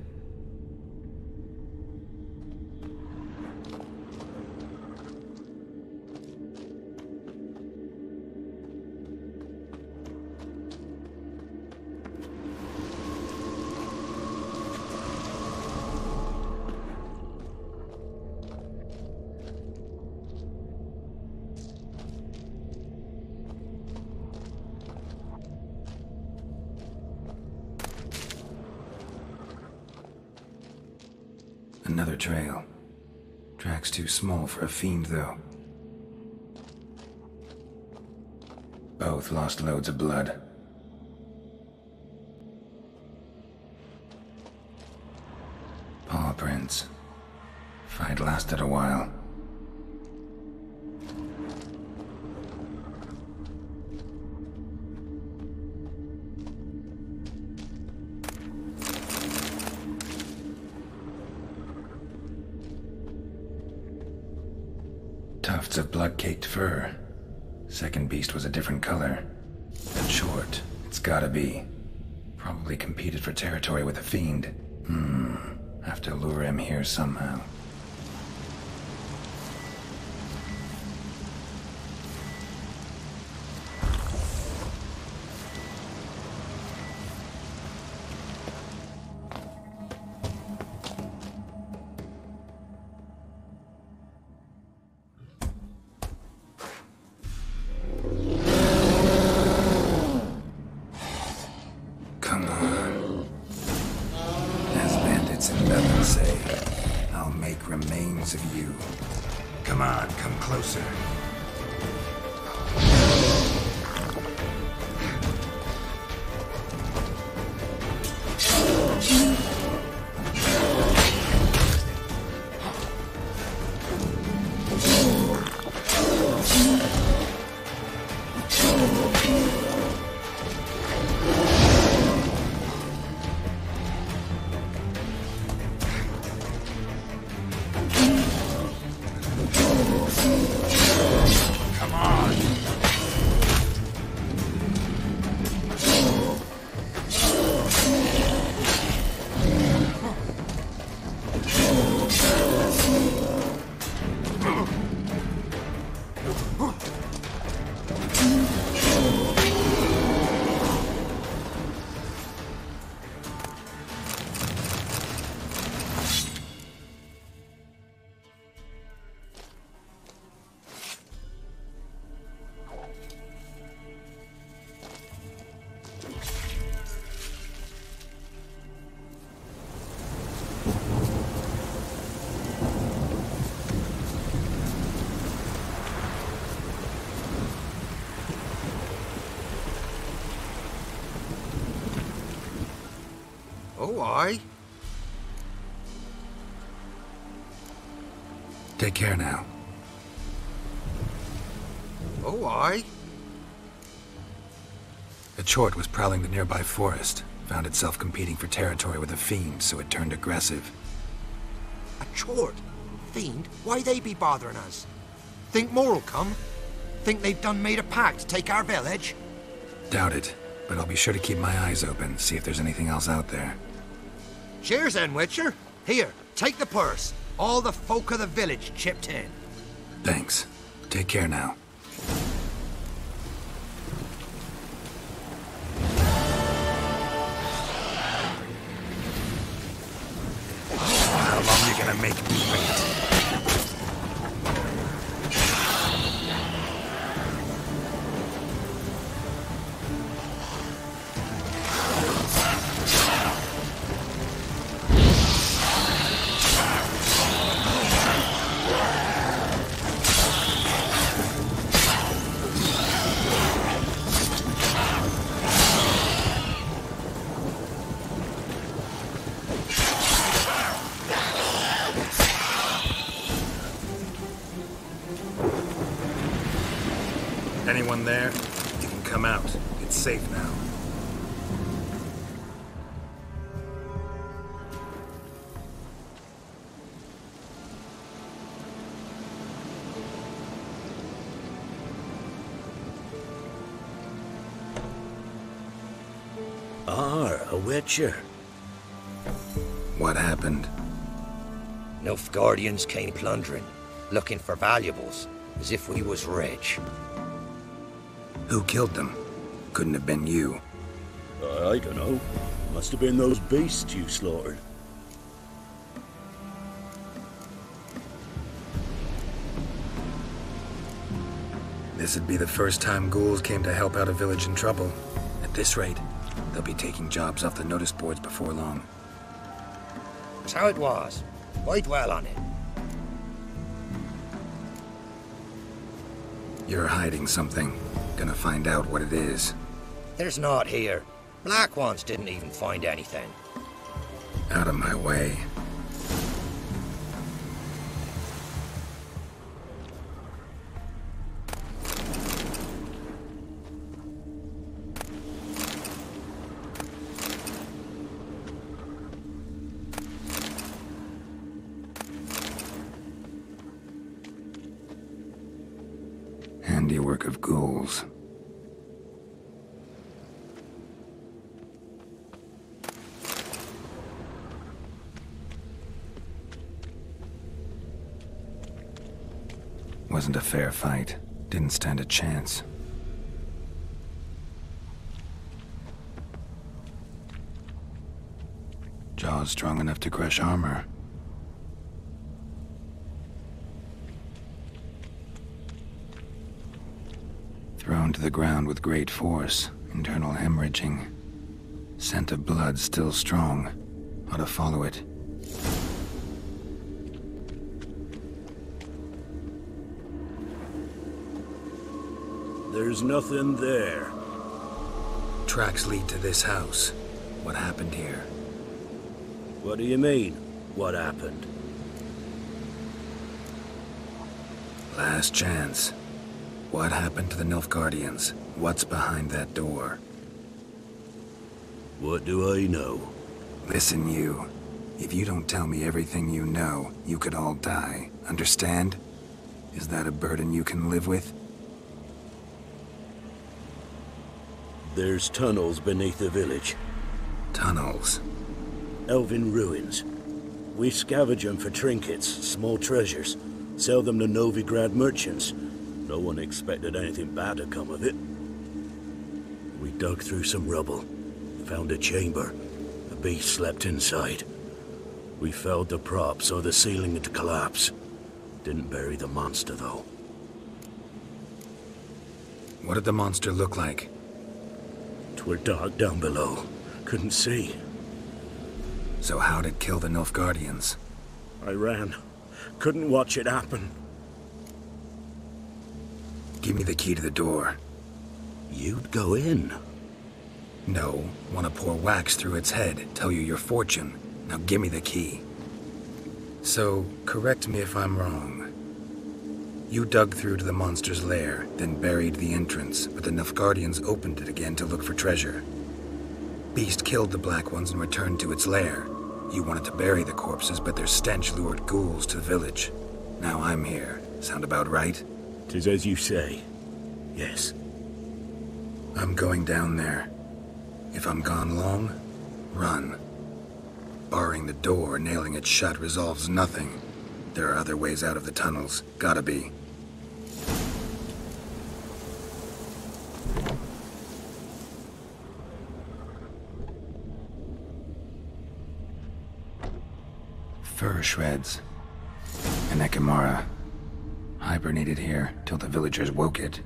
Speaker 2: Another trail. Track's too small for a fiend, though. Both lost loads of blood. Paw prints. Fight lasted a while. Tufts of blood-caked fur. Second beast was a different color. And short. It's gotta be. Probably competed for territory with a fiend. Have to lure him here somehow. Of you. Come on, come closer. Come on!
Speaker 7: Oh, aye.
Speaker 2: Take care now.
Speaker 7: Oh, aye.
Speaker 2: A chort was prowling the nearby forest. Found itself competing for territory with a fiend, so it turned aggressive.
Speaker 7: A chort? Fiend? Why they be bothering us? Think more'll come? Think they've done made a pact to take our village?
Speaker 2: Doubt it, but I'll be sure to keep my eyes open, see if there's anything else out there.
Speaker 7: Cheers then, Witcher. Here, take the purse. All the folk of the village chipped in.
Speaker 2: Thanks. Take care now. How long are you gonna make me wait? Anyone there? You can come out. It's safe now.
Speaker 22: A Witcher.
Speaker 2: What happened?
Speaker 7: Nilfgaardians came plundering, looking for valuables, as if we was rich.
Speaker 2: Who killed them? Couldn't have been you.
Speaker 22: I don't know. Must have been those beasts you slaughtered.
Speaker 2: This'd be the first time ghouls came to help out a village in trouble. At this rate, they'll be taking jobs off the notice boards before long.
Speaker 7: That's how it was. Why dwell on it?
Speaker 2: You're hiding something. Gonna find out what it is.
Speaker 7: There's naught here. Black ones didn't even find anything.
Speaker 2: Out of my way. Handiwork of ghouls. Wasn't a fair fight. Didn't stand a chance. Jaws strong enough to crush armor. Thrown to the ground with great force, internal hemorrhaging. Scent of blood still strong. Ought to follow it.
Speaker 22: There's nothing there.
Speaker 2: Tracks lead to this house. What happened here?
Speaker 22: What do you mean, what happened?
Speaker 2: Last chance. What happened to the Nilfgaardians? What's behind that door?
Speaker 22: What do I know?
Speaker 2: Listen, you. If you don't tell me everything you know, you could all die. Understand? Is that a burden you can live with?
Speaker 22: There's tunnels beneath the village.
Speaker 2: Tunnels?
Speaker 22: Elven ruins. We scavenge them for trinkets, small treasures. Sell them to Novigrad merchants. No one expected anything bad to come of it. We dug through some rubble. Found a chamber. A beast slept inside. We felled the prop so the ceiling had collapsed. Didn't bury the monster, though.
Speaker 2: What did the monster look like?
Speaker 22: 'Twere dark down below. Couldn't see.
Speaker 2: So how'd it kill the Nilfgaardians?
Speaker 22: I ran. Couldn't watch it happen.
Speaker 2: Give me the key to the door.
Speaker 22: You'd go in.
Speaker 2: No, want to pour wax through its head, tell you your fortune. Now give me the key. So, correct me if I'm wrong. You dug through to the monster's lair, then buried the entrance, but the Nilfgaardians opened it again to look for treasure. Beast killed the Black Ones and returned to its lair. You wanted to bury the corpses, but their stench lured ghouls to the village. Now I'm here. Sound about right?
Speaker 22: 'Tis as you say. Yes.
Speaker 2: I'm going down there. If I'm gone long, run. Barring the door, nailing it shut resolves nothing. There are other ways out of the tunnels. Gotta be. Fur shreds. An Ekimara. Hibernated here till the villagers woke it.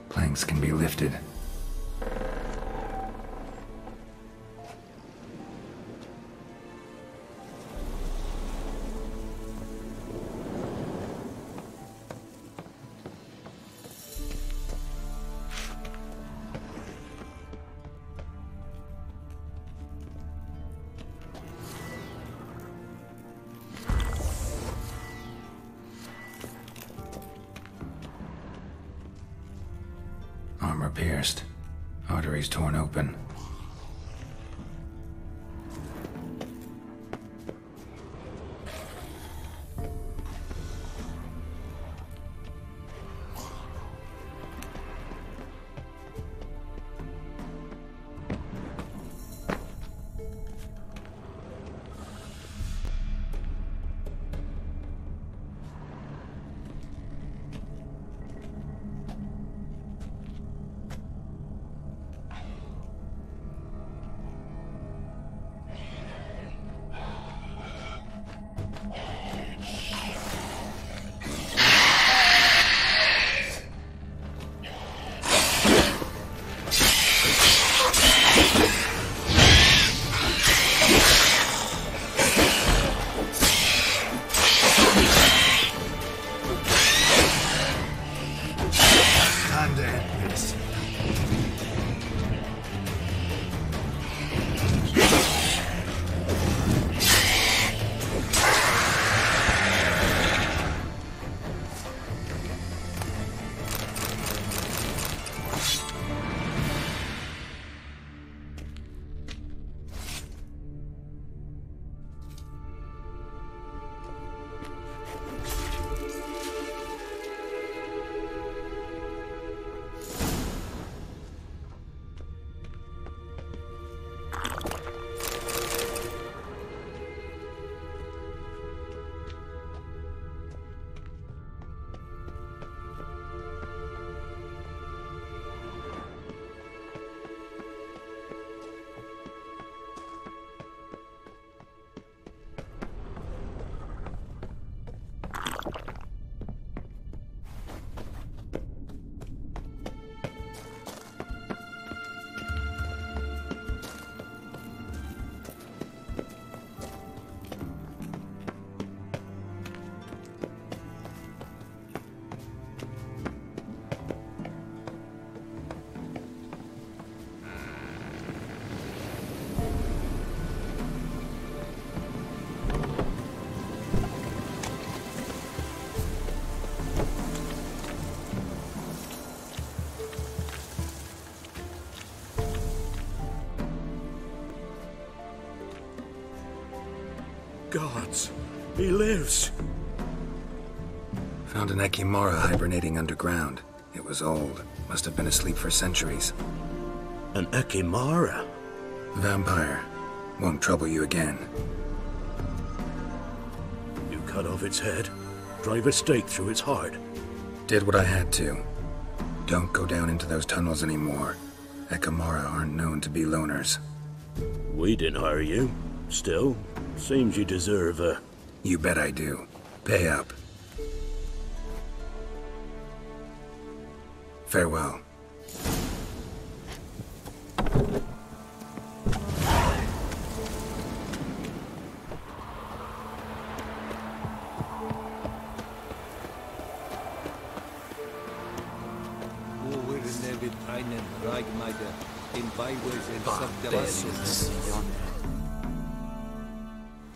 Speaker 2: Planks can be lifted. Armor pierced. Arteries torn open.
Speaker 22: Gods, he lives.
Speaker 2: Found an Ekimara hibernating underground. It was old. Must have been asleep for centuries.
Speaker 22: An Ekimara?
Speaker 2: Vampire. Won't trouble you again.
Speaker 22: You cut off its head, drive a stake through its heart.
Speaker 2: Did what I had to. Don't go down into those tunnels anymore. Ekimara aren't known to be loners.
Speaker 22: We didn't hire you. Still, seems you deserve a...
Speaker 2: You bet I do. Pay up. Farewell.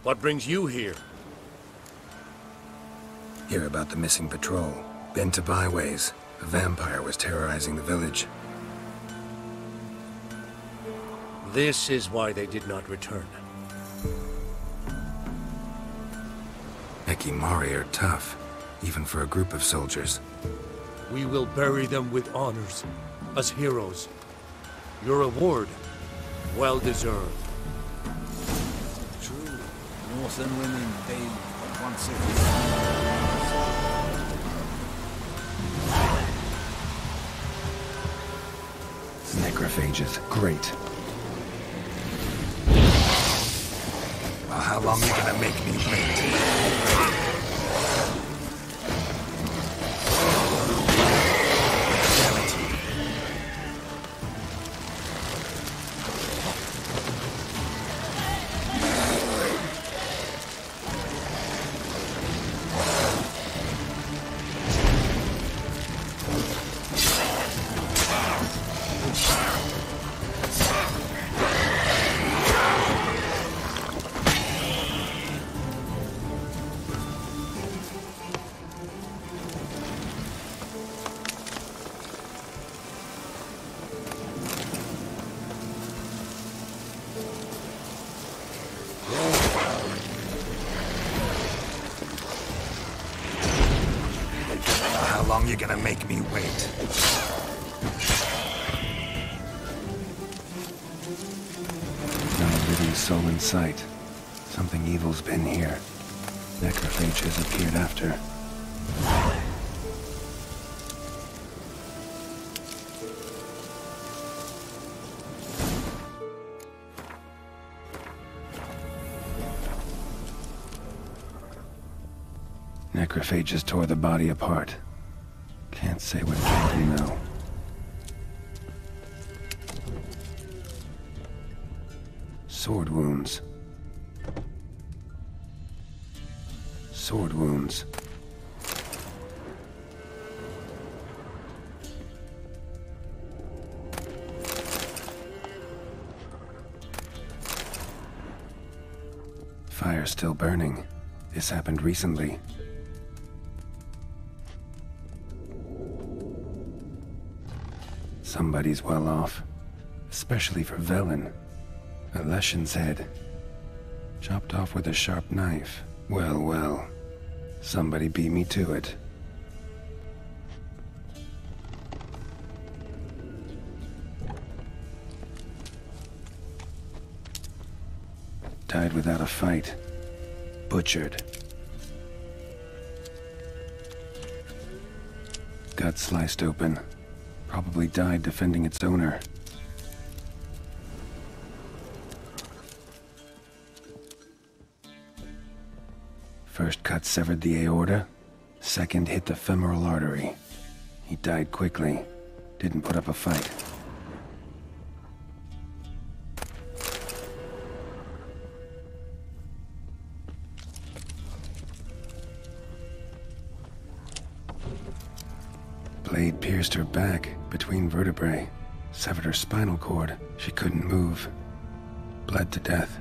Speaker 6: What brings you here?
Speaker 2: Hear about the missing patrol. Been to byways. A vampire was terrorizing the village.
Speaker 6: This is why they did not return.
Speaker 2: Ekimari are tough, even for a group of soldiers.
Speaker 6: We will bury them with honors, as heroes. Your reward, well deserved.
Speaker 1: True. Northern women bathe once every 6 months.
Speaker 2: Necrophages, great. Well, how long are you gonna make me wait? How long you gonna make me wait? No living soul in sight. Something evil's been here. Necrophages appeared after. Necrophages tore the body apart. Can't say what killed him, though. Sword wounds. Sword wounds. Fire's still burning. This happened recently. Somebody's well off, especially for Velen. A Leshen's head, chopped off with a sharp knife. Well, well, somebody beat me to it. Died without a fight. Butchered. Gut sliced open. Probably died defending its owner. First cut severed the aorta. Second hit the femoral artery. He died quickly. Didn't put up a fight. Blade pierced her back, between vertebrae. Severed her spinal cord. She couldn't move. Bled to death.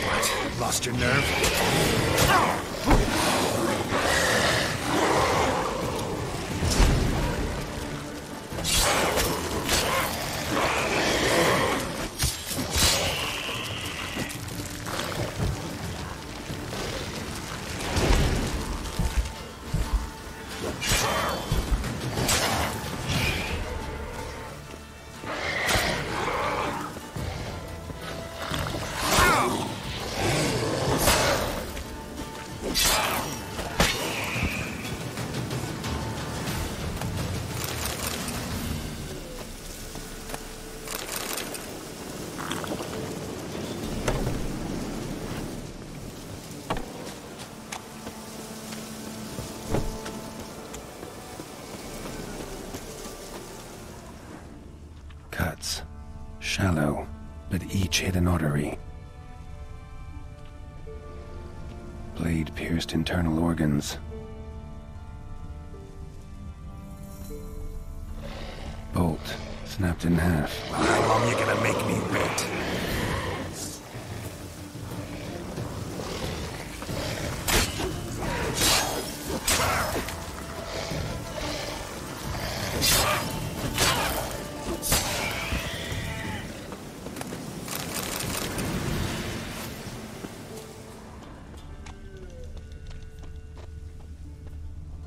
Speaker 2: What? Lost your nerve? Cuts. Shallow, but each hit an artery. Blade pierced internal organs. snapped in half. Well, how long you gonna make me wait?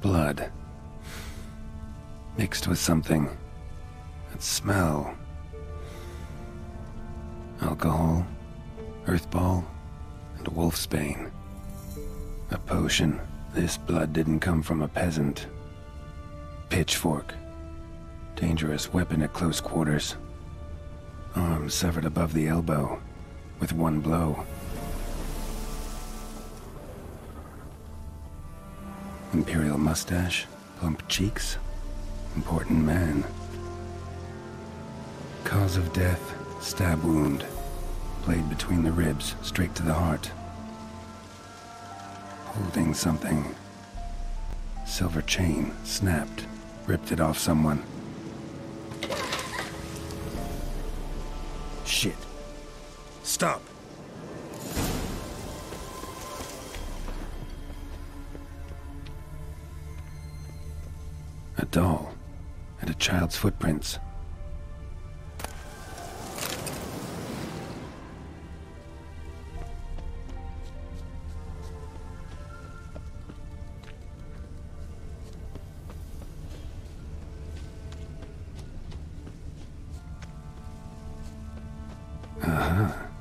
Speaker 2: Blood. Mixed with something. That smell. Alcohol, earthball, and wolfsbane. A potion. This blood didn't come from a peasant. Pitchfork. Dangerous weapon at close quarters. Arm severed above the elbow, with one blow. Imperial mustache, plump cheeks. Important man. Cause of death, stab wound. Blade between the ribs, straight to the heart. Holding something. Silver chain, snapped. Ripped it off someone.
Speaker 5: Shit. Stop.
Speaker 2: A doll. And a child's footprints.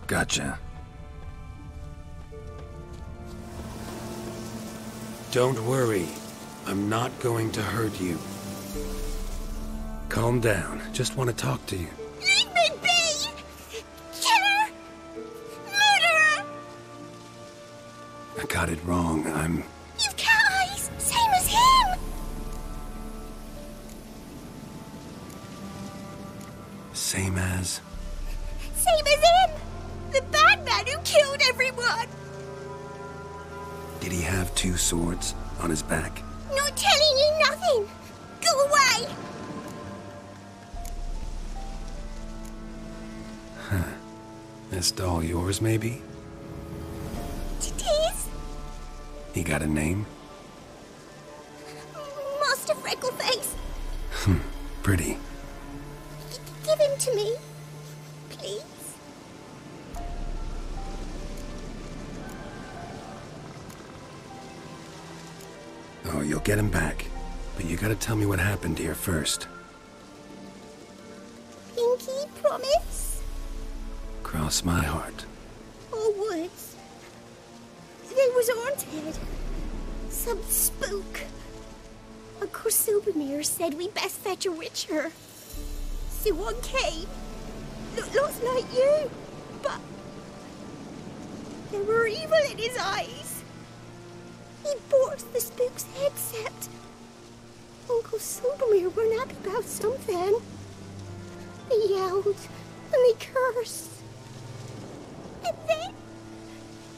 Speaker 2: Gotcha.
Speaker 6: Don't worry. I'm not going to hurt you. Calm down. Just want to talk to you.
Speaker 20: Leave me be! Killer! Murderer!
Speaker 2: I got it wrong.
Speaker 20: You've cat eyes! Same as him!
Speaker 2: Same as?
Speaker 20: Same as him! The bad man who killed everyone!
Speaker 2: Did he have two swords on his back?
Speaker 20: Not telling you nothing! Go away!
Speaker 2: Huh. This doll yours, maybe?
Speaker 20: It is?
Speaker 2: He got a name?
Speaker 20: Master Freckleface.
Speaker 2: Pretty.
Speaker 20: Give him to me. Please.
Speaker 2: Oh, you'll get him back. But you gotta tell me what happened here first.
Speaker 20: Pinky promise?
Speaker 2: Cross my heart.
Speaker 20: Or woods. They was haunted. Some spook. Uncle Silvermere said we best fetch a witcher. So one came. Looked like you, but there were evil in his eyes. He bought the spook's headset. Uncle Silvermere weren't happy about something. They yelled and they cursed. And then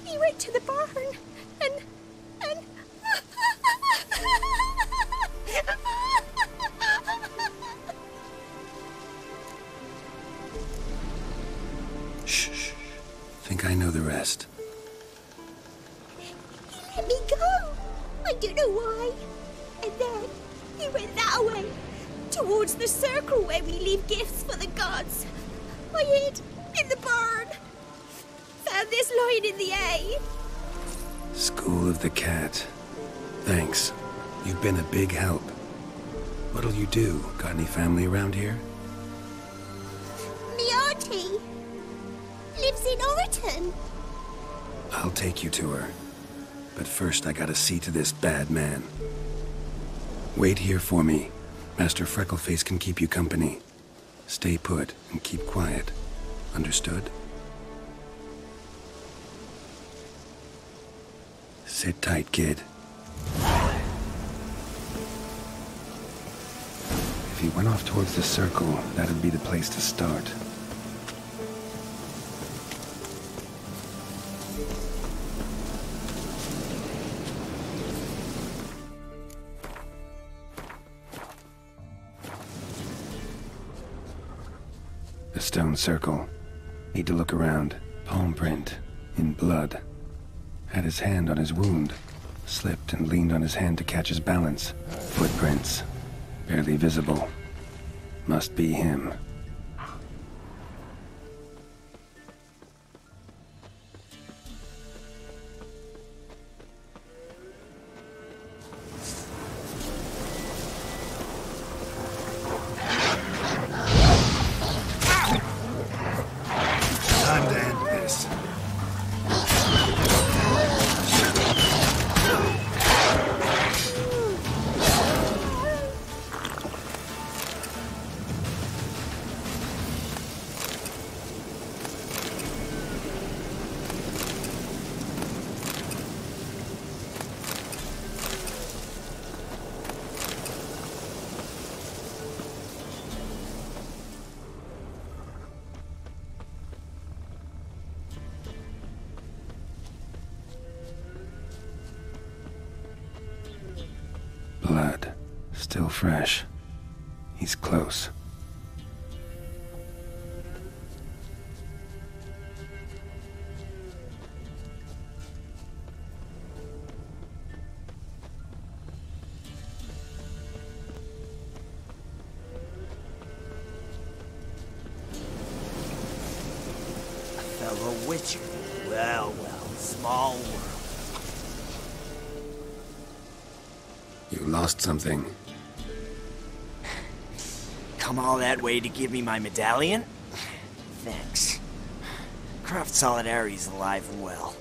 Speaker 20: he went to the barn and
Speaker 2: Shh. Think I know the rest.
Speaker 20: He let me go. I don't know why. And then he went that way, towards the circle where we leave gifts for the gods. I hid in the barn. Found this lying in the hay.
Speaker 2: School of the Cat. Thanks. You've been a big help. What'll you do? Got any family around here?
Speaker 20: Me auntie lives in Overton.
Speaker 2: I'll take you to her. But first I gotta see to this bad man. Wait here for me. Master Freckleface can keep you company. Stay put and keep quiet. Understood? Sit tight, kid. If he went off towards the circle, that'd be the place to start. A stone circle. Need to look around. Palm print. In blood. Had his hand on his wound. Slipped and leaned on his hand to catch his balance. Footprints. Barely visible. Must be him. Time to end this. Blood. Still fresh. He's close.
Speaker 4: A fellow witcher. Well, small world.
Speaker 2: You lost something.
Speaker 4: Come all that way to give me my medallion? Thanks. Craft Solidarity's alive and well.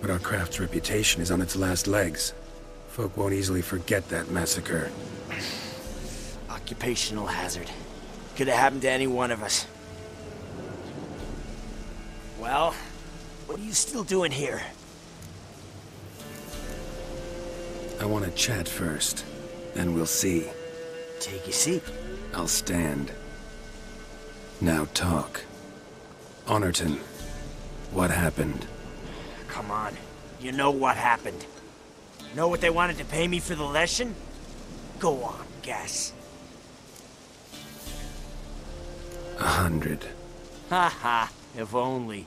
Speaker 2: But our craft's reputation is on its last legs. Folk won't easily forget that massacre.
Speaker 4: Occupational hazard. Could have happened to any one of us. Well, what are you still doing here?
Speaker 2: I want to chat first. Then we'll see.
Speaker 4: Take a seat.
Speaker 2: I'll stand. Now talk. Honorton, what happened?
Speaker 4: Come on. You know what happened. Know what they wanted to pay me for the lesson? Go on, guess.
Speaker 2: 100.
Speaker 4: Haha, if only.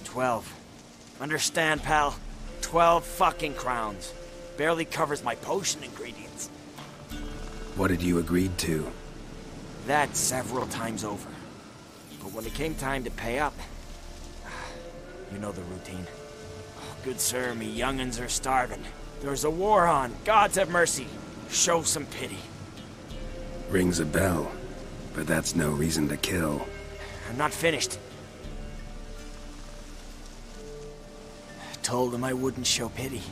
Speaker 4: 12. Understand, pal? 12 fucking crowns. Barely covers my potion ingredients.
Speaker 2: What had you agreed to?
Speaker 4: That several times over. But when it came time to pay up, you know the routine. Oh, good sir, me young'uns are starving. There's a war on. Gods have mercy. Show some pity.
Speaker 2: Rings a bell, but that's no reason to kill.
Speaker 4: I'm not finished. Told them I wouldn't show pity.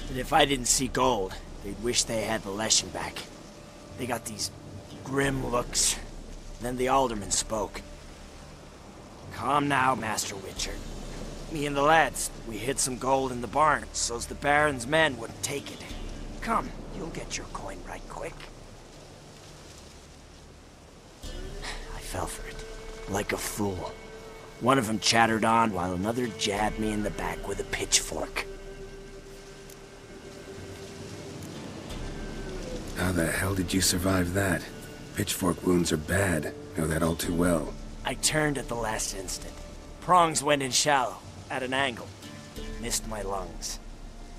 Speaker 4: That if I didn't see gold, they'd wish they had the lesson back. They got these grim looks. Then the alderman spoke. Come now, Master Witcher. Me and the lads, we hid some gold in the barn, so's the Baron's men wouldn't take it. Come, you'll get your coin right quick. I fell for it, like a fool. One of them chattered on while another jabbed me in the back with a pitchfork.
Speaker 2: How the hell did you survive that? Pitchfork wounds are bad. Know that all too well.
Speaker 4: I turned at the last instant. Prongs went in shallow, at an angle. Missed my lungs.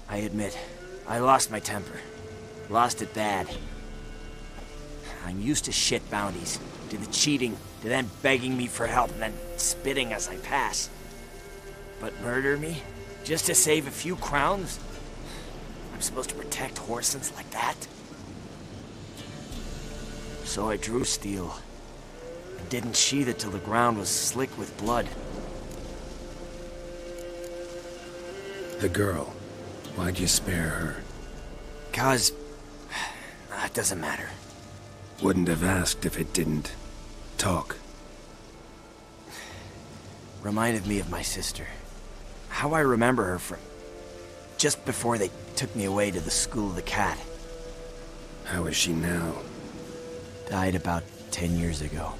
Speaker 4: I admit, I lost my temper. Lost it bad. I'm used to shit bounties, to the cheating, to them begging me for help and then spitting as I pass. But murder me? Just to save a few crowns? I'm supposed to protect Horsens like that? So I drew steel. And didn't sheathe it till the ground was slick with blood.
Speaker 2: The girl. Why'd you spare her?
Speaker 4: 'Cause... it doesn't matter.
Speaker 2: Wouldn't have asked if it didn't. Talk.
Speaker 4: Reminded me of my sister. How I remember her from... just before they took me away to the School of the Cat.
Speaker 2: How is she now?
Speaker 4: Died about 10 years ago.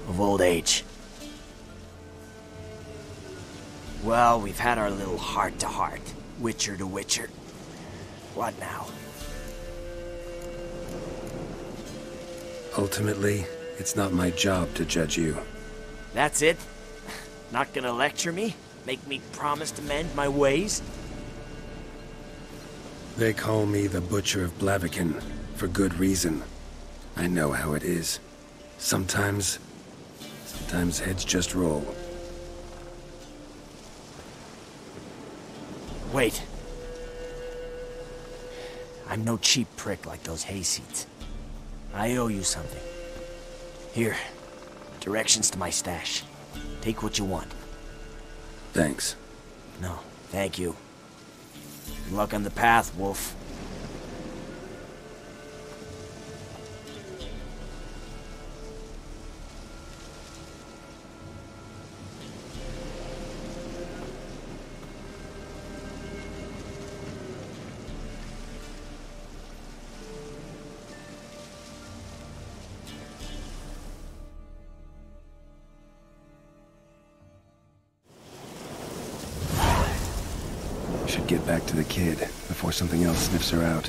Speaker 4: Of old age. Well, we've had our little heart-to-heart. Witcher to Witcher. What now?
Speaker 2: Ultimately, it's not my job to judge you.
Speaker 4: That's it? Not gonna lecture me? Make me promise to mend my ways?
Speaker 2: They call me the Butcher of Blaviken, for good reason. I know how it is. Sometimes heads just roll.
Speaker 4: Wait. I'm no cheap prick like those hayseeds. I owe you something. Here, directions to my stash. Take what you want.
Speaker 2: Thanks.
Speaker 4: No, thank you. Good luck on the path, Wolf.
Speaker 2: Should get back to the kid before something else sniffs her out.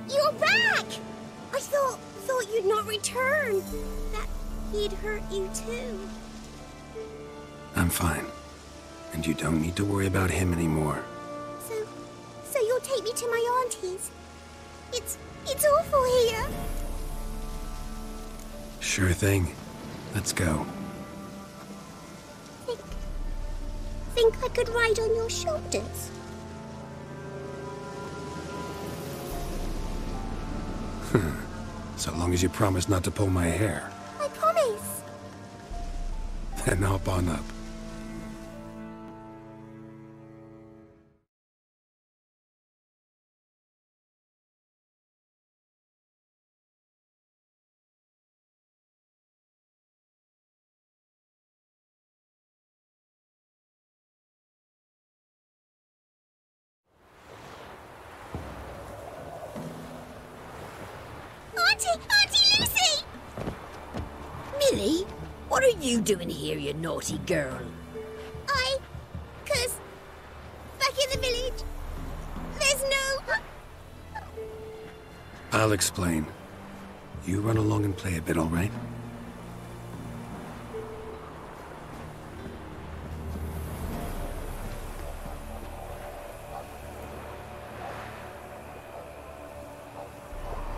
Speaker 20: You're back! I thought you'd not return. That he'd hurt you too.
Speaker 2: I'm fine. And you don't need to worry about him anymore.
Speaker 20: So you'll take me to my auntie's? It's awful here.
Speaker 2: Sure thing. Let's go.
Speaker 20: Think I could ride on your shoulders?
Speaker 2: So long as you promise not to pull my hair.
Speaker 20: I promise.
Speaker 2: Then hop on up.
Speaker 20: Auntie Lucy!
Speaker 15: Millie, what are you doing here, you naughty girl?
Speaker 20: 'Cause back in the village, there's no...
Speaker 2: I'll explain. You run along and play a bit, all right?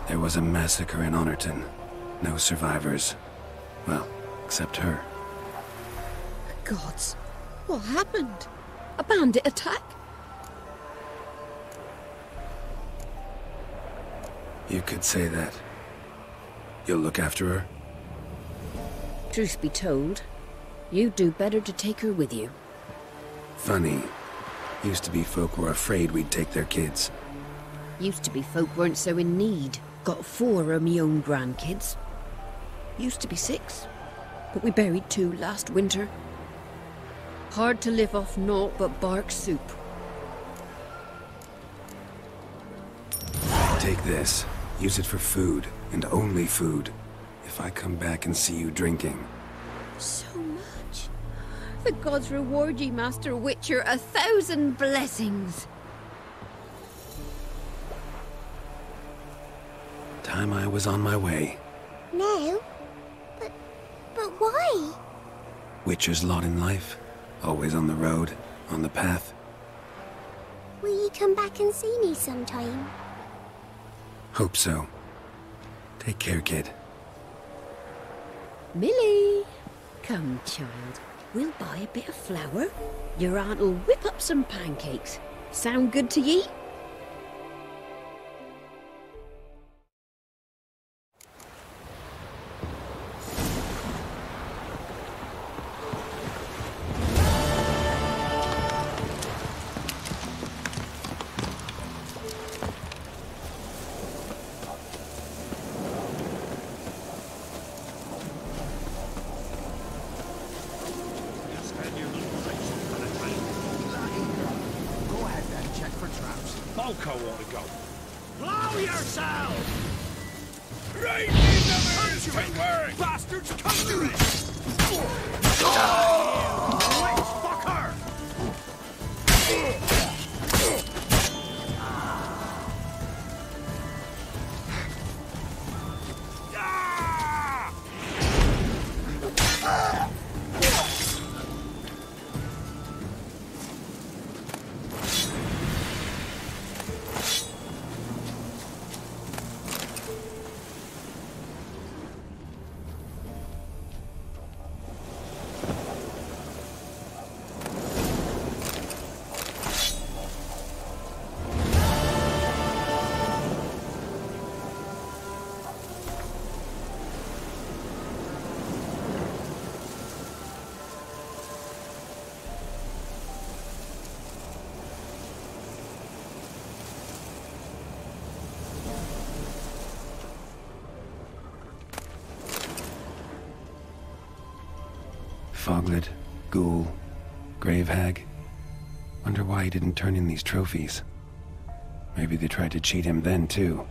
Speaker 2: There was a massacre in Honorton. No survivors. Well, except her.
Speaker 15: Gods, what happened? A bandit attack?
Speaker 2: You could say that. You'll look after her?
Speaker 15: Truth be told, you'd do better to take her with you.
Speaker 2: Funny. Used to be folk were afraid we'd take their kids.
Speaker 15: Used to be folk weren't so in need. Got 4 of me own grandkids. Used to be 6, but we buried 2 last winter. Hard to live off naught but bark soup.
Speaker 2: Take this. Use it for food, and only food. If I come back and see you drinking.
Speaker 15: So much. The gods reward ye, Master Witcher, 1,000 blessings.
Speaker 2: Time I was on my way.
Speaker 20: No? But why?
Speaker 2: Witcher's lot in life. Always on the road, on the path.
Speaker 20: Will you come back and see me sometime?
Speaker 2: Hope so. Take care, kid.
Speaker 15: Millie! Come, child. We'll buy a bit of flour. Your aunt'll whip up some pancakes. Sound good to ye?
Speaker 13: Falco ought to go.
Speaker 6: Blow yourself!
Speaker 13: Right in the timber!
Speaker 6: Bastards, conjure it! Let's fuck her!
Speaker 2: Foglet, Ghoul, Grave Hag. Wonder why he didn't turn in these trophies. Maybe they tried to cheat him then, too.